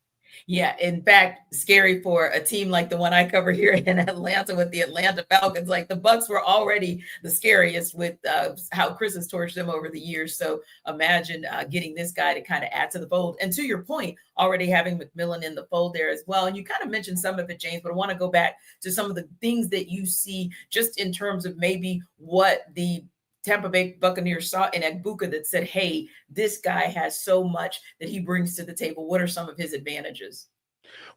Yeah, in fact, scary for a team like the one I cover here in Atlanta with the Atlanta Falcons. Like the Bucs were already the scariest with how Chris has torched them over the years. So imagine getting this guy to kind of add to the fold. And to your point, already having McMillan in the fold there as well. And you kind of mentioned some of it, James, but I want to go back to some of the things that you see just in terms of maybe what the Tampa Bay Buccaneers saw in Egbuka that said, hey, this guy has so much that he brings to the table. What are some of his advantages?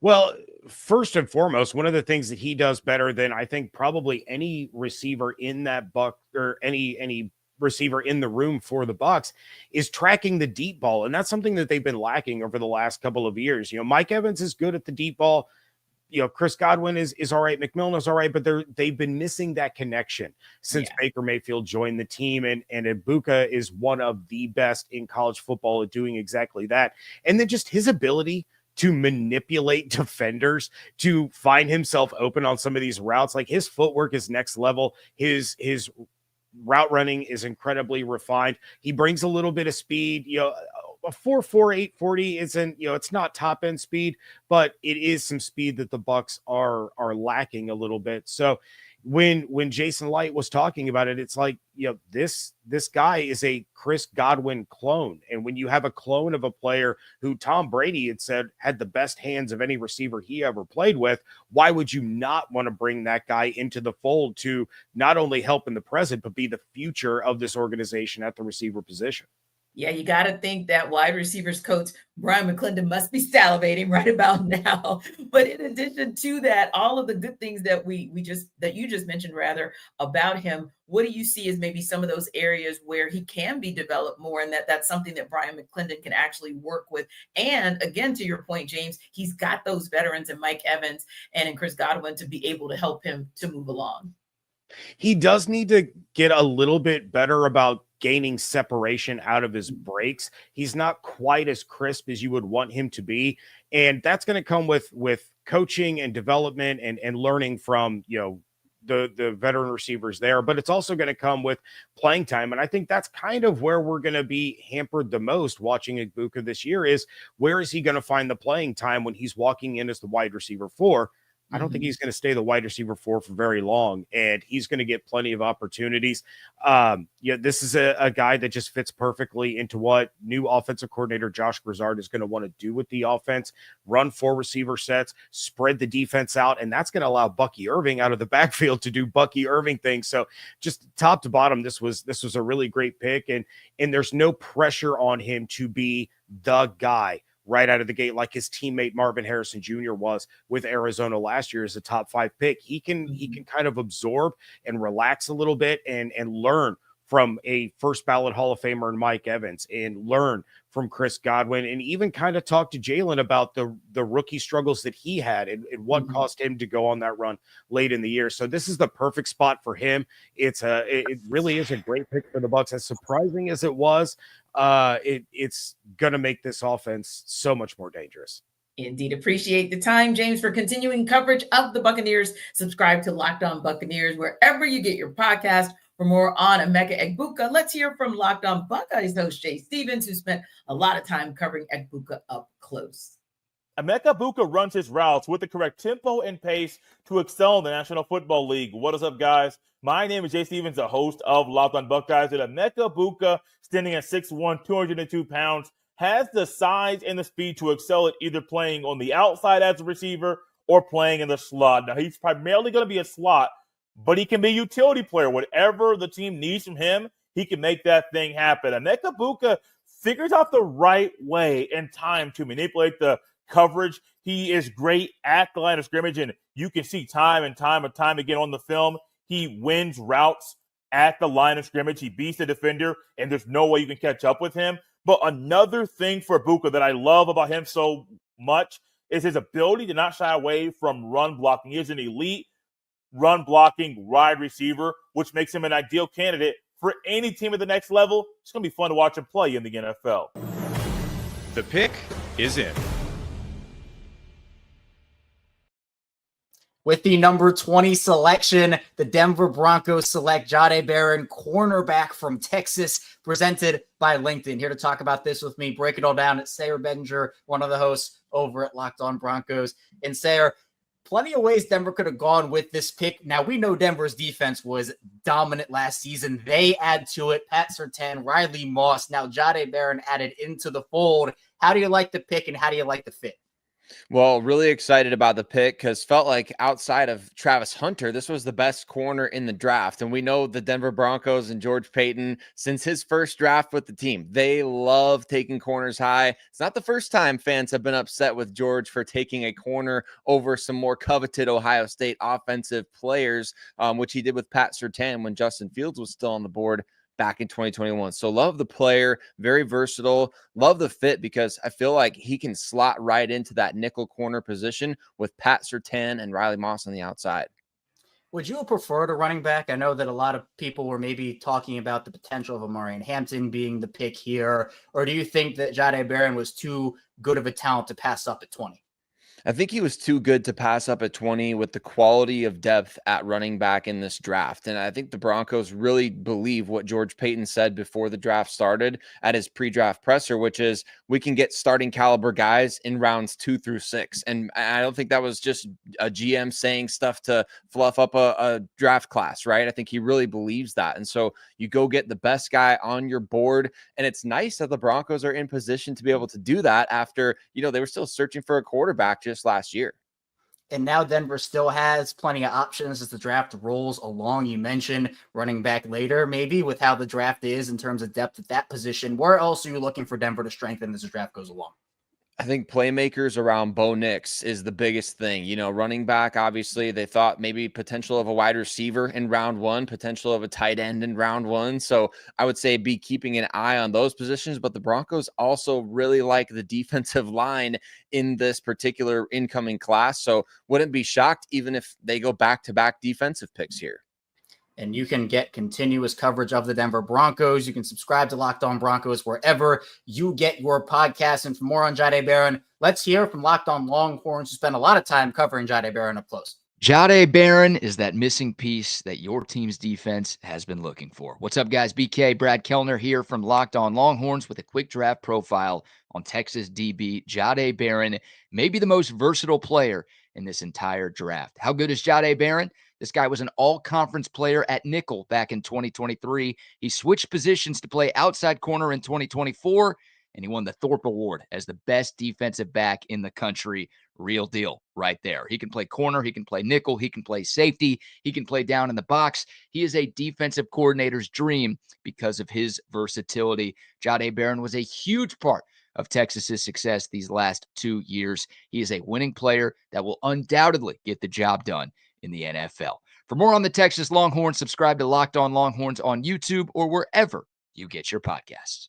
Well, first and foremost, one of the things that he does better than I think probably any receiver in that buck or any receiver in the room for the Bucs is tracking the deep ball. And that's something that they've been lacking over the last couple of years. You know, Mike Evans is good at the deep ball. You know, Chris Godwin is all right. McMillan is all right, but they've been missing that connection since Baker Mayfield joined the team. And Egbuka is one of the best in college football at doing exactly that. And then just his ability to manipulate defenders to find himself open on some of these routes. Like his footwork is next level. His route running is incredibly refined. He brings a little bit of speed, you know. A 4.4 840 isn't, you know, it's not top end speed, but it is some speed that the Bucs are lacking a little bit. So when Jason Light was talking about it, it's like, you know, this guy is a Chris Godwin clone. And when you have a clone of a player who Tom Brady had said had the best hands of any receiver he ever played with, why would you not want to bring that guy into the fold to not only help in the present, but be the future of this organization at the receiver position? Yeah, you got to think that wide receivers coach Brian McClendon must be salivating right about now. But in addition to that, all of the good things that you just mentioned rather about him, what do you see as maybe some of those areas where he can be developed more, and that's something that Brian McClendon can actually work with? And again, to your point, James, he's got those veterans in Mike Evans and in Chris Godwin to be able to help him to move along. He does need to get a little bit better about gaining separation out of his breaks. He's not quite as crisp as you would want him to be. And that's going to come with coaching and development and learning from, you know, the veteran receivers there, but it's also going to come with playing time. And I think that's kind of where we're going to be hampered the most watching Egbuka this year is where is he going to find the playing time when he's walking in as the wide receiver 4? I don't think he's going to stay the wide receiver 4 for very long, and he's going to get plenty of opportunities. This is a guy that just fits perfectly into what new offensive coordinator Josh Grizzard is going to want to do with the offense, run 4 receiver sets, spread the defense out, and that's going to allow Bucky Irving out of the backfield to do Bucky Irving things. So just top to bottom, this was a really great pick, and there's no pressure on him to be the guy right out of the gate, like his teammate Marvin Harrison Jr. was with Arizona last year as a top 5 pick. He can kind of absorb and relax a little bit and learn from a first ballot Hall of Famer in Mike Evans and learn from Chris Godwin and even kind of talk to Jalen about the rookie struggles that he had and what caused him to go on that run late in the year. So this is the perfect spot for him. It really is a great pick for the Bucs. As surprising as it was, it's going to make this offense so much more dangerous. Indeed. Appreciate the time, James, for continuing coverage of the Buccaneers. Subscribe to Locked On Buccaneers wherever you get your podcast. For more on Emeka Egbuka, let's hear from Locked On Buckeyes host Jay Stevens, who spent a lot of time covering Egbuka up close. Emeka Egbuka runs his routes with the correct tempo and pace to excel in the National Football League. What is up, guys? My name is Jay Stevens, the host of Locked On Buckeyes. And Emeka Egbuka, standing at 6'1", 202 pounds, has the size and the speed to excel at either playing on the outside as a receiver or playing in the slot. Now, he's primarily going to be a slot, but he can be a utility player. Whatever the team needs from him, he can make that thing happen. Emeka Egbuka figures out the right way and time to manipulate the coverage. He is great at the line of scrimmage, and you can see time and time again on the film, he wins routes at the line of scrimmage. He beats the defender, and there's no way you can catch up with him. But another thing for Egbuka that I love about him so much is his ability to not shy away from run blocking. He is an elite run blocking wide receiver, which makes him an ideal candidate for any team at the next level. It's going to be fun to watch him play in the NFL. The pick is in. With the number 20 selection, the Denver Broncos select Jahdae Barron, cornerback from Texas, presented by LinkedIn. Here to talk about this with me, break it all down, it's Sayer Bedinger, one of the hosts over at Locked On Broncos. And Sayer, plenty of ways Denver could have gone with this pick. Now, we know Denver's defense was dominant last season. They add to it Pat Surtain, Riley Moss, now Jahdae Barron added into the fold. How do you like the pick and how do you like the fit? Well, really excited about the pick because felt like outside of Travis Hunter, this was the best corner in the draft. And we know the Denver Broncos and George Paton, since his first draft with the team, they love taking corners high. It's not the first time fans have been upset with George for taking a corner over some more coveted Ohio State offensive players, which he did with Pat Surtain when Justin Fields was still on the board back in 2021. So love the player, very versatile, love the fit because I feel like he can slot right into that nickel corner position with Pat Surtain and Riley Moss on the outside. Would you have preferred a running back? I know that a lot of people were maybe talking about the potential of Amarian Hampton being the pick here, or do you think that Jahdae Barron was too good of a talent to pass up at 20? I think he was too good to pass up at 20 with the quality of depth at running back in this draft. And I think the Broncos really believe what George Paton said before the draft started at his pre-draft presser, which is we can get starting caliber guys in rounds 2 through 6. And I don't think that was just a GM saying stuff to fluff up a draft class, right? I think he really believes that. And so you go get the best guy on your board. And it's nice that the Broncos are in position to be able to do that after, they were still searching for a quarterback just last year. And now Denver still has plenty of options as the draft rolls along. You mentioned running back later, maybe with how the draft is in terms of depth at that position. Where else are you looking for Denver to strengthen as the draft goes along? I think playmakers around Bo Nix is the biggest thing. Running back, obviously, they thought maybe potential of a wide receiver in round 1, potential of a tight end in round 1. So I would say be keeping an eye on those positions. But the Broncos also really like the defensive line in this particular incoming class. So wouldn't be shocked even if they go back-to-back defensive picks here. And you can get continuous coverage of the Denver Broncos. You can subscribe to Locked On Broncos wherever you get your podcasts. And for more on Jahdae Barron, let's hear from Locked On Longhorns, who spent a lot of time covering Jahdae Barron up close. Jahdae Barron is that missing piece that your team's defense has been looking for. What's up, guys? BK, Brad Kellner here from Locked On Longhorns with a quick draft profile on Texas DB Jahdae Barron, maybe the most versatile player in this entire draft. How good is Jahdae Barron? This guy was an all-conference player at nickel back in 2023. He switched positions to play outside corner in 2024, and he won the Thorpe Award as the best defensive back in the country. Real deal right there. He can play corner. He can play nickel. He can play safety. He can play down in the box. He is a defensive coordinator's dream because of his versatility. Jahdae Barron was a huge part of Texas's success these last 2 years. He is a winning player that will undoubtedly get the job done in the NFL. For more on the Texas Longhorns, subscribe to Locked On Longhorns on YouTube or wherever you get your podcasts.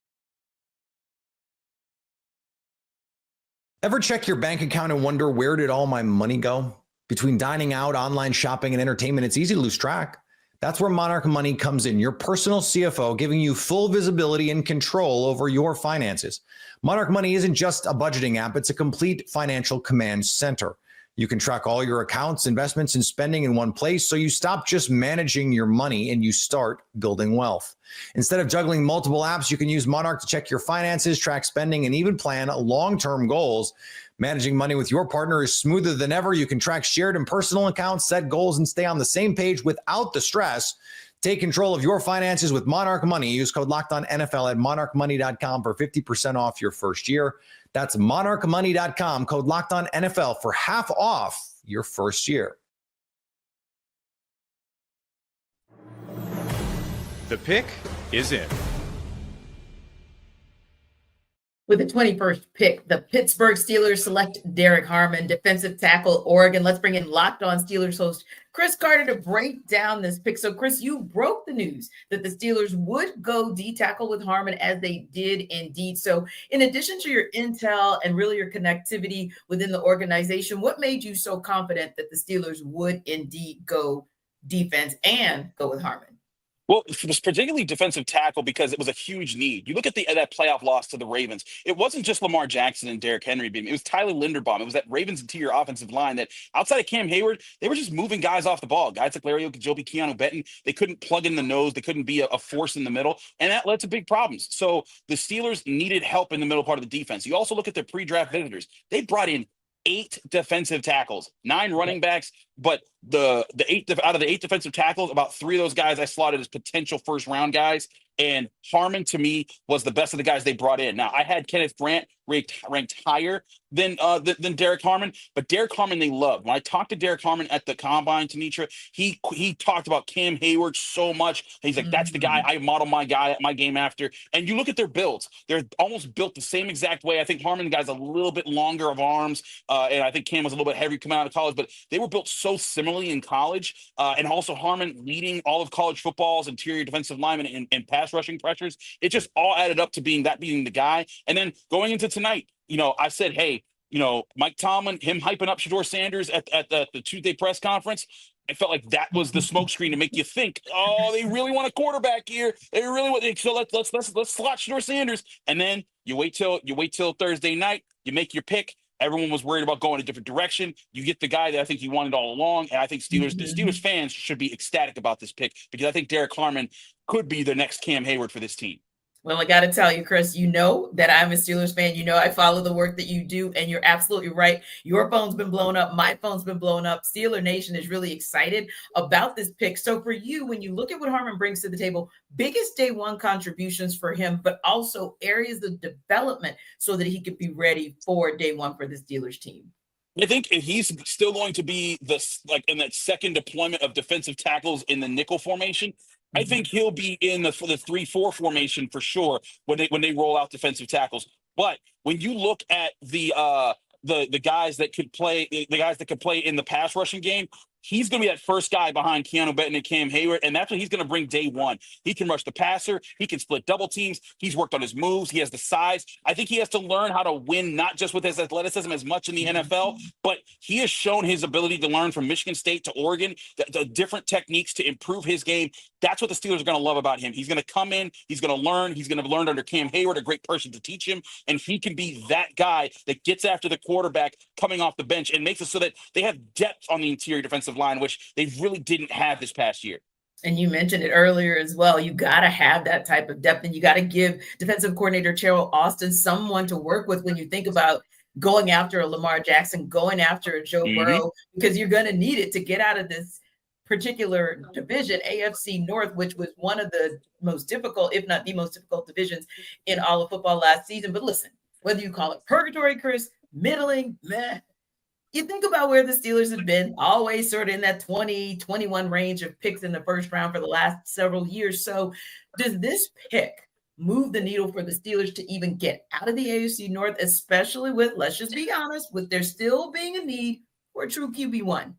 Ever check your bank account and wonder, where did all my money go? Between dining out, online shopping, and entertainment, it's easy to lose track. That's where Monarch Money comes in, your personal CFO, giving you full visibility and control over your finances. Monarch Money isn't just a budgeting app, it's a complete financial command center. You can track all your accounts, investments, and spending in one place, so you stop just managing your money and you start building wealth. Instead of juggling multiple apps, you can use Monarch to check your finances, track spending, and even plan long-term goals. Managing money with your partner is smoother than ever. You can track shared and personal accounts, set goals, and stay on the same page without the stress. Take control of your finances with Monarch Money. Use code LOCKEDONNFL at monarchmoney.com for 50% off your first year. That's monarchmoney.com, code LOCKEDONNFL for half off your first year. The pick is in. With the 21st pick, the Pittsburgh Steelers select Derek Harmon, defensive tackle, Oregon. Let's bring in Locked On Steelers host Chris Carter to break down this pick. So, Chris, you broke the news that the Steelers would go D-tackle with Harmon, as they did indeed. So, in addition to your intel and really your connectivity within the organization, what made you so confident that the Steelers would indeed go defense and go with Harmon? Well, it was particularly defensive tackle because it was a huge need. You look at that playoff loss to the Ravens. It wasn't just Lamar Jackson and Derrick Henry being. It was Tyler Linderbaum. It was that Ravens interior offensive line that outside of Cam Hayward, they were just moving guys off the ball. Guys like Larry Ogunjobi, Keanu Benton, they couldn't plug in the nose. They couldn't be a force in the middle, and that led to big problems. So the Steelers needed help in the middle part of the defense. You also look at their pre-draft visitors. They brought in 8 defensive tackles, 9 running backs, but the 8 out of the 8 defensive tackles, about 3 of those guys I slotted as potential first round guys. And Harmon, to me, was the best of the guys they brought in. Now, I had Kenneth Grant ranked higher than Derek Harmon, but Derek Harmon they loved. When I talked to Derek Harmon at the combine, Tanitra, he talked about Cam Hayward so much. He's like, that's the guy I model my game after. And you look at their builds; they're almost built the same exact way. I think Harmon, the guy's a little bit longer of arms, and I think Cam was a little bit heavy coming out of college, but they were built so similarly in college. And also Harmon leading all of college football's interior defensive linemen and pass rushing pressures. It just all added up to being the guy. And then going into tonight, I said, hey, Mike Tomlin, him hyping up Shedeur Sanders at the Tuesday press conference, I felt like that was the smokescreen to make you think, oh, they really want a quarterback here. They really want. So let's slot Shedeur Sanders. And then you wait till Thursday night. You make your pick. Everyone was worried about going a different direction. You get the guy that I think you wanted all along, and I think the Steelers fans should be ecstatic about this pick because I think Derek Harmon could be the next Cam Hayward for this team. Well, I got to tell you, Chris, you know that I'm a Steelers fan. You know I follow the work that you do, and you're absolutely right. Your phone's been blown up. My phone's been blown up. Steeler Nation is really excited about this pick. So for you, when you look at what Harmon brings to the table, biggest day one contributions for him, but also areas of development so that he could be ready for day one for the Steelers team. I think if he's still going to be in that second deployment of defensive tackles in the nickel formation, I think he'll be in the 3-4 formation for sure when they roll out defensive tackles. But when you look at the guys that could play, in the pass rushing game, he's going to be that first guy behind Keanu Benton and Cam Hayward, and that's what he's going to bring day one. He can rush the passer. He can split double teams. He's worked on his moves. He has the size. I think he has to learn how to win, not just with his athleticism as much in the NFL, but he has shown his ability to learn from Michigan State to Oregon, the different techniques to improve his game. That's what the Steelers are going to love about him. He's going to come in. He's going to learn. He's going to learn under Cam Hayward, a great person to teach him, and he can be that guy that gets after the quarterback coming off the bench and makes it so that they have depth on the interior defensive line, which they really didn't have this past year. And you mentioned it earlier as well. You got to have that type of depth, and you got to give defensive coordinator Terrell Austin someone to work with when you think about going after a Lamar Jackson, going after a Joe Burrow, because you're going to need it to get out of this particular division, AFC North, which was one of the most difficult, if not the most difficult divisions in all of football last season. But listen, whether you call it purgatory, Chris, middling, meh, you think about where the Steelers have been, always sort of in that 20, 21 range of picks in the first round for the last several years. So does this pick move the needle for the Steelers to even get out of the AFC North, especially with, let's just be honest, with there still being a need for a true QB1?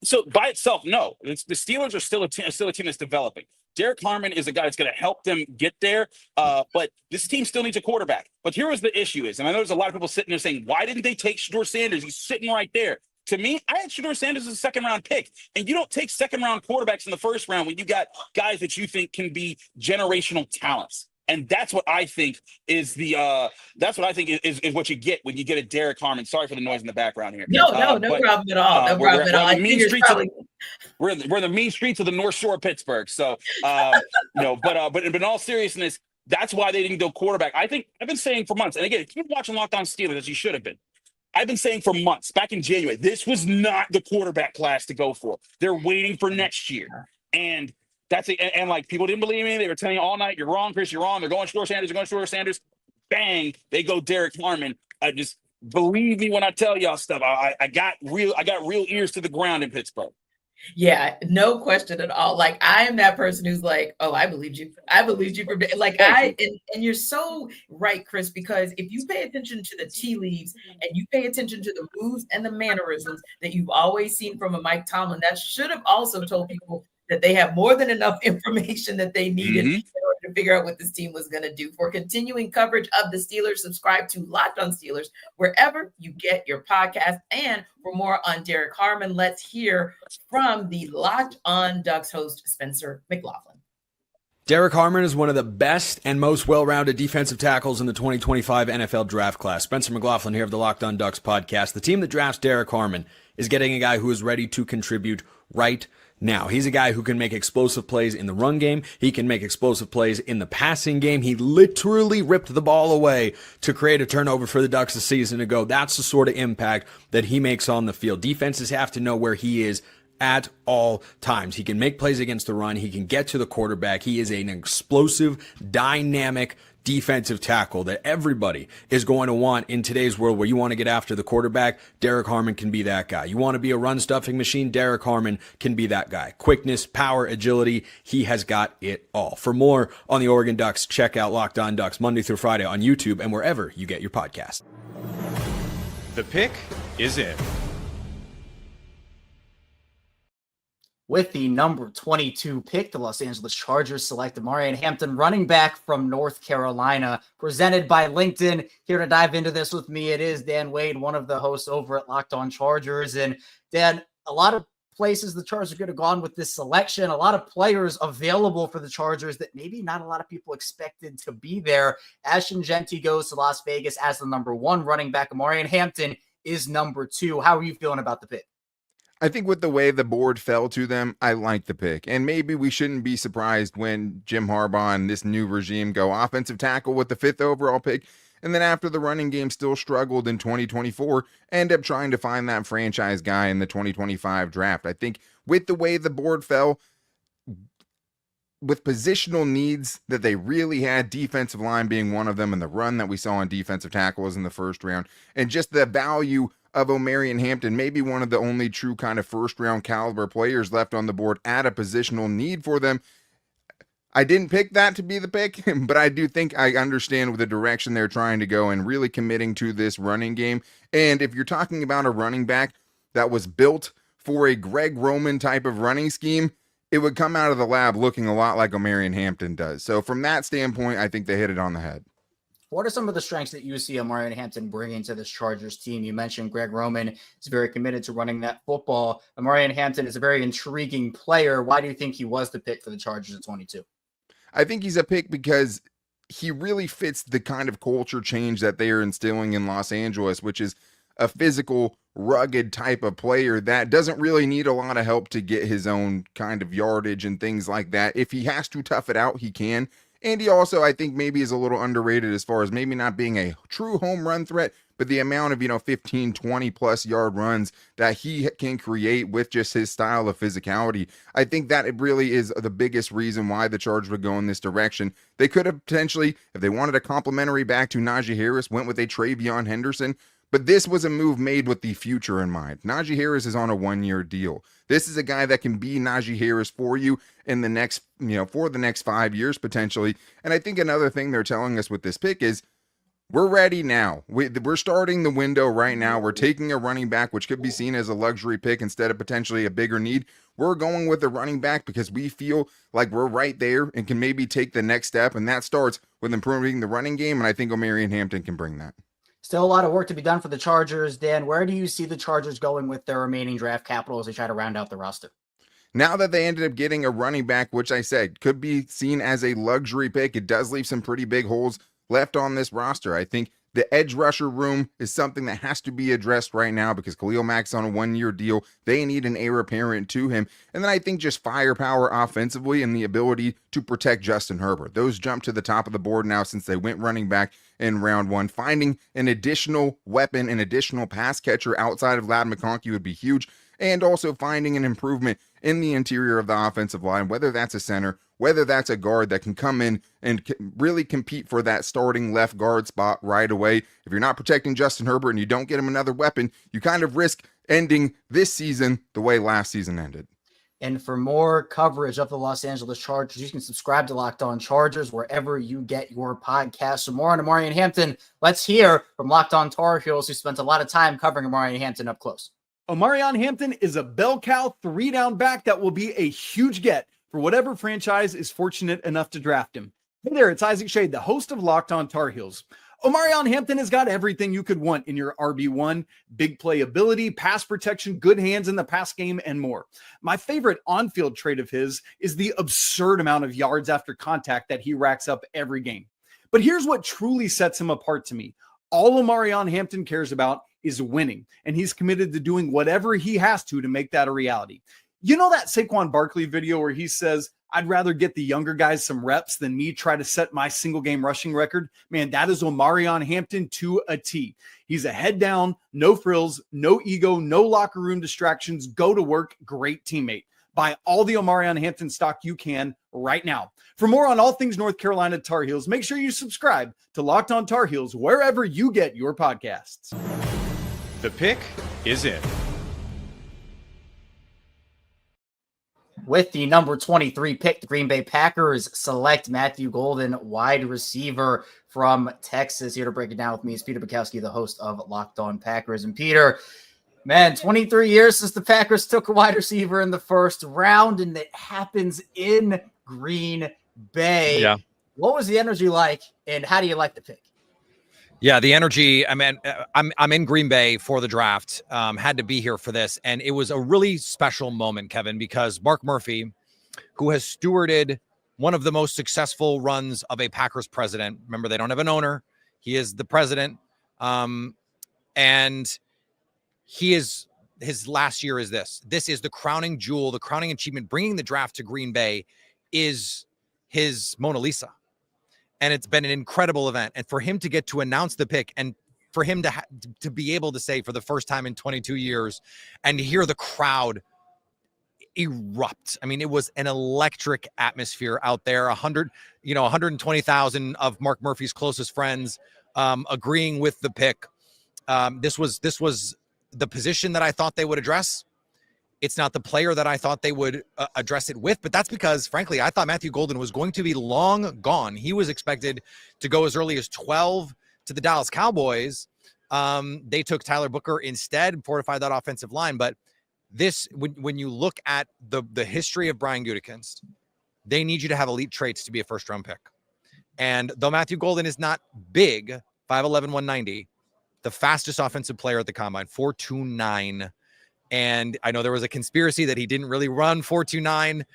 So by itself, no. The Steelers are still a team that's developing. Derek Harmon is a guy that's going to help them get there, but this team still needs a quarterback. But here was the issue is, and I know there's a lot of people sitting there saying, why didn't they take Shedeur Sanders? He's sitting right there. To me, I had Shedeur Sanders as a second-round pick, and you don't take second-round quarterbacks in the first round when you got guys that you think can be generational talents. And that's what I think is is what you get when you get a Derek Harmon. Sorry for the noise in the background here. No problem at all. No problem at all. We're in the mean streets of the North Shore of Pittsburgh. So, but in all seriousness, that's why they didn't go quarterback. I think I've been saying for months, and again, keep watching Locked On Steelers as you should have been. I've been saying for months, back in January, this was not the quarterback class to go for. They're waiting for next year, and that's it. And like people didn't believe me. They were telling you all night, "You're wrong, Chris. You're wrong." They're going Shedeur Sanders. They're going Shedeur Sanders. Bang! They go Derek Harmon. I just believe me when I tell y'all stuff. I got real ears to the ground in Pittsburgh. Yeah, no question at all. Like I am that person who's like, oh, I believed you. I believed you for like and you're so right, Chris, because if you pay attention to the tea leaves and you pay attention to the moves and the mannerisms that you've always seen from a Mike Tomlin, that should have also told people that they have more than enough information that they needed in order to figure out what this team was going to do. For continuing coverage of the Steelers, subscribe to Locked On Steelers wherever you get your podcast. And for more on Derek Harmon, let's hear from the Locked On Ducks host, Spencer McLaughlin. Derek Harmon is one of the best and most well-rounded defensive tackles in the 2025 NFL draft class. Spencer McLaughlin here of the Locked On Ducks podcast. The team that drafts Derek Harmon is getting a guy who is ready to contribute right now. He's a guy who can make explosive plays in the run game. He can make explosive plays in the passing game. He literally ripped the ball away to create a turnover for the Ducks a season ago. That's the sort of impact that he makes on the field. Defenses have to know where he is at all times. He can make plays against the run. He can get to the quarterback. He is an explosive, dynamic defensive tackle that everybody is going to want in today's world where you want to get after the quarterback. Derek Harmon can be that guy. You want to be a run stuffing machine? Derek Harmon can be that guy. Quickness, power, agility. He has got it all. For more on the Oregon Ducks, check out Locked On Ducks Monday through Friday on YouTube and wherever you get your podcast. The pick is in. With the number 22 pick, the Los Angeles Chargers select Omarion Hampton, running back from North Carolina, presented by LinkedIn. Here to dive into this with me, it is Dan Wade, one of the hosts over at Locked On Chargers. And Dan, a lot of places the Chargers could have gone with this selection, a lot of players available for the Chargers that maybe not a lot of people expected to be there. Ashton Genty goes to Las Vegas as the number 1 running back. Omarion Hampton is number 2. How are you feeling about the pick? I think with the way the board fell to them, I like the pick. And maybe we shouldn't be surprised when Jim Harbaugh and this new regime go offensive tackle with the 5th overall pick. And then after the running game still struggled in 2024, end up trying to find that franchise guy in the 2025 draft. I think with the way the board fell, with positional needs that they really had, defensive line being one of them, and the run that we saw on defensive tackle was in the first round, and just the value of Omarion Hampton, maybe one of the only true kind of first-round caliber players left on the board at a positional need for them. I didn't pick that to be the pick, but I do think I understand the direction they're trying to go and really committing to this running game. And if you're talking about a running back that was built for a Greg Roman type of running scheme, it would come out of the lab looking a lot like Omarion Hampton does. So from that standpoint, I think they hit it on the head. What are some of the strengths that you see Omarion Hampton bringing to this Chargers team? You mentioned Greg Roman is very committed to running that football. Omarion Hampton is a very intriguing player. Why do you think he was the pick for the Chargers at 22? I think he's a pick because he really fits the kind of culture change that they are instilling in Los Angeles, which is a physical, rugged type of player that doesn't really need a lot of help to get his own kind of yardage and things like that. If he has to tough it out, he can. And he also, I think, maybe is a little underrated as far as maybe not being a true home run threat, but the amount of, 15, 20 plus yard runs that he can create with just his style of physicality. I think that it really is the biggest reason why the Chargers would go in this direction. They could have potentially, if they wanted a complimentary back to Najee Harris, went with a Travion Henderson. But this was a move made with the future in mind. Najee Harris is on a 1-year deal. This is a guy that can be Najee Harris for you in the next, for the next 5 years potentially. And I think another thing they're telling us with this pick is we're ready now. We're starting the window right now. We're taking a running back, which could be seen as a luxury pick instead of potentially a bigger need. We're going with a running back because we feel like we're right there and can maybe take the next step. And that starts with improving the running game. And I think Omarion Hampton can bring that. Still a lot of work to be done for the Chargers. Dan, where do you see the Chargers going with their remaining draft capital as they try to round out the roster? Now that they ended up getting a running back, which I said could be seen as a luxury pick, it does leave some pretty big holes left on this roster. I think the edge rusher room is something that has to be addressed right now because Khalil Mack's on a 1-year deal. They need an heir apparent to him. And then I think just firepower offensively and the ability to protect Justin Herbert. Those jump to the top of the board now since they went running back in round 1. Finding an additional weapon, an additional pass catcher outside of Ladd McConkey would be huge. And also finding an improvement in the interior of the offensive line, whether that's a center, whether that's a guard that can come in and really compete for that starting left guard spot right away. If you're not protecting Justin Herbert and you don't get him another weapon, you kind of risk ending this season the way last season ended. And for more coverage of the Los Angeles Chargers, you can subscribe to Locked On Chargers wherever you get your podcast. So more on Omarion Hampton. Let's hear from Locked On Tar Heels, who spent a lot of time covering Omarion Hampton up close. Omarion Hampton is a bell cow 3-down back that will be a huge get for whatever franchise is fortunate enough to draft him. Hey there, it's Isaac Shade, the host of Locked On Tar Heels. Omarion Hampton has got everything you could want in your RB1: big play ability, pass protection, good hands in the pass game, and more. My favorite on-field trait of his is the absurd amount of yards after contact that he racks up every game. But here's what truly sets him apart to me. All Omarion Hampton cares about is winning, and he's committed to doing whatever he has to make that a reality. You know that Saquon Barkley video where he says, "I'd rather get the younger guys some reps than me try to set my single game rushing record"? Man, that is Omarion Hampton to a T. He's a head down, no frills, no ego, no locker room distractions, go to work, great teammate. Buy all the Omarion Hampton stock you can right now. For more on all things North Carolina Tar Heels, make sure you subscribe to Locked On Tar Heels wherever you get your podcasts. The pick is in. With the number 23 pick, the Green Bay Packers select Matthew Golden, wide receiver from Texas. Here to break it down with me is Peter Bukowski, the host of Locked On Packers. And Peter, man, 23 years since the Packers took a wide receiver in the first round, and it happens in Green Bay. Yeah. What was the energy like, and how do you like the pick? Yeah, the energy. I mean, I'm in Green Bay for the draft. Had to be here for this, and it was a really special moment, Kevin, because Mark Murphy, who has stewarded one of the most successful runs of a Packers president. Remember, they don't have an owner; he is the president, and he is. His last year is this. This is the crowning jewel, the crowning achievement. Bringing the draft to Green Bay is his Mona Lisa. And it's been an incredible event. And for him to get to announce the pick, and for him to be able to say for the first time in 22 years and to hear the crowd erupt. I mean, it was an electric atmosphere out there. 120,000 of Mark Murphy's closest friends agreeing with the pick. This was the position that I thought they would address. It's not the player that I thought they would address it with, but that's because, frankly, I thought Matthew Golden was going to be long gone. He was expected to go as early as 12 to the Dallas Cowboys. They took Tyler Booker instead, fortified that offensive line. But this, when you look at the history of Brian Gutekunst, they need you to have elite traits to be a first-round pick. And though Matthew Golden is not big, 5'11", 190, the fastest offensive player at the combine, 4.29. And I know there was a conspiracy that he didn't really run 4.29,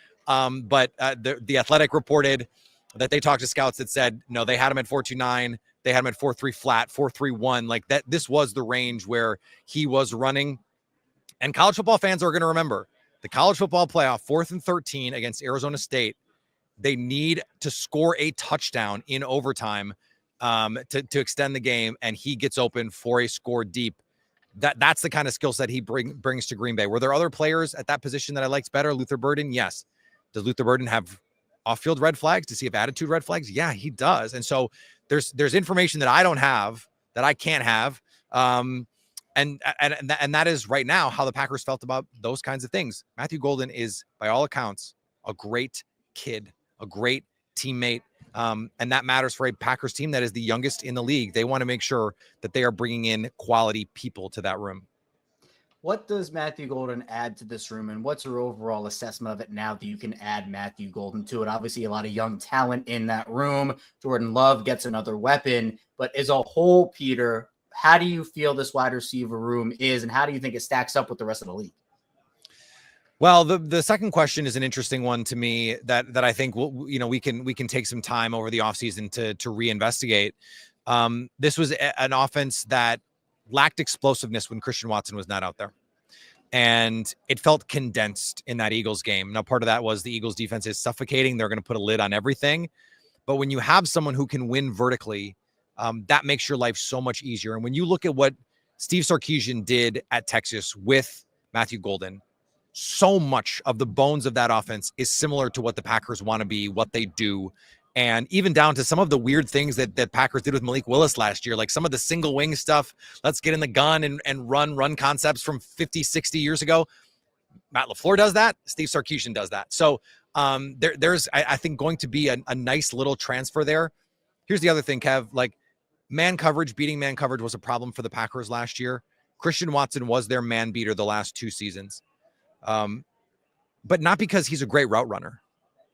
but the Athletic reported that they talked to scouts that said, no, they had him at 4.29. They had him at 4.3 flat, 4.31. Like that, this was the range where he was running. And college football fans are going to remember the college football playoff, 4th and 13 against Arizona State. They need to score a touchdown in overtime to extend the game, and he gets open for a score deep. That's the kind of skill set he brings to Green Bay. Were there other players at that position that I liked better? Luther Burden? Yes. Does Luther Burden have off-field red flags? Does he have attitude red flags? Yeah, he does. And so there's information that I don't have, that I can't have. And that is right now how the Packers felt about those kinds of things. Matthew Golden is, by all accounts, a great kid, a great teammate. And that matters for a Packers team that is the youngest in the league. They want to make sure that they are bringing in quality people to that room. What does Matthew Golden add to this room, and what's your overall assessment of it now that you can add Matthew Golden to it? Obviously, a lot of young talent in that room. Jordan Love gets another weapon, but as a whole, Peter, how do you feel this wide receiver room is, and how do you think it stacks up with the rest of the league? Well, the second question is an interesting one to me that I think we can take some time over the offseason to reinvestigate. This was an offense that lacked explosiveness when Christian Watson was not out there. And it felt condensed in that Eagles game. Now, part of that was the Eagles defense is suffocating. They're going to put a lid on everything. But when you have someone who can win vertically, that makes your life so much easier. And when you look at what Steve Sarkisian did at Texas with Matthew Golden, so much of the bones of that offense is similar to what the Packers want to be, what they do. And even down to some of the weird things that Packers did with Malik Willis last year, like some of the single wing stuff, let's get in the gun and run concepts from 50, 60 years ago. Matt LaFleur does that. Steve Sarkisian does that. So there's, I think, going to be a nice little transfer there. Here's the other thing, Kev, like beating man coverage was a problem for the Packers last year. Christian Watson was their man beater the last 2 seasons. But not because he's a great route runner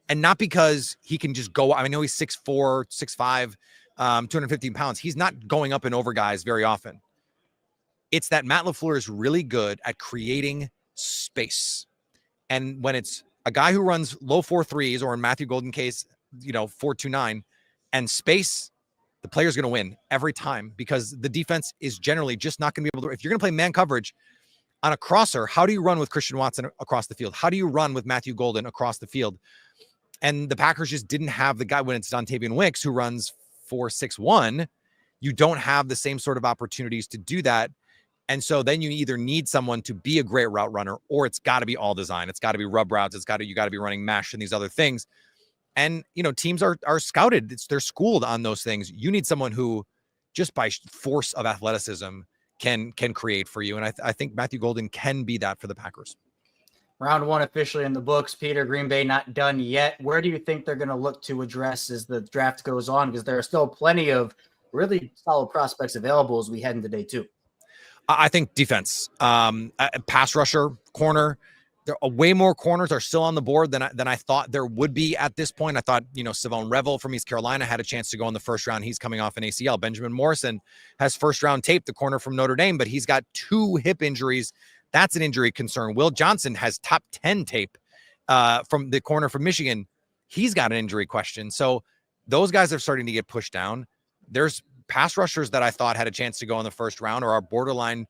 and not because he can just go. I know he's 6'4", 6'5", 215 pounds. He's not going up and over guys very often. It's that Matt LaFleur is really good at creating space. And when it's a guy who runs low 4.3s, or in Matthew Golden case, 4.29, and space, the player's going to win every time, because the defense is generally just not going to be able to. If you're going to play man coverage on a crosser, how do you run with Christian Watson across the field? How do you run with Matthew Golden across the field? And the Packers just didn't have the guy. When it's Dontavian Wicks, who runs 4.61, you don't have the same sort of opportunities to do that. And so then you either need someone to be a great route runner, or it's got to be all design. It's got to be rub routes. You got to be running mesh and these other things. And, teams are scouted. They're schooled on those things. You need someone who, just by force of athleticism, can create for you. And I think Matthew Golden can be that for the Packers. Round 1 officially in the books. Peter, Green Bay not done yet. Where do you think they're going to look to address as the draft goes on? Because there are still plenty of really solid prospects available as we head into day 2. I think defense, pass rusher, corner. There are way more corners are still on the board than I thought there would be at this point. I thought, Savon Revel from East Carolina had a chance to go in the first round. He's coming off an ACL. Benjamin Morrison has first round tape, the corner from Notre Dame, but he's got 2 hip injuries. That's an injury concern. Will Johnson has top 10 tape from the corner from Michigan. He's got an injury question. So those guys are starting to get pushed down. There's pass rushers that I thought had a chance to go in the first round, or are borderline,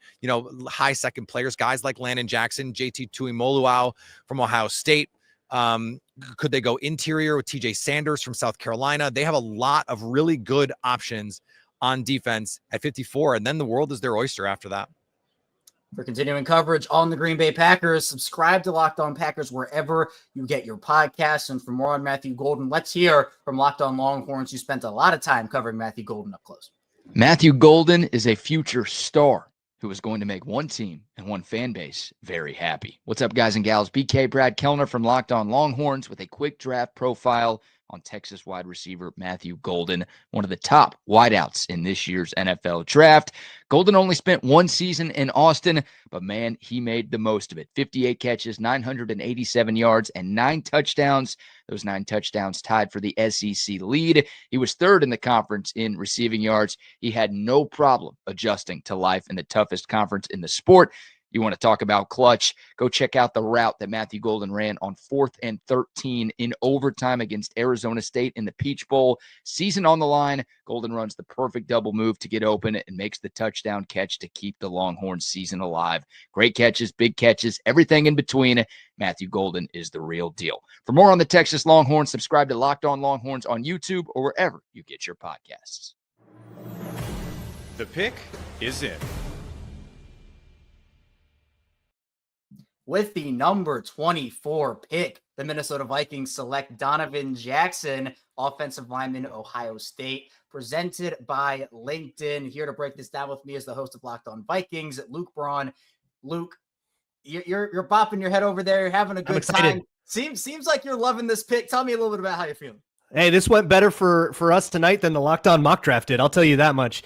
high second players, guys like Landon Jackson, JT Tuimoloau from Ohio State. Could they go interior with TJ Sanders from South Carolina? They have a lot of really good options on defense at 54, and then the world is their oyster after that. For continuing coverage on the Green Bay Packers, subscribe to Locked On Packers wherever you get your podcasts. And for more on Matthew Golden, let's hear from Locked On Longhorns, who spent a lot of time covering Matthew Golden up close. Matthew Golden is a future star who is going to make one team and one fan base very happy. What's up, guys and gals? BK Brad Kellner from Locked On Longhorns with a quick draft profile on Texas wide receiver Matthew Golden, one of the top wideouts in this year's NFL draft. Golden only spent 1 season in Austin, but man, he made the most of it. 58 catches, 987 yards, and 9 touchdowns. Those 9 touchdowns tied for the SEC lead. He was 3rd in the conference in receiving yards. He had no problem adjusting to life in the toughest conference in the sport. You want to talk about clutch? Go check out the route that Matthew Golden ran on 4th and 13 in overtime against Arizona State in the Peach Bowl. Season on the line, Golden runs the perfect double move to get open and makes the touchdown catch to keep the Longhorns season alive. Great catches, big catches, everything in between. Matthew Golden is the real deal. For more on the Texas Longhorns, subscribe to Locked On Longhorns on YouTube or wherever you get your podcasts. The pick is in. With the number 24 pick, the Minnesota Vikings select Donovan Jackson, offensive lineman, Ohio State, presented by LinkedIn. Here to break this down with me is the host of Locked On Vikings, Luke Braun. Luke, you're bopping your head over there. You're having a good time. Seems like you're loving this pick. Tell me a little bit about how you're feeling. Hey, this went better for us tonight than the Locked On mock draft did. I'll tell you that much.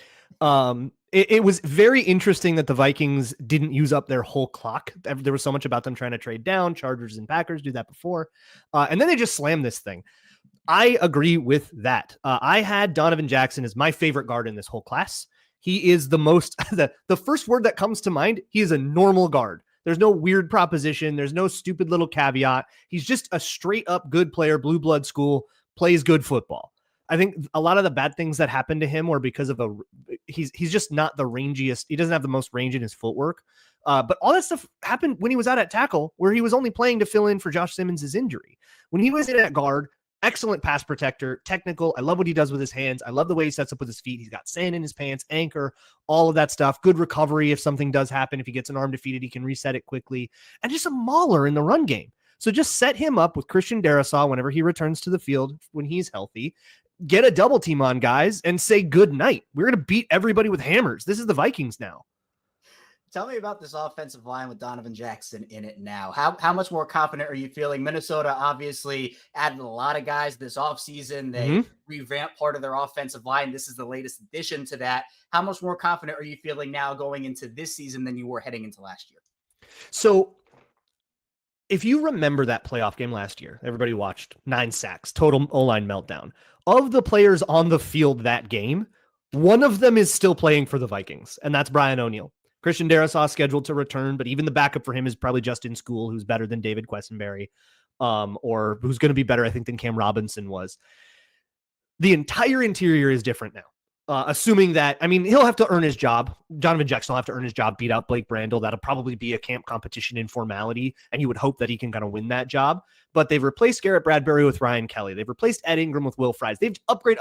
It was very interesting that the Vikings didn't use up their whole clock. There was so much about them trying to trade down. Chargers and Packers do that before. And then they just slammed this thing. I agree with that. I had Donovan Jackson as my favorite guard in this whole class. He is the most, the first word that comes to mind, he is a normal guard. There's no weird proposition. There's no stupid little caveat. He's just a straight up good player, blue blood school, plays good football. I think a lot of the bad things that happened to him were because of he's just not the rangiest. He doesn't have the most range in his footwork. But all that stuff happened when he was out at tackle, where he was only playing to fill in for Josh Simmons' injury. When he was in at guard, excellent pass protector, technical. I love what he does with his hands. I love the way he sets up with his feet. He's got sand in his pants, anchor, all of that stuff. Good recovery if something does happen. If he gets an arm defeated, he can reset it quickly. And just a mauler in the run game. So just set him up with Christian Darrisaw whenever he returns to the field when he's healthy. Get a double team on guys and say good night. We're going to beat everybody with hammers. This is the Vikings now. Tell me about this offensive line with Donovan Jackson in it now. How much more confident are you feeling? Minnesota obviously added a lot of guys this offseason. They revamped part of their offensive line. This is the latest addition to that. How much more confident are you feeling now going into this season than you were heading into last year? So if you remember that playoff game last year, everybody watched 9 sacks, total O-line meltdown. Of the players on the field that game, one of them is still playing for the Vikings, and that's Brian O'Neill. Christian Darrisaw scheduled to return, but even the backup for him is probably Justin School, who's better than David Quessenberry, or who's going to be better, I think, than Cam Robinson was. The entire interior is different now. Assuming that, I mean, he'll have to earn his job. Donovan Jackson will have to earn his job, beat out Blake Brandel. That'll probably be a camp competition in formality, and you would hope that he can kind of win that job. But they've replaced Garrett Bradbury with Ryan Kelly. They've replaced Ed Ingram with Will Fries. They've upgrade.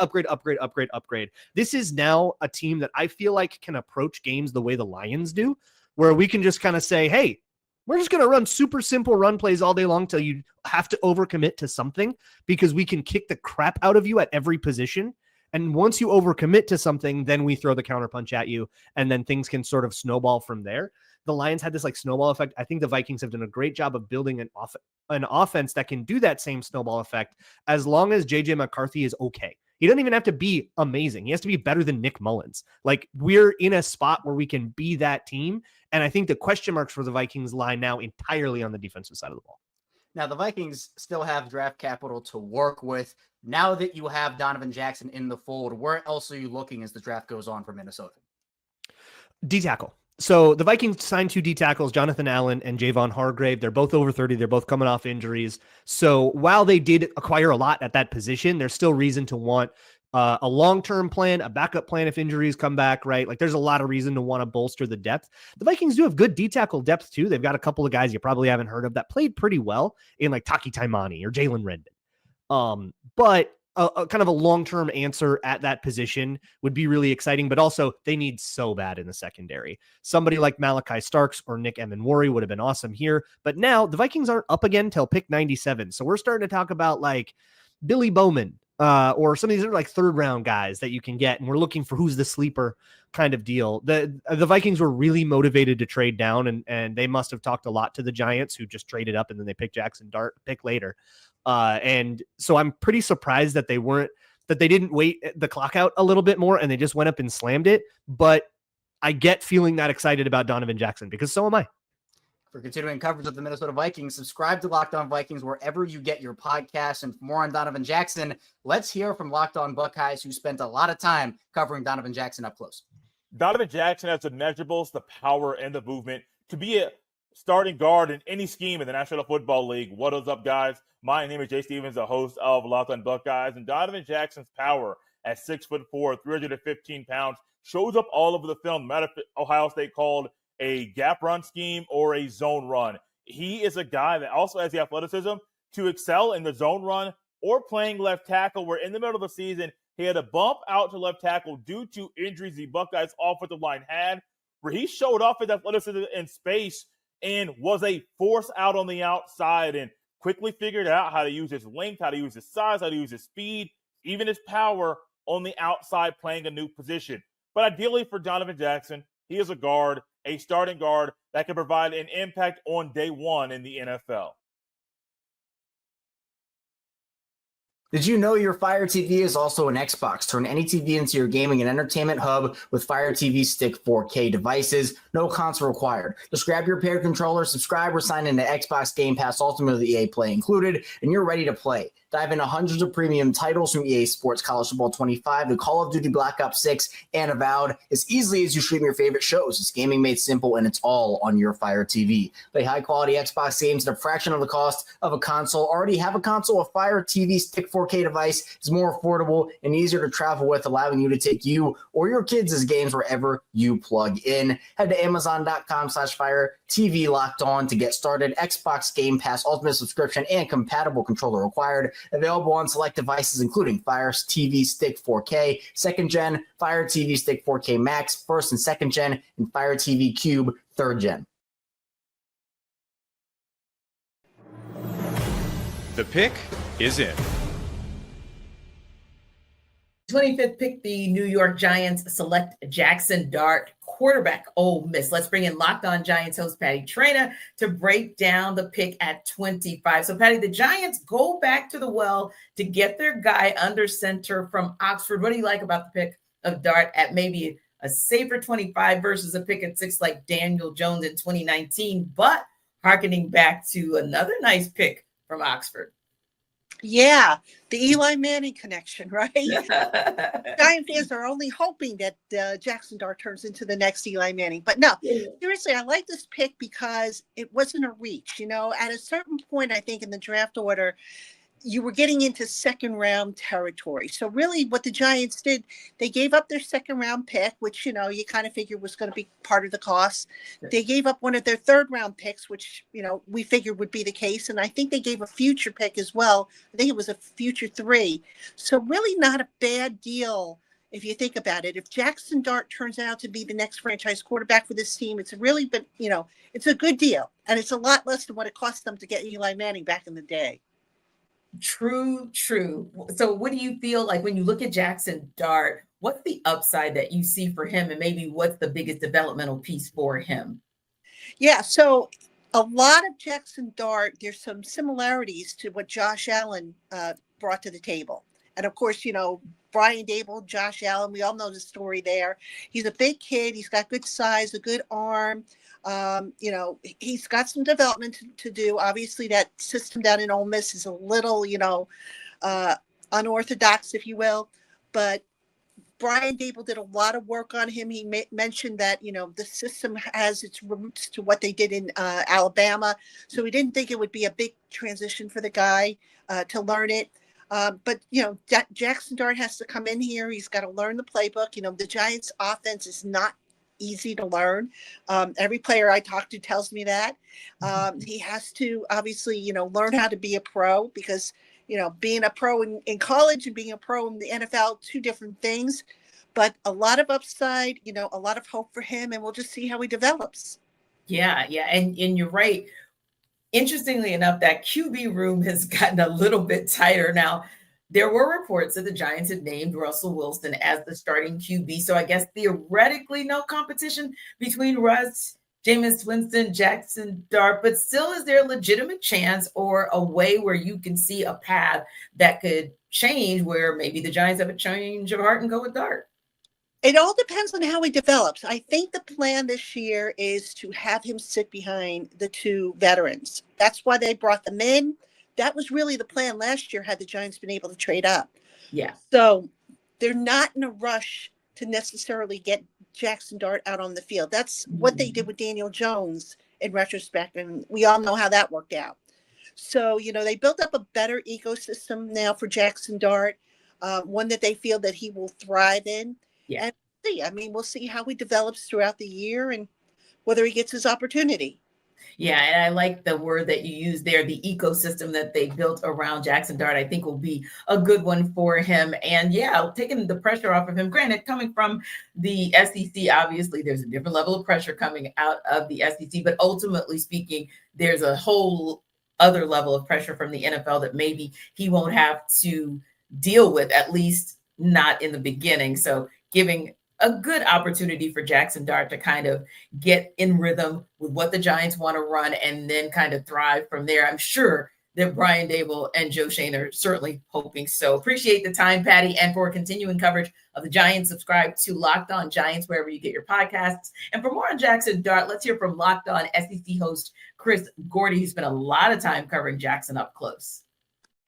This is now a team that I feel like can approach games the way the Lions do, where we can just kind of say, hey, we're just going to run super simple run plays all day long till you have to overcommit to something, because we can kick the crap out of you at every position. And once you overcommit to something, then we throw the counterpunch at you, and then things can sort of snowball from there. The Lions had this like snowball effect. I think the Vikings have done a great job of building an offense that can do that same snowball effect as long as JJ McCarthy is okay. He doesn't even have to be amazing. He has to be better than Nick Mullins. Like, we're in a spot where we can be that team. And I think the question marks for the Vikings lie now entirely on the defensive side of the ball. Now, the Vikings still have draft capital to work with. Now that you have Donovan Jackson in the fold, where else are you looking as the draft goes on for Minnesota? D-tackle. So the Vikings signed 2 D tackles, Jonathan Allen and Javon Hargrave. They're both over 30. They're both coming off injuries. So while they did acquire a lot at that position, there's still reason to want a long-term plan, a backup plan if injuries come back, right? Like, there's a lot of reason to want to bolster the depth. The Vikings do have good D-tackle depth too. They've got a couple of guys you probably haven't heard of that played pretty well in like Taki Taimani or Jalen Redmond. But a kind of a long-term answer at that position would be really exciting, but also they need so bad in the secondary. Somebody like Malachi Starks or Nick Emenwari would have been awesome here, but now the Vikings aren't up again till pick 97. So we're starting to talk about like Billy Bowman, or some of these are like 3rd round guys that you can get. And we're looking for who's the sleeper kind of deal. The Vikings were really motivated to trade down, and they must've talked a lot to the Giants, who just traded up and then they picked Jackson Dart pick later. And so I'm pretty surprised that they didn't wait the clock out a little bit more and they just went up and slammed it. But I get feeling that excited about Donovan Jackson, because so am I. For continuing coverage of the Minnesota Vikings, subscribe to Locked On Vikings wherever you get your podcasts. And for more on Donovan Jackson, let's hear from Locked On Buckeyes, who spent a lot of time covering Donovan Jackson up close. Donovan Jackson has the measurables, the power, and the movement to be a starting guard in any scheme in the National Football League. What is up, guys? My name is Jay Stevens, the host of Locked On Buckeyes, and Donovan Jackson's power at 6'4", 315 pounds shows up all over the film. Matter of Ohio State called a gap run scheme or a zone run. He is a guy that also has the athleticism to excel in the zone run or playing left tackle, where in the middle of the season, he had a bump out to left tackle due to injuries the Buckeyes offensive line had, where he showed off his athleticism in space and was a force out on the outside and quickly figured out how to use his length, how to use his size, how to use his speed, even his power on the outside playing a new position. But ideally for Donovan Jackson, he is a guard, a starting guard that can provide an impact on day one in the NFL. Did you know your Fire TV is also an Xbox? Turn any TV into your gaming and entertainment hub with Fire TV Stick 4K devices. No console required. Just grab your paired controller, subscribe, or sign into Xbox Game Pass Ultimate with EA Play included, and you're ready to play. Dive into hundreds of premium titles from EA Sports College Football 25 to Call of Duty Black Ops 6 and Avowed as easily as you stream your favorite shows. It's gaming made simple, and it's all on your Fire TV. Play high-quality Xbox games at a fraction of the cost of a console. Already have a console? A Fire TV Stick 4K device is more affordable and easier to travel with, allowing you to take you or your kids' games wherever you plug in. Head to Amazon.com/Fire TV Locked On to get started. Xbox Game Pass Ultimate subscription and compatible controller required. Available on select devices including Fire TV Stick 4K, 2nd Gen, Fire TV Stick 4K Max, 1st and 2nd Gen, and Fire TV Cube 3rd Gen. The pick is in. 25th pick, the New York Giants select Jackson Dart, quarterback, Ole Miss. Let's bring in Locked On Giants host Patty Traina to break down the pick at 25. So, Patty, the Giants go back to the well to get their guy under center from Oxford. What do you like about the pick of Dart at maybe a safer 25 versus a pick at 6 like Daniel Jones in 2019? But Harkening back to another nice pick from Oxford. Yeah, the Eli Manning connection, right? Giant fans are only hoping that Jackson Dart turns into the next Eli Manning. But no, seriously, I like this pick because it wasn't a reach. At a certain point, I think in the draft order, you were getting into second round territory. So really what the Giants did, they gave up their second round pick, which, you kind of figured was going to be part of the cost. They gave up one of their third round picks, which, we figured would be the case. And I think they gave a future pick as well. I think it was a future 3. So really not a bad deal. If you think about it, if Jackson Dart turns out to be the next franchise quarterback for this team, it's really been, it's a good deal. And it's a lot less than what it cost them to get Eli Manning back in the day. True. So what do you feel like when you look at Jackson Dart? What's the upside that you see for him, and maybe what's the biggest developmental piece for him? Yeah, so a lot of Jackson Dart, there's some similarities to what Josh Allen brought to the table. And of course, Brian Dable, Josh Allen, we all know the story there. He's a big kid. He's got good size, a good arm. He's got some development to do. Obviously, that system down in Ole Miss is a little, unorthodox, if you will. But Brian Dable did a lot of work on him. He mentioned that, the system has its roots to what they did in Alabama. So he didn't think it would be a big transition for the guy to learn it. But Jackson Dart has to come in here. He's got to learn the playbook. The Giants' offense is not easy to learn. Every player I talk to tells me that. He has to obviously, learn how to be a pro because, being a pro in college and being a pro in the NFL, 2 different things. But a lot of upside, a lot of hope for him, and we'll just see how he develops. Yeah. And you're right. Interestingly enough, that QB room has gotten a little bit tighter now. There were reports that the Giants had named Russell Wilson as the starting QB. So I guess theoretically no competition between Russ, Jameis Winston, Jackson Dart, but still is there a legitimate chance or a way where you can see a path that could change where maybe the Giants have a change of heart and go with Dart? It all depends on how he develops. I think the plan this year is to have him sit behind the 2 veterans. That's why they brought them in. That was really the plan last year had the Giants been able to trade up. Yeah. So they're not in a rush to necessarily get Jackson Dart out on the field. That's what they did with Daniel Jones in retrospect, and we all know how that worked out. So, they built up a better ecosystem now for Jackson Dart, one that they feel that he will thrive in. Yeah. And we'll see how he develops throughout the year and whether he gets his opportunity. Yeah, and I like the word that you used there, the ecosystem that they built around Jackson Dart, I think will be a good one for him. And yeah, taking the pressure off of him. Granted, coming from the SEC, obviously there's a different level of pressure coming out of the SEC, but ultimately speaking, there's a whole other level of pressure from the NFL that maybe he won't have to deal with, at least not in the beginning. So giving a good opportunity for Jackson Dart to kind of get in rhythm with what the Giants want to run and then kind of thrive from there. I'm sure that Brian Dable and Joe Schoen are certainly hoping so. Appreciate the time, Patty, and for continuing coverage of the Giants, subscribe to Locked On Giants wherever you get your podcasts. And for more on Jackson Dart, let's hear from Locked On SEC host Chris Gordy, who's spent a lot of time covering Jackson up close.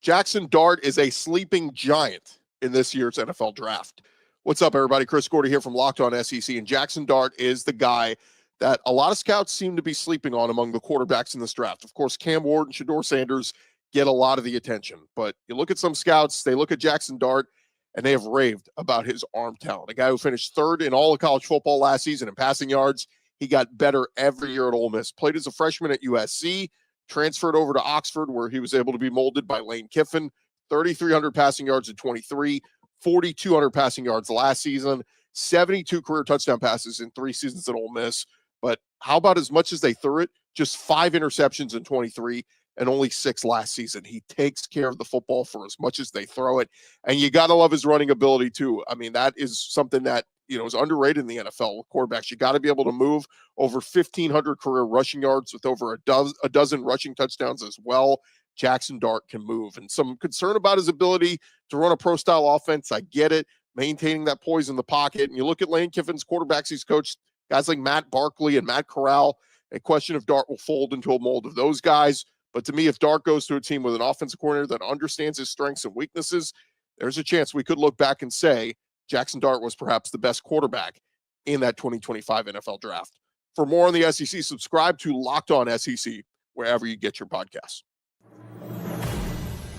Jackson Dart is a sleeping giant in this year's NFL draft. What's up, everybody? Chris Gordy here from Locked On SEC, and Jackson Dart is the guy that a lot of scouts seem to be sleeping on among the quarterbacks in this draft. Of course, Cam Ward and Shedeur Sanders get a lot of the attention, but you look at some scouts, they look at Jackson Dart, and they have raved about his arm talent. A guy who finished 3rd in all of college football last season in passing yards. He got better every year at Ole Miss. Played as a freshman at USC, transferred over to Oxford, where he was able to be molded by Lane Kiffin. 3,300 passing yards in 23. 4,200 passing yards last season, 72 career touchdown passes in 3 seasons at Ole Miss. But how about as much as they threw it? Just 5 interceptions in 23 and only 6 last season. He takes care of the football for as much as they throw it. And you got to love his running ability too. I mean, that is something that, is underrated in the NFL with quarterbacks. You got to be able to move over 1,500 career rushing yards with over a dozen rushing touchdowns as well. Jackson Dart can move, and some concern about his ability to run a pro style offense. I get it, maintaining that poise in the pocket. And you look at Lane Kiffin's quarterbacks he's coached, guys like Matt Barkley and Matt Corral. A question if Dart will fold into a mold of those guys. But to me, if Dart goes to a team with an offensive coordinator that understands his strengths and weaknesses, there's a chance we could look back and say Jackson Dart was perhaps the best quarterback in that 2025 NFL draft. For more on the SEC, subscribe to Locked On SEC wherever you get your podcasts.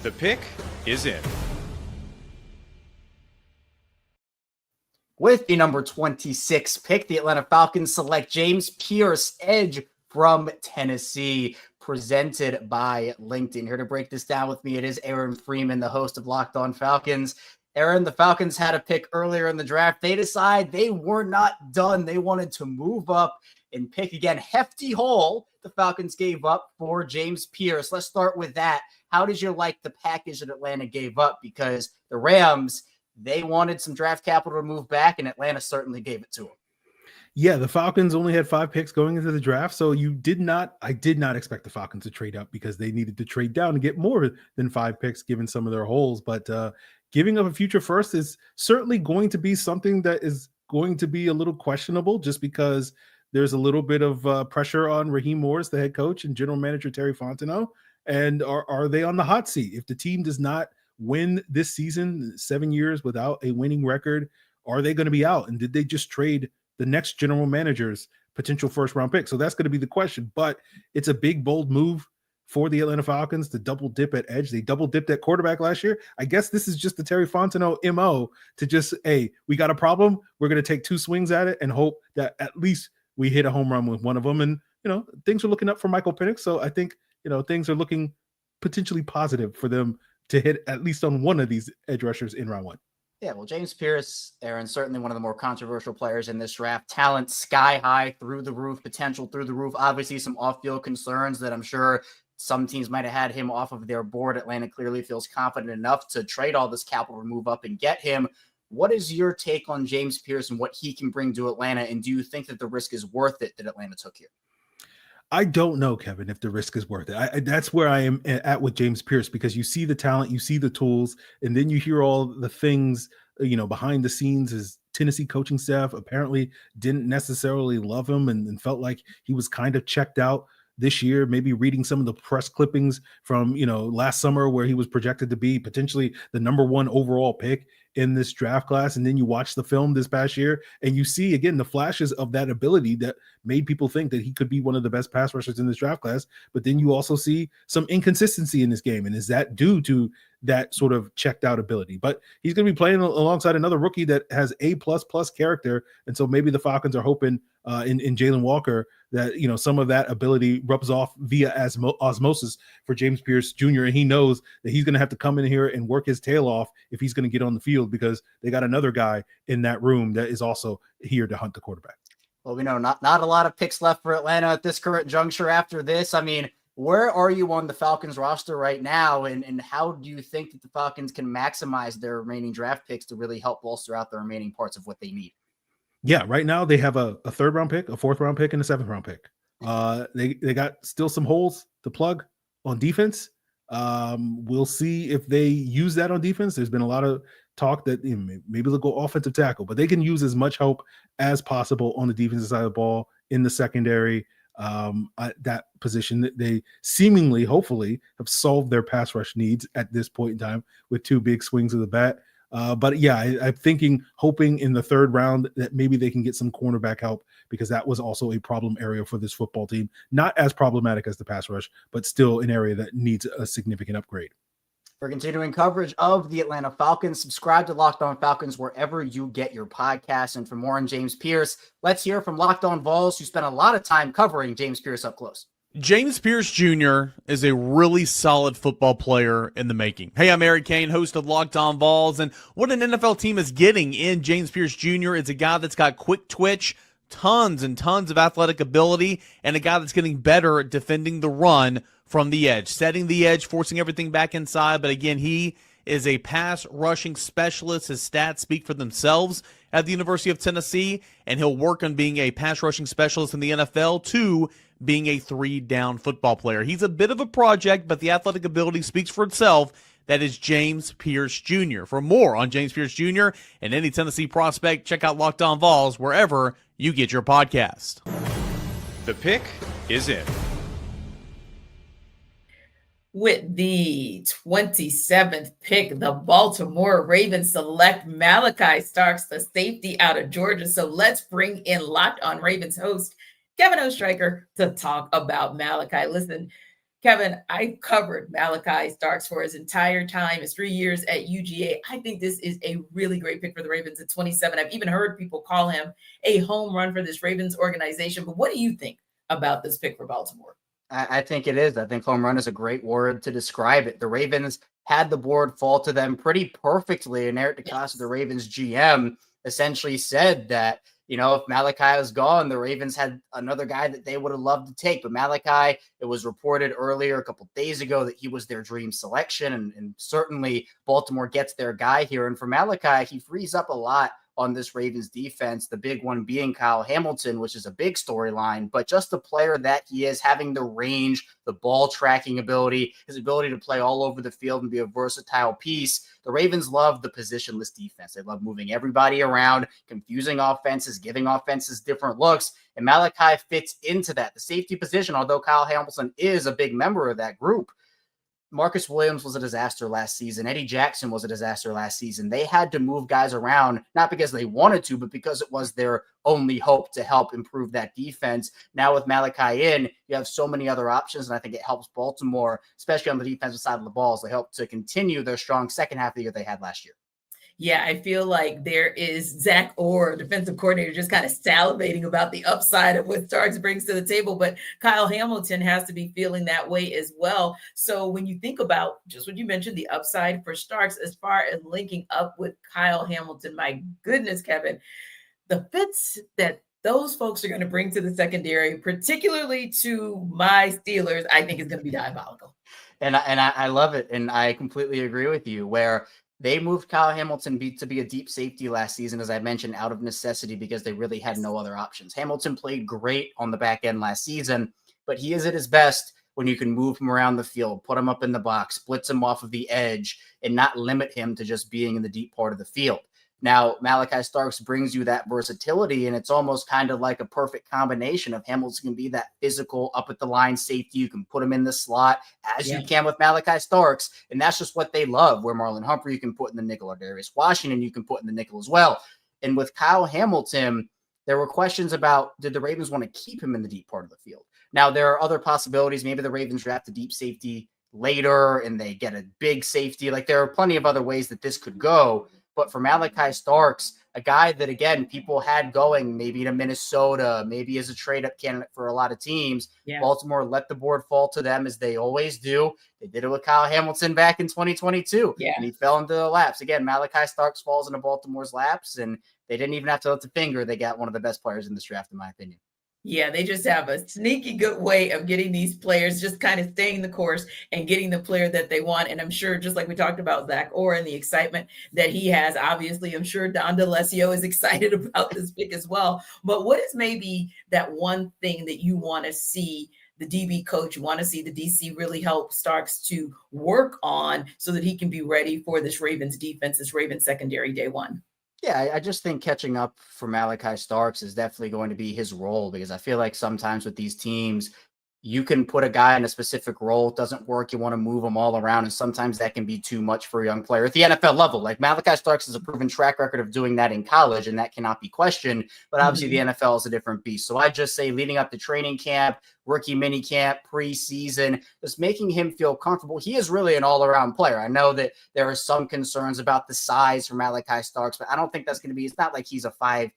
The pick is in. With the number 26 pick, the Atlanta Falcons select James Pierce, edge from Tennessee, presented by LinkedIn. Here to break this down with me, it is Aaron Freeman, the host of Locked On Falcons. Aaron, the Falcons had a pick earlier in the draft. They decided they were not done. They wanted to move up and pick again. Hefty haul the Falcons gave up for James Pierce. Let's start with that. How did you like the package that Atlanta gave up? Because the Rams, they wanted some draft capital to move back, and Atlanta certainly gave it to them. Yeah, the Falcons only had 5 picks going into the draft, so I did not expect the Falcons to trade up because they needed to trade down to get more than 5 picks given some of their holes. But giving up a future first is certainly going to be something that is going to be a little questionable just because there's a little bit of pressure on Raheem Morris, the head coach, and general manager Terry Fontenot. And are they on the hot seat? If the team does not win this season, 7 years without a winning record, are they going to be out? And did they just trade the next general manager's potential first-round pick? So that's going to be the question. But it's a big, bold move for the Atlanta Falcons to double dip at edge. They double dipped at quarterback last year. I guess this is just the Terry Fontenot MO to just, hey, we got a problem. We're going to take 2 swings at it and hope that at least we hit a home run with one of them. And, things are looking up for Michael Penix. So I think, things are looking potentially positive for them to hit at least on one of these edge rushers in round 1. Yeah, well, James Pierce, Aaron, certainly one of the more controversial players in this draft. Talent sky high, through the roof, potential through the roof. Obviously, some off-field concerns that I'm sure some teams might have had him off of their board. Atlanta clearly feels confident enough to trade all this capital to move up and get him. What is your take on James Pierce and what he can bring to Atlanta? And do you think that the risk is worth it that Atlanta took here? I don't know, Kevin, if the risk is worth it. That's where I am at with James Pierce, because you see the talent, you see the tools, and then you hear all the things, behind the scenes. His Tennessee coaching staff apparently didn't necessarily love him and felt like he was kind of checked out this year, maybe reading some of the press clippings from, last summer where he was projected to be potentially the number 1 overall pick in this draft class. And then you watch the film this past year and you see again the flashes of that ability that made people think that he could be one of the best pass rushers in this draft class. But then you also see some inconsistency in this game. And is that due to that sort of checked out ability? But he's going to be playing alongside another rookie that has A++ character. And so maybe the Falcons are hoping in Jalen Walker that, some of that ability rubs off via osmosis for James Pierce Jr. And he knows that he's going to have to come in here and work his tail off if he's going to get on the field, because they got another guy in that room that is also here to hunt the quarterback. Well, we know not a lot of picks left for Atlanta at this current juncture after this. I mean, where are you on the Falcons roster right now? And how do you think that the Falcons can maximize their remaining draft picks to really help bolster out the remaining parts of what they need? Yeah, right now they have a 3rd round pick, a 4th round pick, and a 7th round pick. They got still some holes to plug on defense. We'll see if they use that on defense. There's been a lot of talk that maybe they'll go offensive tackle, but they can use as much help as possible on the defensive side of the ball in the secondary. At that position that they seemingly, hopefully, have solved their pass rush needs at this point in time with 2 big swings of the bat. But yeah, I'm hoping in the 3rd round that maybe they can get some cornerback help, because that was also a problem area for this football team. Not as problematic as the pass rush, but still an area that needs a significant upgrade. For continuing coverage of the Atlanta Falcons, subscribe to Locked On Falcons wherever you get your podcasts. And for more on James Pierce, let's hear from Locked On Vols, who spent a lot of time covering James Pierce up close. James Pierce Jr. is a really solid football player in the making. Hey, I'm Eric Kane, host of Locked On Vols, and what an NFL team is getting in James Pierce Jr. is a guy that's got quick twitch, tons and tons of athletic ability, and a guy that's getting better at defending the run from the edge, setting the edge, forcing everything back inside. But again, he is a pass rushing specialist. His stats speak for themselves at the University of Tennessee, and he'll work on being a pass rushing specialist in the NFL too, being a 3-down football player. He's a bit of a project, but the athletic ability speaks for itself. That is James Pierce Jr. For more on James Pierce Jr. and any Tennessee prospect, check out Locked On Vols wherever you get your podcast. The pick is in. With the 27th pick, the Baltimore Ravens select Malachi Starks, the safety out of Georgia. So let's bring in Locked On Ravens host Kevin Oestreicher to talk about Malachi. Listen, Kevin, I covered Malachi Starks for his entire time, his 3 years at UGA. I think this is a really great pick for the Ravens at 27. I've even heard people call him a home run for this Ravens organization. But what do you think about this pick for Baltimore? I think it is. I think home run is a great word to describe it. The Ravens had the board fall to them pretty perfectly. And Eric DeCosta, the Ravens GM, essentially said that, if Malachi was gone, the Ravens had another guy that they would have loved to take. But Malachi, it was reported earlier, a couple of days ago, that he was their dream selection. And certainly Baltimore gets their guy here. And for Malachi, he frees up a lot on this Ravens defense, the big one being Kyle Hamilton, which is a big storyline, but just the player that he is, having the range, the ball tracking ability, his ability to play all over the field and be a versatile piece. The Ravens love the positionless defense. They love moving everybody around, confusing offenses, giving offenses different looks, and Malachi fits into that. The safety position, although Kyle Hamilton is a big member of that group, Marcus Williams was a disaster last season. Eddie Jackson was a disaster last season. They had to move guys around, not because they wanted to, but because it was their only hope to help improve that defense. Now with Malachi in, you have so many other options, and I think it helps Baltimore, especially on the defensive side of the ball, as they help to continue their strong second half of the year they had last year. Yeah, I feel like there is Zach Orr, defensive coordinator, just kind of salivating about the upside of what Starks brings to the table. But Kyle Hamilton has to be feeling that way as well. So when you think about just what you mentioned, the upside for Starks as far as linking up with Kyle Hamilton, my goodness, Kevin, the fits that those folks are going to bring to the secondary, particularly to my Steelers, I think is going to be diabolical. And I love it. And I completely agree with you, where they moved Kyle Hamilton to be a deep safety last season, as I mentioned, out of necessity because they really had no other options. Hamilton played great on the back end last season, but he is at his best when you can move him around the field, put him up in the box, blitz him off of the edge, and not limit him to just being in the deep part of the field. Now, Malachi Starks brings you that versatility, and it's almost kind of like a perfect combination of Hamilton can be that physical up at the line safety. You can put him in the slot as you can with Malachi Starks, and that's just what they love, where Marlon Humphrey you can put in the nickel, or Darius Washington you can put in the nickel as well. And with Kyle Hamilton, there were questions about, did the Ravens want to keep him in the deep part of the field? Now, there are other possibilities. Maybe the Ravens draft a deep safety later and they get a big safety. Like, there are plenty of other ways that this could go. But for Malachi Starks, a guy that, again, people had going maybe to Minnesota, maybe as a trade-up candidate for a lot of teams, Baltimore let the board fall to them, as they always do. They did it with Kyle Hamilton back in 2022, and he fell into the laps. Again, Malachi Starks falls into Baltimore's laps, and they didn't even have to lift a finger. They got one of the best players in this draft, in my opinion. Yeah, they just have a sneaky good way of getting these players just kind of staying the course and getting the player that they want. And I'm sure, just like we talked about Zach Orr and the excitement that he has, obviously, I'm sure Don DeLessio is excited about this pick as well. But what is maybe that one thing that you want to see the DB coach, you want to see the DC really help Starks to work on so that he can be ready for this Ravens defense, this Ravens secondary day one? Yeah, I just think catching up for Malachi Starks is definitely going to be his role, because I feel like sometimes with these teams, you can put a guy in a specific role. It doesn't work. You want to move them all around. And sometimes that can be too much for a young player at the NFL level. Like, Malachi Starks has a proven track record of doing that in college, and that cannot be questioned. But obviously the NFL is a different beast. So I just say, leading up to training camp, rookie mini camp, preseason, just making him feel comfortable. He is really an all-around player. I know that there are some concerns about the size for Malachi Starks, but I don't think that's going to be, it's not like he's a 5'8"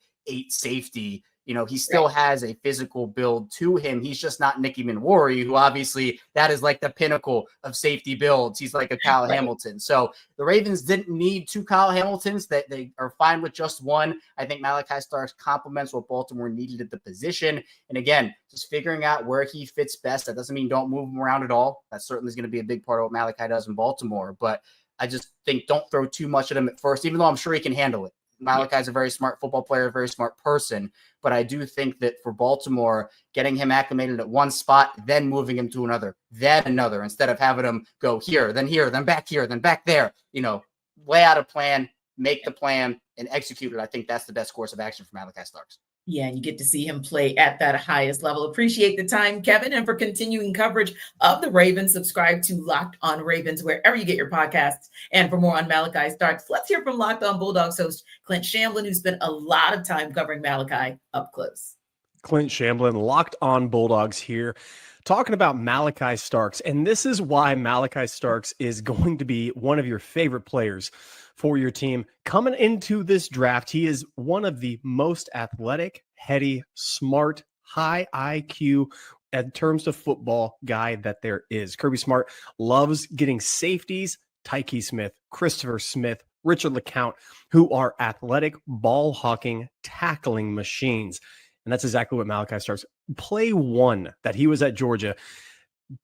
safety. You know, he still has a physical build to him. He's just not Nicky Minwari, who obviously that is like the pinnacle of safety builds. He's like a Kyle Hamilton. So the Ravens didn't need two Kyle Hamiltons. That they are fine with just one. I think Malachi Starks complements what Baltimore needed at the position. And again, just figuring out where he fits best. That doesn't mean don't move him around at all. That certainly is going to be a big part of what Malachi does in Baltimore. But I just think don't throw too much at him at first, even though I'm sure he can handle it. Malachi is a very smart football player, a very smart person. But I do think that for Baltimore, getting him acclimated at one spot, then moving him to another, then another, instead of having him go here, then back there, you know, lay out a plan, make the plan, and execute it. I think that's the best course of action for Malachi Starks. Yeah, and you get to see him play at that highest level. Appreciate the time, Kevin, and for continuing coverage of the Ravens. Subscribe to Locked On Ravens wherever you get your podcasts. And for more on Malachi Starks, let's hear from Locked On Bulldogs host Clint Shamblin, who spent a lot of time covering Malachi up close. Clint Shamblin, Locked On Bulldogs here, talking about Malachi Starks. And this is why Malachi Starks is going to be one of your favorite players for your team. Coming into this draft, he is one of the most athletic, heady, smart, high IQ in terms of football guy that there is. Kirby Smart loves getting safeties, Tyke Smith, Christopher Smith, Richard LeCount, who are athletic, ball hawking, tackling machines. And that's exactly what Malachi Starks. Play one that he was at Georgia.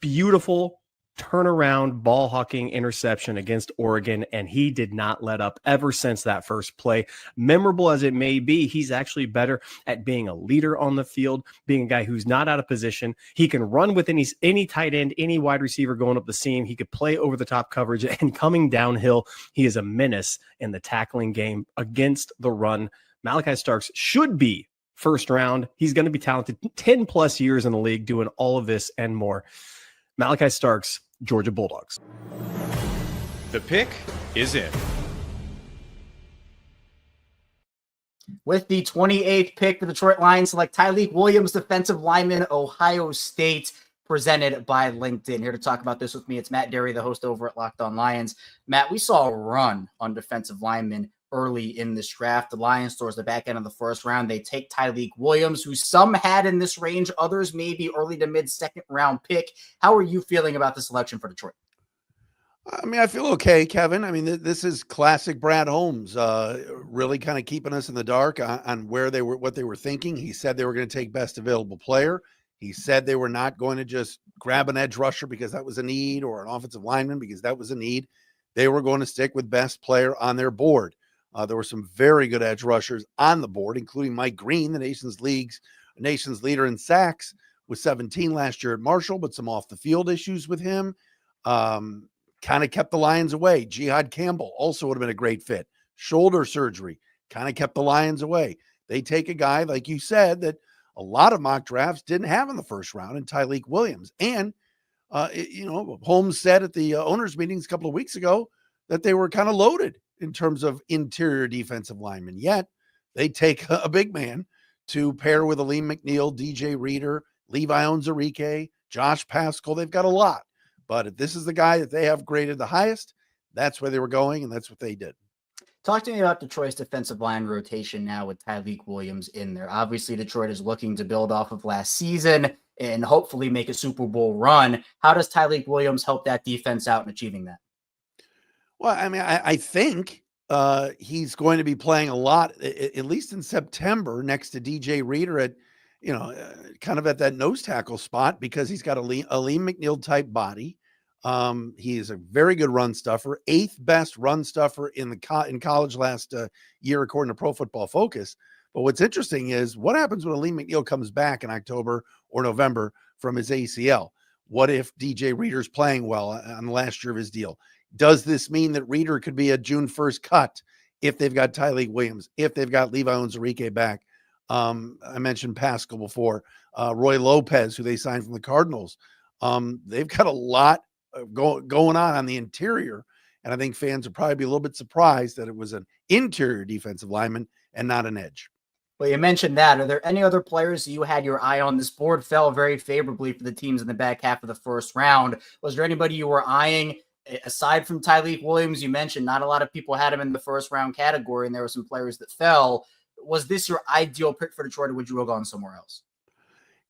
Beautiful turnaround ball hawking interception against Oregon, and he did not let up ever since that first play. Memorable as it may be, he's actually better at being a leader on the field, being a guy who's not out of position. He can run with any tight end, any wide receiver going up the seam. He could play over the top coverage, and coming downhill, he is a menace in the tackling game against the run. Malachi Starks should be first round. He's going to be talented, 10 plus years in the league doing all of this and more. Malachi Starks, Georgia Bulldogs. The pick is in. With the 28th pick, the Detroit Lions select Tyleik Williams, defensive lineman, Ohio State, presented by LinkedIn. Here to talk about this with me, it's Matt Derry, the host over at Locked On Lions. Matt, we saw a run on defensive linemen early in this draft. The Lions, towards the back end of the first round, they take Tyleik Williams, who some had in this range, others maybe early to mid second round pick. How are you feeling about the selection for Detroit? I mean, I feel okay, Kevin. I mean, this is classic Brad Holmes, really kind of keeping us in the dark on where they were, what they were thinking. He said they were going to take best available player. He said they were not going to just grab an edge rusher because that was a need, or an offensive lineman because that was a need. They were going to stick with best player on their board. There were some very good edge rushers on the board, including Mike Green, the nation's leader in sacks with 17 last year at Marshall, but some off the field issues with him. Kind of kept the Lions away. Jihad Campbell also would have been a great fit. Shoulder surgery kind of kept the Lions away. They take a guy, like you said, that a lot of mock drafts didn't have in the first round, in Tyleik Williams. And, Holmes said at the owners' meetings a couple of weeks ago that they were kind of loaded in terms of interior defensive linemen. Yet they take a big man to pair with Aleem McNeil, DJ Reader, Levi Onwuzurike, Josh Pascal. They've got a lot. But if this is the guy that they have graded the highest, that's where they were going, and that's what they did. Talk to me about Detroit's defensive line rotation now with Tyleik Williams in there. Obviously, Detroit is looking to build off of last season and hopefully make a Super Bowl run. How does Tyleik Williams help that defense out in achieving that? Well, I mean, I think he's going to be playing a lot, at least in September, next to DJ Reader at, kind of at that nose tackle spot, because he's got a Aleem McNeil type body. He is a very good run stuffer, 8th best run stuffer in college last year, according to Pro Football Focus. But what's interesting is what happens when Aleem McNeil comes back in October or November from his ACL? What if DJ Reader's playing well on the last year of his deal? Does this mean that Reader could be a June 1st cut if they've got Tyleik Williams, if they've got Levi Onwuzurike back? I mentioned Pascal before, Roy Lopez, who they signed from the Cardinals. They've got a lot going on the interior, and I think fans would probably be a little bit surprised that it was an interior defensive lineman and not an edge. Well, you mentioned that. Are there any other players you had your eye on? This board fell very favorably for the teams in the back half of the first round. Was there anybody you were eyeing aside from Tyleik Williams? You mentioned not a lot of people had him in the first round category, and there were some players that fell. Was this your ideal pick for Detroit, or would you have gone somewhere else?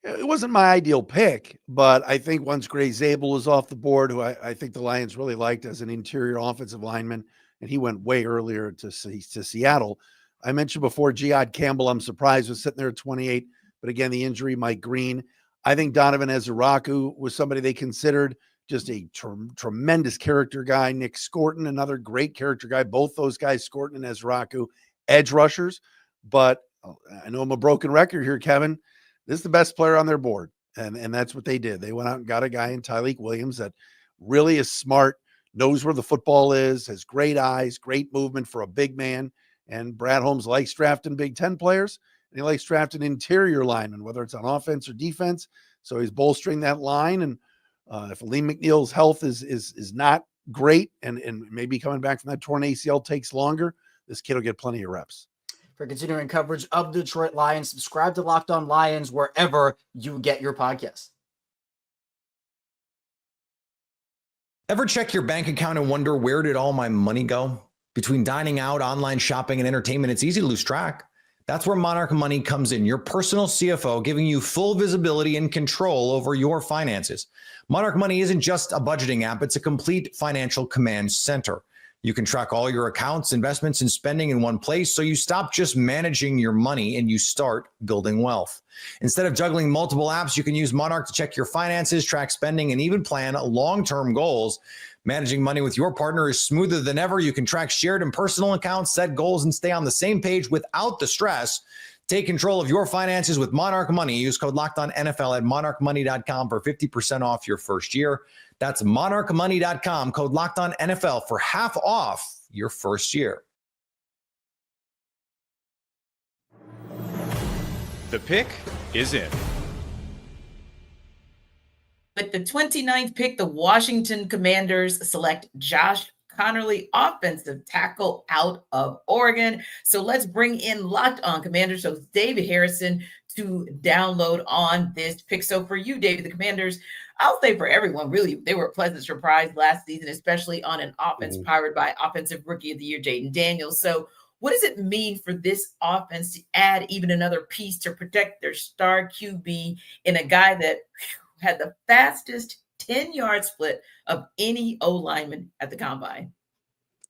It wasn't my ideal pick, but I think once Gray Zabel was off the board, who I think the Lions really liked as an interior offensive lineman, and he went way earlier to Seattle. I mentioned before Jihad Campbell, I'm surprised, was sitting there at 28, but again, the injury, Mike Green. I think Donovan Ezuraku was somebody they considered, just a tremendous character guy. Nick Scorton, another great character guy. Both those guys, Scorton and Ezuraku, edge rushers. But I know I'm a broken record here, Kevin. This is the best player on their board, and that's what they did. They went out and got a guy in Tyleik Williams that really is smart, knows where the football is, has great eyes, great movement for a big man. And Brad Holmes likes drafting Big Ten players. he likes drafting interior linemen, whether it's on offense or defense. So he's bolstering that line. And if Lee McNeil's health is not great and maybe coming back from that torn ACL takes longer, this kid will get plenty of reps. For continuing coverage of the Detroit Lions, subscribe to Locked On Lions wherever you get your podcasts. Ever check your bank account and wonder, where did all my money go? Between dining out, online shopping, and entertainment, it's easy to lose track. That's where Monarch Money comes in, your personal CFO, giving you full visibility and control over your finances. Monarch Money isn't just a budgeting app, it's a complete financial command center. You can track all your accounts, investments, and spending in one place, so you stop just managing your money and you start building wealth. Instead of juggling multiple apps, you can use Monarch to check your finances, track spending, and even plan long-term goals. Managing money with your partner is smoother than ever. You can track shared and personal accounts, set goals, and stay on the same page without the stress. Take control of your finances with Monarch Money. Use code LOCKEDONNFL at monarchmoney.com for 50% off your first year. That's monarchmoney.com, code LOCKEDONNFL for half off your first year. The pick is in. With the 29th pick, the Washington Commanders select Josh Connerly, offensive tackle out of Oregon. So let's bring in Locked On Commanders, so David Harrison, to download on this pick. So for you, David, the Commanders, I'll say for everyone, really, they were a pleasant surprise last season, especially on an offense powered by Offensive Rookie of the Year, Jaden Daniels. So what does it mean for this offense to add even another piece to protect their star QB in a guy that had the fastest 10-yard split of any O lineman at the combine?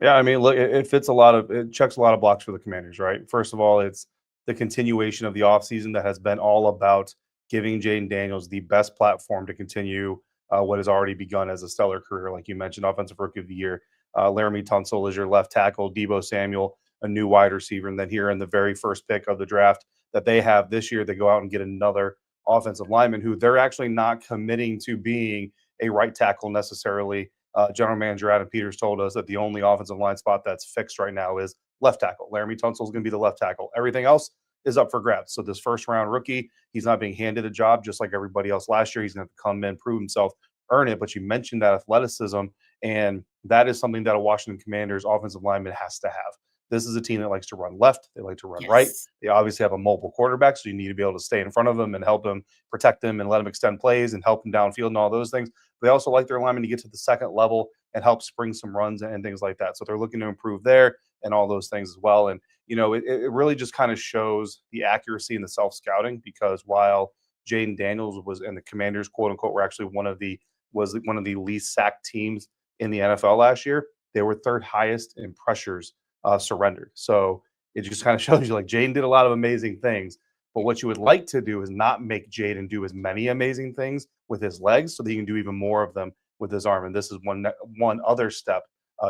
Yeah, I mean, look, it checks a lot of blocks for the Commanders, right? First of all, it's the continuation of the offseason that has been all about giving Jaden Daniels the best platform to continue what has already begun as a stellar career. Like you mentioned, Offensive Rookie of the Year. Laramie Tunsil is your left tackle, Deebo Samuel, a new wide receiver. And then here in the very first pick of the draft that they have this year, they go out and get another offensive lineman who they're actually not committing to being a right tackle necessarily. General Manager Adam Peters told us that the only offensive line spot that's fixed right now is left tackle. Laramie Tunsil is going to be the left tackle. Everything else is up for grabs. So this first round rookie, he's not being handed a job just like everybody else last year. He's going to have to come in, prove himself, earn it. But you mentioned that athleticism, and that is something that a Washington Commanders offensive lineman has to have. This is a team that likes to run left. They like to run right. They obviously have a mobile quarterback, so you need to be able to stay in front of them and help them, protect them, and let them extend plays and help them downfield and all those things. They also like their linemen to get to the second level and help spring some runs and things like that. So they're looking to improve there and all those things as well. And, you know, it really just kind of shows the accuracy and the self-scouting, because while Jaden Daniels was, and the Commanders, quote unquote, were actually one of the least sacked teams in the NFL last year, they were third highest in pressures surrendered. So it just kind of shows you, like, Jaden did a lot of amazing things, but what you would like to do is not make Jaden do as many amazing things with his legs so that he can do even more of them with his arm. And this is one other step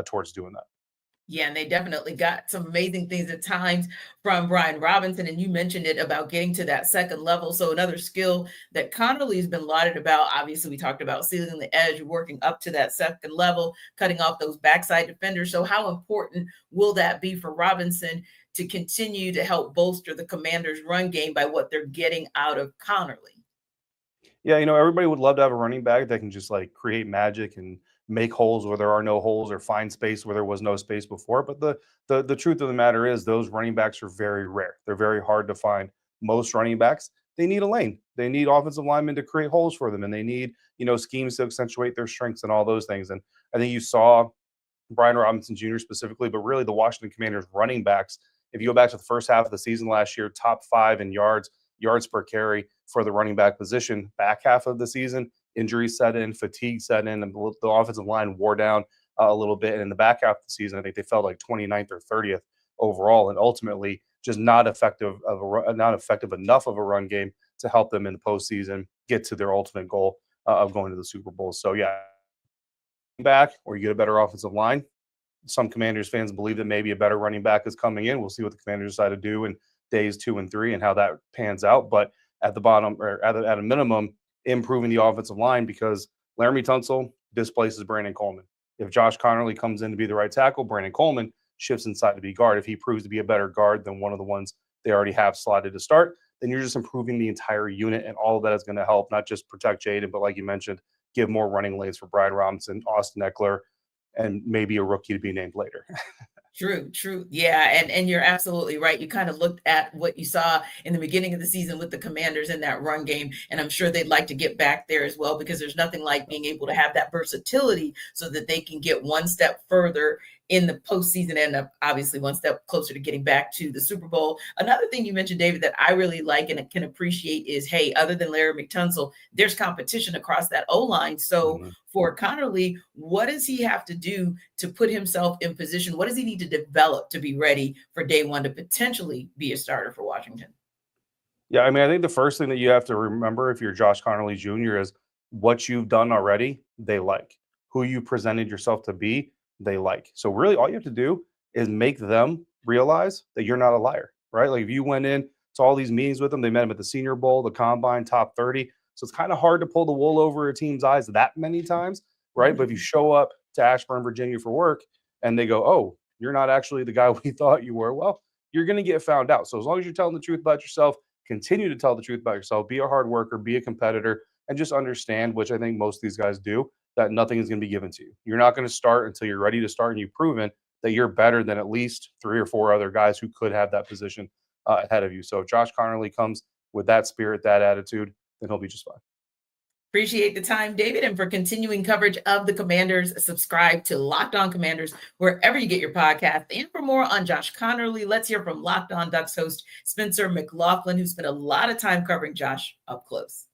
towards doing that. Yeah, and they definitely got some amazing things at times from Brian Robinson. And you mentioned it about getting to that second level. So another skill that Connerly's been lauded about, obviously we talked about sealing the edge, working up to that second level, cutting off those backside defenders. So how important will that be for Robinson to continue to help bolster the Commanders' run game by what they're getting out of Connerly? Yeah, you know, everybody would love to have a running back that can just like create magic and make holes where there are no holes, or find space where there was no space before. But the truth of the matter is those running backs are very rare. They're very hard to find. Most running backs, they need a lane. They need offensive linemen to create holes for them, and they need, you know, schemes to accentuate their strengths and all those things. And I think you saw Brian Robinson Jr. specifically, but really the Washington Commanders running backs, if you go back to the first half of the season last year, top 5 in yards per carry for the running back position. Back half of the season, injuries set in, fatigue set in, and the offensive line wore down a little bit. And in the back half of the season, I think they fell like 29th or 30th overall, and ultimately just not effective enough of a run game to help them in the postseason get to their ultimate goal of going to the Super Bowl. So yeah, back, or you get a better offensive line. Some Commanders fans believe that maybe a better running back is coming in. We'll see what the Commanders decide to do in days 2 and 3 and how that pans out. But at the bottom, or at a minimum, improving the offensive line, because Laramie Tunsil displaces Brandon Coleman. If Josh Connerly comes in to be the right tackle, Brandon Coleman shifts inside to be guard. If he proves to be a better guard than one of the ones they already have slotted to start, then you're just improving the entire unit, and all of that is going to help not just protect Jaden, but like you mentioned, give more running lanes for Brian Robinson, Austin Eckler, and maybe a rookie to be named later. True. Yeah, and you're absolutely right. You kind of looked at what you saw in the beginning of the season with the Commanders in that run game, and I'm sure they'd like to get back there as well, because there's nothing like being able to have that versatility so that they can get one step further in the postseason and obviously one step closer to getting back to the Super Bowl. Another thing you mentioned, David, that I really like and can appreciate is, hey, other than Larry McTunsell, there's competition across that O-line. So for Connerly, what does he have to do to put himself in position? What does he need to develop to be ready for day one to potentially be a starter for Washington? Yeah, I mean, I think the first thing that you have to remember if you're Josh Connerly Jr. is what you've done already, they like. Who you presented yourself to be, they like. So really all you have to do is make them realize that you're not a liar, right? Like if you went in to all these meetings with them, they met him at the Senior Bowl, the Combine, top 30. So it's kind of hard to pull the wool over a team's eyes that many times, right? But if you show up to Ashburn, Virginia for work and they go, oh, you're not actually the guy we thought you were, well, you're going to get found out. So as long as you're telling the truth about yourself, continue to tell the truth about yourself, be a hard worker, be a competitor, and just understand, which I think most of these guys do, that nothing is going to be given to you. You're not going to start until you're ready to start, and you've proven that you're better than at least 3 or 4 other guys who could have that position ahead of you. So if Josh Connerly comes with that spirit, that attitude, then he'll be just fine. Appreciate the time, David. And for continuing coverage of the Commanders, subscribe to Locked On Commanders wherever you get your podcast. And for more on Josh Connerly, let's hear from Locked On Ducks host Spencer McLaughlin, who spent a lot of time covering Josh up close.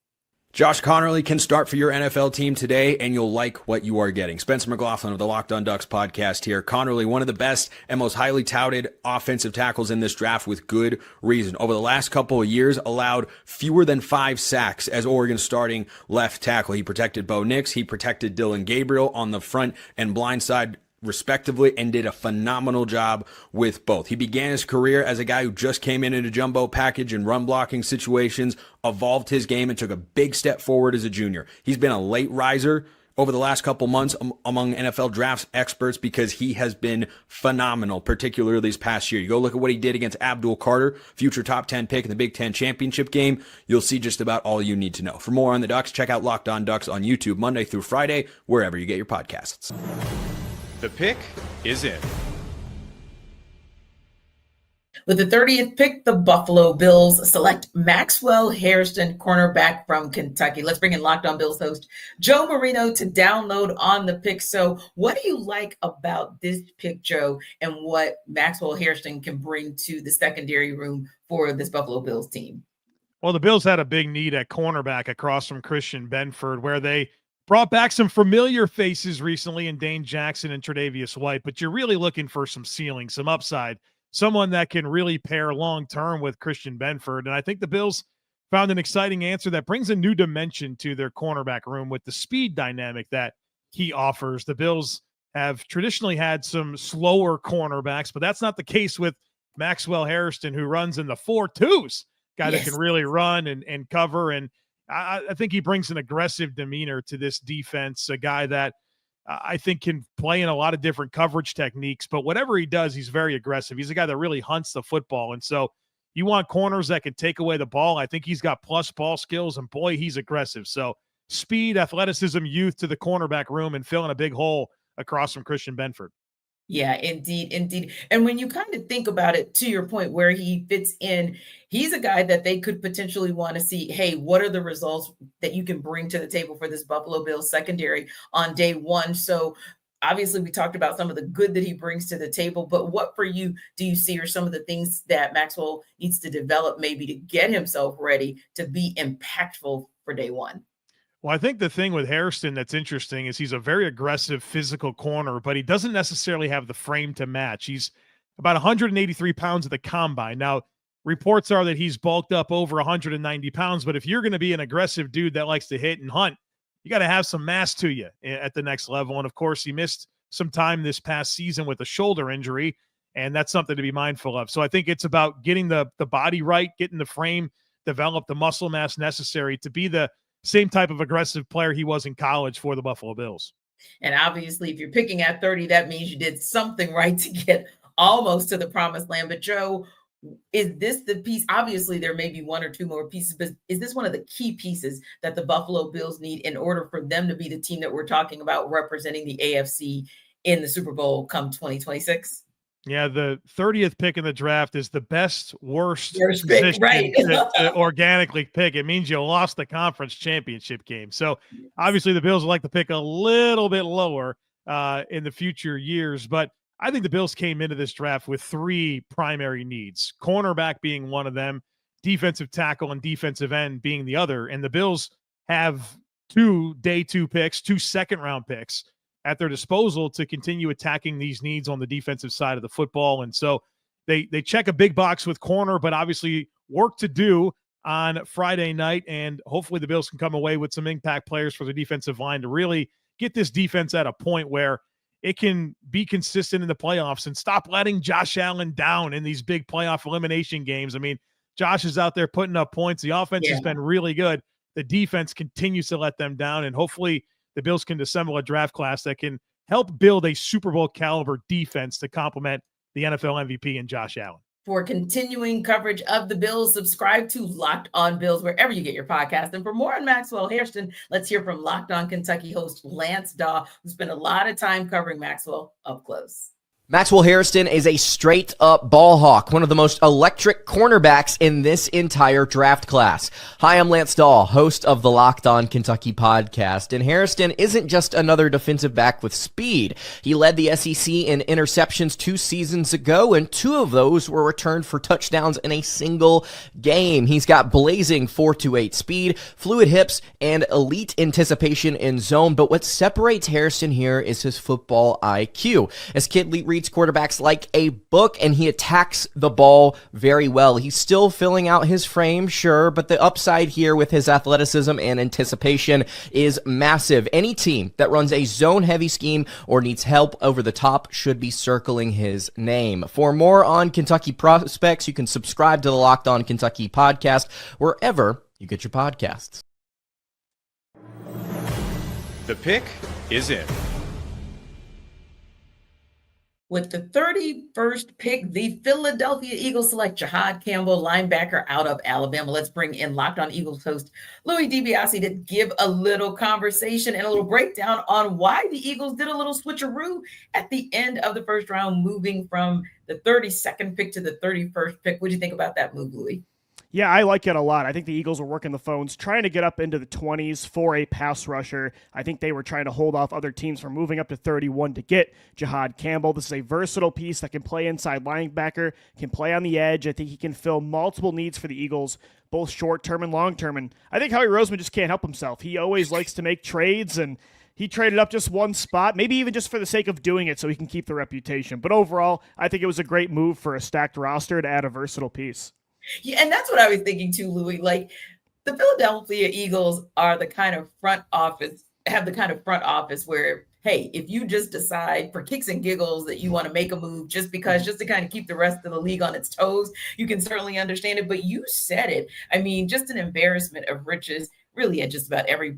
Josh Connerly can start for your NFL team today, and you'll like what you are getting. Spencer McLaughlin of the Locked On Ducks podcast here. Connerly, one of the best and most highly touted offensive tackles in this draft with good reason. Over the last couple of years, allowed fewer than 5 sacks as Oregon's starting left tackle. He protected Bo Nix. He protected Dylan Gabriel on the front and blind side respectively, and did a phenomenal job with both. He began his career as a guy who just came in a jumbo package and run blocking situations, evolved his game, and took a big step forward as a junior. He's been a late riser over the last couple months among NFL drafts experts because he has been phenomenal, particularly this past year. You go look at what he did against Abdul Carter, future top 10 pick in the Big Ten championship game. You'll see just about all you need to know. For more on the Ducks, check out Locked On Ducks on YouTube Monday through Friday, wherever you get your podcasts. The pick is in. With the 30th pick, the Buffalo Bills select Maxwell Hairston, cornerback from Kentucky. Let's bring in Locked On Bills host Joe Marino to download on the pick. So what do you like about this pick, Joe, and what Maxwell Hairston can bring to the secondary room for this Buffalo Bills team? Well, the Bills had a big need at cornerback across from Christian Benford, where they brought back some familiar faces recently in Dane Jackson and Tre'Davious White, but you're really looking for some ceiling, some upside, someone that can really pair long-term with Christian Benford. And I think the Bills found an exciting answer that brings a new dimension to their cornerback room with the speed dynamic that he offers. The Bills have traditionally had some slower cornerbacks, but that's not the case with Maxwell Hairston, who runs in the 4.2s, guy that can really run and cover. And I think he brings an aggressive demeanor to this defense, a guy that I think can play in a lot of different coverage techniques, but whatever he does, he's very aggressive. He's a guy that really hunts the football. And so you want corners that can take away the ball. I think he's got plus ball skills, and boy, he's aggressive. So speed, athleticism, youth to the cornerback room and filling a big hole across from Christian Benford. Yeah, indeed. And when you kind of think about it, to your point where he fits in, he's a guy that they could potentially want to see, hey, what are the results that you can bring to the table for this Buffalo Bills secondary on day one? So obviously we talked about some of the good that he brings to the table, but what for you do you see are some of the things that Maxwell needs to develop maybe to get himself ready to be impactful for day one? Well, I think the thing with Hairston that's interesting is he's a very aggressive physical corner, but he doesn't necessarily have the frame to match. He's about 183 pounds at the combine. Now, reports are that he's bulked up over 190 pounds, but if you're going to be an aggressive dude that likes to hit and hunt, you got to have some mass to you at the next level. And of course, he missed some time this past season with a shoulder injury, and that's something to be mindful of. So I think it's about getting the body right, getting the frame, develop the muscle mass necessary to be the same type of aggressive player he was in college for the Buffalo Bills. And obviously, if you're picking at 30, that means you did something right to get almost to the promised land. But Joe, is this the piece? Obviously, there may be one or two more pieces, but is this one of the key pieces that the Buffalo Bills need in order for them to be the team that we're talking about representing the AFC in the Super Bowl come 2026? Yeah, the 30th pick in the draft is the worst pick, right? to organically pick. It means you lost the conference championship game. So obviously the Bills would like to pick a little bit lower in the future years. But I think the Bills came into this draft with three primary needs, cornerback being one of them, defensive tackle and defensive end being the other. And the Bills have two day 2 picks, 2 second-round picks at their disposal to continue attacking these needs on the defensive side of the football. And so they check a big box with corner, but obviously work to do on Friday night. And hopefully the Bills can come away with some impact players for the defensive line to really get this defense at a point where it can be consistent in the playoffs and stop letting Josh Allen down in these big playoff elimination games. I mean, Josh is out there putting up points. The offense has been really good. The defense continues to let them down, and hopefully the Bills can assemble a draft class that can help build a Super Bowl caliber defense to complement the NFL MVP and Josh Allen. For continuing coverage of the Bills, subscribe to Locked On Bills wherever you get your podcast. And for more on Maxwell Hairston, let's hear from Locked On Kentucky host Lance Daw, who spent a lot of time covering Maxwell up close. Maxwell Hairston is a straight-up ball hawk, one of the most electric cornerbacks in this entire draft class. Hi, I'm Lance Dahl, host of the Locked On Kentucky podcast, and Hairston isn't just another defensive back with speed. He led the SEC in interceptions 2 seasons ago, and 2 of those were returned for touchdowns in a single game. He's got blazing 4.28 speed, fluid hips, and elite anticipation in zone, but what separates Hairston here is his football IQ. As Kid Lee reads quarterbacks like a book, and he attacks the ball very well. He's still filling out his frame, sure, but the upside here with his athleticism and anticipation is massive. Any team that runs a zone-heavy scheme or needs help over the top should be circling his name. For more on Kentucky prospects, you can subscribe to the Locked On Kentucky podcast wherever you get your podcasts. The pick is in. With the 31st pick, the Philadelphia Eagles select Jahad Campbell, linebacker out of Alabama. Let's bring in Locked On Eagles host Louis DiBiase to give a little conversation and a little breakdown on why the Eagles did a little switcheroo at the end of the first round, moving from the 32nd pick to the 31st pick. What do you think about that move, Louis? Yeah, I like it a lot. I think the Eagles were working the phones, trying to get up into the 20s for a pass rusher. I think they were trying to hold off other teams from moving up to 31 to get Jahad Campbell. This is a versatile piece that can play inside linebacker, can play on the edge. I think he can fill multiple needs for the Eagles, both short-term and long-term. And I think Howie Roseman just can't help himself. He always likes to make trades, and he traded up just one spot, maybe even just for the sake of doing it so he can keep the reputation. But overall, I think it was a great move for a stacked roster to add a versatile piece. Yeah, and that's what I was thinking too, Louis. Like, the Philadelphia Eagles are the kind of front office, have the kind of front office where, hey, if you just decide for kicks and giggles that you want to make a move just to kind of keep the rest of the league on its toes, you can certainly understand it. But you said it. I mean, just an embarrassment of riches, really, at just about every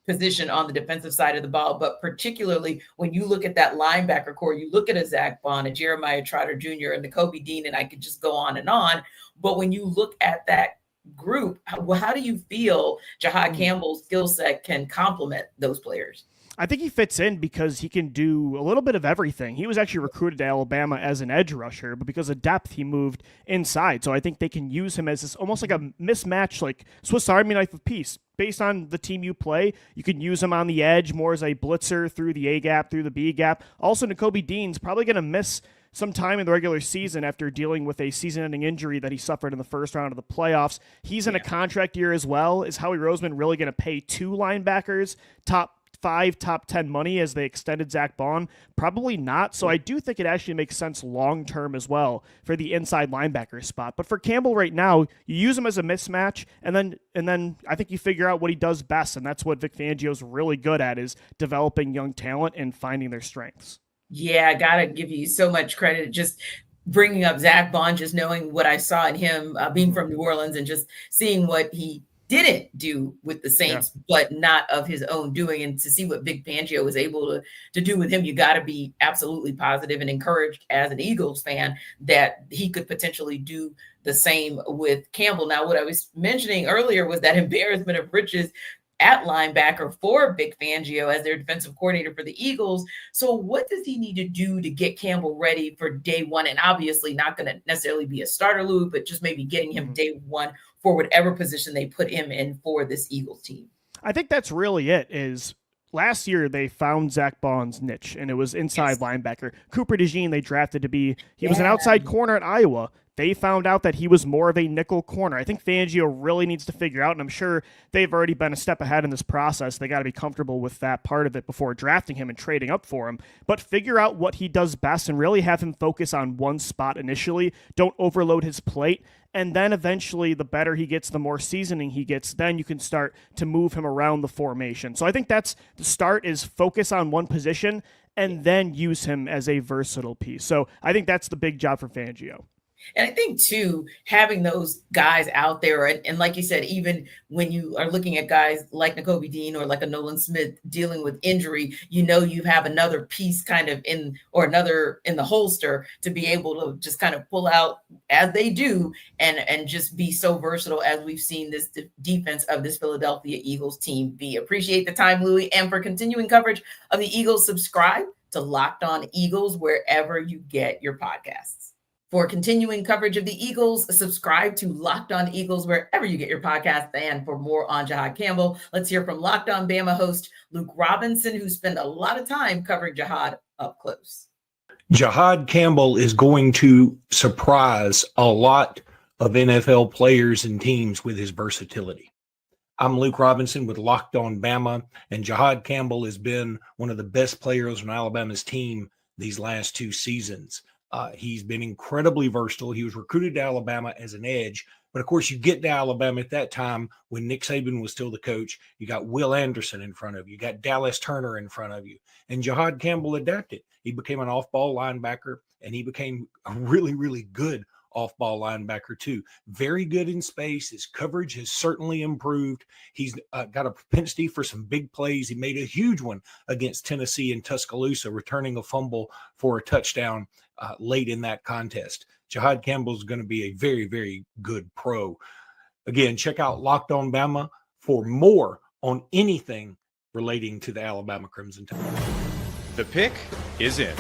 position on the defensive side of the ball, but particularly when you look at that linebacker core, you look at a Zach Bond, a Jeremiah Trotter Jr., and the Kobe Dean, and I could just go on and on. But when you look at that group, how do you feel Jahad Campbell's skill set can complement those players? I think he fits in because he can do a little bit of everything. He was actually recruited to Alabama as an edge rusher, but because of depth, he moved inside. So I think they can use him as this almost like a mismatch, like Swiss Army knife of peace. Based on the team you play, you can use him on the edge more as a blitzer through the A gap, through the B gap. Also, Nakobe Dean's probably going to miss some time in the regular season after dealing with a season-ending injury that he suffered in the first round of the playoffs. He's in a contract year as well. Is Howie Roseman really going to pay 2 linebackers top 5, top 10 money as they extended Zach Bond? Probably not. So I do think it actually makes sense long-term as well for the inside linebacker spot. But for Campbell right now, you use him as a mismatch, and then I think you figure out what he does best, and that's what Vic Fangio's really good at, is developing young talent and finding their strengths. Yeah, I got to give you so much credit. Just bringing up Zach Bond, just knowing what I saw in him being from New Orleans and just seeing what he didn't do with the Saints, but not of his own doing. And to see what Vic Fangio was able to do with him, you got to be absolutely positive and encouraged as an Eagles fan that he could potentially do the same with Campbell. Now, what I was mentioning earlier was that embarrassment of riches at linebacker for Vic Fangio as their defensive coordinator for the Eagles. So what does he need to do to get Campbell ready for day one? And obviously not going to necessarily be a starter, Lou, but just maybe getting him day one for whatever position they put him in for this Eagles team. I think that's really it. Is last year they found Zach Bond's niche, and it was inside linebacker. Cooper DeJean they drafted to be, he was an outside corner at Iowa. They found out that he was more of a nickel corner. I think Fangio really needs to figure out, and I'm sure they've already been a step ahead in this process. They got to be comfortable with that part of it before drafting him and trading up for him. But figure out what he does best and really have him focus on one spot initially. Don't overload his plate. And then eventually, the better he gets, the more seasoning he gets, then you can start to move him around the formation. So I think that's the start, is focus on one position and then use him as a versatile piece. So I think that's the big job for Fangio. And I think, too, having those guys out there, and like you said, even when you are looking at guys like Nakobe Dean or like a Nolan Smith dealing with injury, you have another piece kind of another in the holster to be able to just kind of pull out as they do and just be so versatile as we've seen this defense of this Philadelphia Eagles team be. Appreciate the time, Louie. And for continuing coverage of the Eagles, subscribe to Locked On Eagles wherever you get your podcasts. For continuing coverage of the Eagles, subscribe to Locked On Eagles wherever you get your podcasts. And for more on Jihad Campbell, let's hear from Locked On Bama host Luke Robinson, who spent a lot of time covering Jihad up close. Jihad Campbell is going to surprise a lot of NFL players and teams with his versatility. I'm Luke Robinson with Locked On Bama, and Jihad Campbell has been one of the best players on Alabama's team these last 2 seasons. He's been incredibly versatile. He was recruited to Alabama as an edge. But, of course, you get to Alabama at that time when Nick Saban was still the coach. You got Will Anderson in front of you. You got Dallas Turner in front of you. And Jihad Campbell adapted. He became an off-ball linebacker, and he became a really, really good off-ball linebacker too. Very good in space. His coverage has certainly improved. He's got a propensity for some big plays. He made a huge one against Tennessee in Tuscaloosa, returning a fumble for a touchdown late in that contest. Jihad Campbell is going to be a very, very good pro. Again, check out Locked On Bama for more on anything relating to the Alabama Crimson Tide. The pick is in.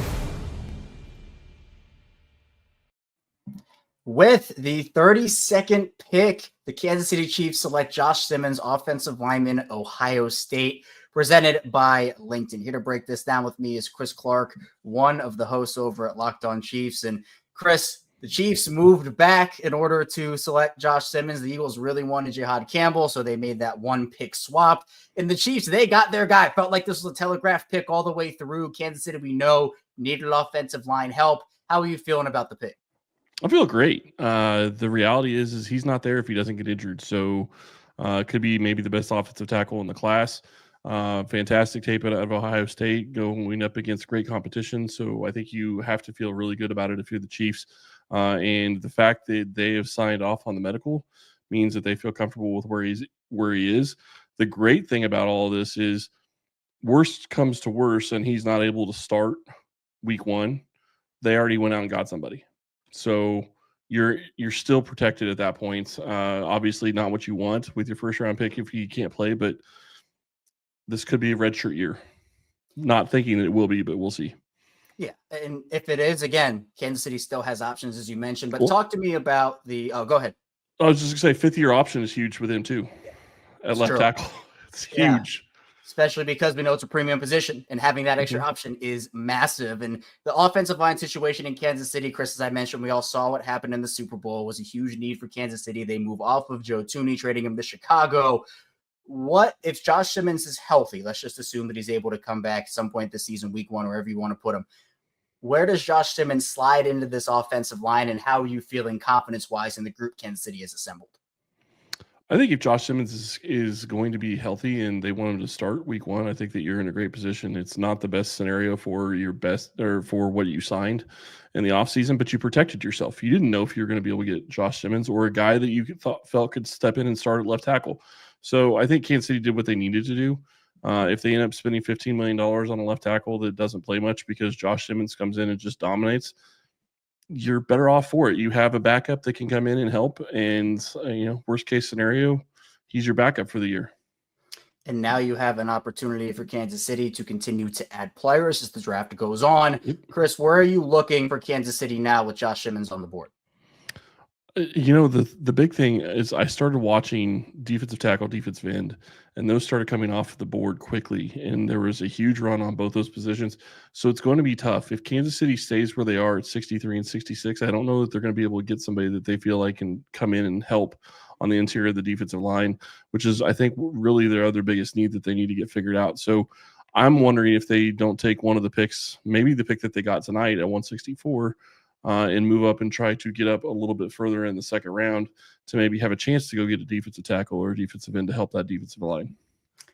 With the 32nd pick, the Kansas City Chiefs select Josh Simmons, offensive lineman, Ohio State, presented by LinkedIn. Here to break this down with me is Chris Clark, one of the hosts over at Locked On Chiefs. And Chris, the Chiefs moved back in order to select Josh Simmons. The Eagles really wanted Jihad Campbell, so they made that one pick swap. And the Chiefs, they got their guy. Felt like this was a telegraph pick all the way through. Kansas City, we know, needed offensive line help. How are you feeling about the pick? I feel great. The reality is he's not there if he doesn't get injured. So it could be maybe the best offensive tackle in the class. Fantastic tape out of Ohio State going up against great competition. So I think you have to feel really good about it if you're the Chiefs. And the fact that they have signed off on the medical means that they feel comfortable with where he is. The great thing about all of this is worst comes to worst and he's not able to start week 1. They already went out and got somebody. So you're still protected at that point. Obviously not what you want with your first round pick if you can't play, but this could be a redshirt year. Not thinking that it will be, but we'll see. Yeah, and if it is, again, Kansas City still has options, as you mentioned. But talk to me about the – oh, go ahead. I was just going to say fifth-year option is huge with him too at left tackle. It's huge. Especially because we know it's a premium position, and having that extra option is massive. And the offensive line situation in Kansas City, Chris, as I mentioned, we all saw what happened in the Super Bowl. Was a huge need for Kansas City. They move off of Joe Thuney, trading him to Chicago. What if Josh Simmons is healthy? Let's just assume that he's able to come back at some point this season, week 1, wherever you want to put him. Where does Josh Simmons slide into this offensive line, and how are you feeling confidence-wise in the group Kansas City has assembled? I think if Josh Simmons is going to be healthy and they want him to start week 1, I think that you're in a great position. It's not the best scenario for your best or for what you signed in the offseason, but you protected yourself. You didn't know if you were going to be able to get Josh Simmons or a guy that you felt could step in and start at left tackle. So I think Kansas City did what they needed to do. If they end up spending $15 million on a left tackle that doesn't play much because Josh Simmons comes in and just dominates, you're better off for it. You have a backup that can come in and help. And, worst case scenario, he's your backup for the year. And now you have an opportunity for Kansas City to continue to add players as the draft goes on. Chris, where are you looking for Kansas City now with Josh Simmons on the board? The big thing is I started watching defensive tackle, defensive end, and those started coming off the board quickly. And there was a huge run on both those positions. So it's going to be tough. If Kansas City stays where they are at 63 and 66, I don't know that they're going to be able to get somebody that they feel like can come in and help on the interior of the defensive line, which is, I think, really their other biggest need that they need to get figured out. So I'm wondering if they don't take one of the picks, maybe the pick that they got tonight at 164, and move up and try to get up a little bit further in the second round to maybe have a chance to go get a defensive tackle or a defensive end to help that defensive line.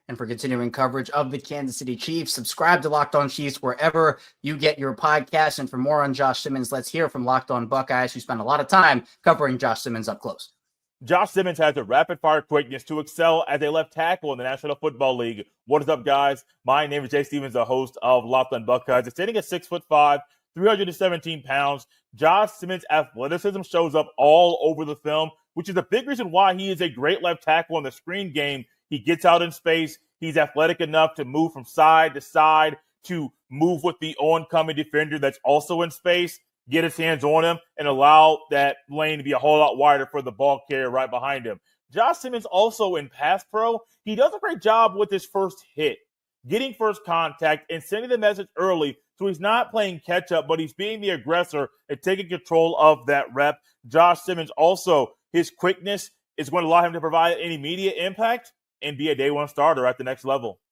And for continuing coverage of the Kansas City Chiefs, subscribe to Locked On Chiefs wherever you get your podcast. And for more on Josh Simmons, let's hear from Locked On Buckeyes, who spend a lot of time covering Josh Simmons up close. Josh Simmons has the rapid-fire quickness to excel as a left tackle in the National Football League. What is up, guys? My name is Jay Stevens, the host of Locked On Buckeyes. Standing at 6'5", 317 pounds, Josh Simmons' athleticism shows up all over the film, which is a big reason why he is a great left tackle in the screen game. He gets out in space. He's athletic enough to move from side to side, to move with the oncoming defender that's also in space, get his hands on him, and allow that lane to be a whole lot wider for the ball carrier right behind him. Josh Simmons also in pass pro, he does a great job with his first hit, getting first contact and sending the message early. So he's not playing catch up, but he's being the aggressor and taking control of that rep. Josh Simmons also, his quickness is going to allow him to provide an immediate impact and be a day one starter at the next level.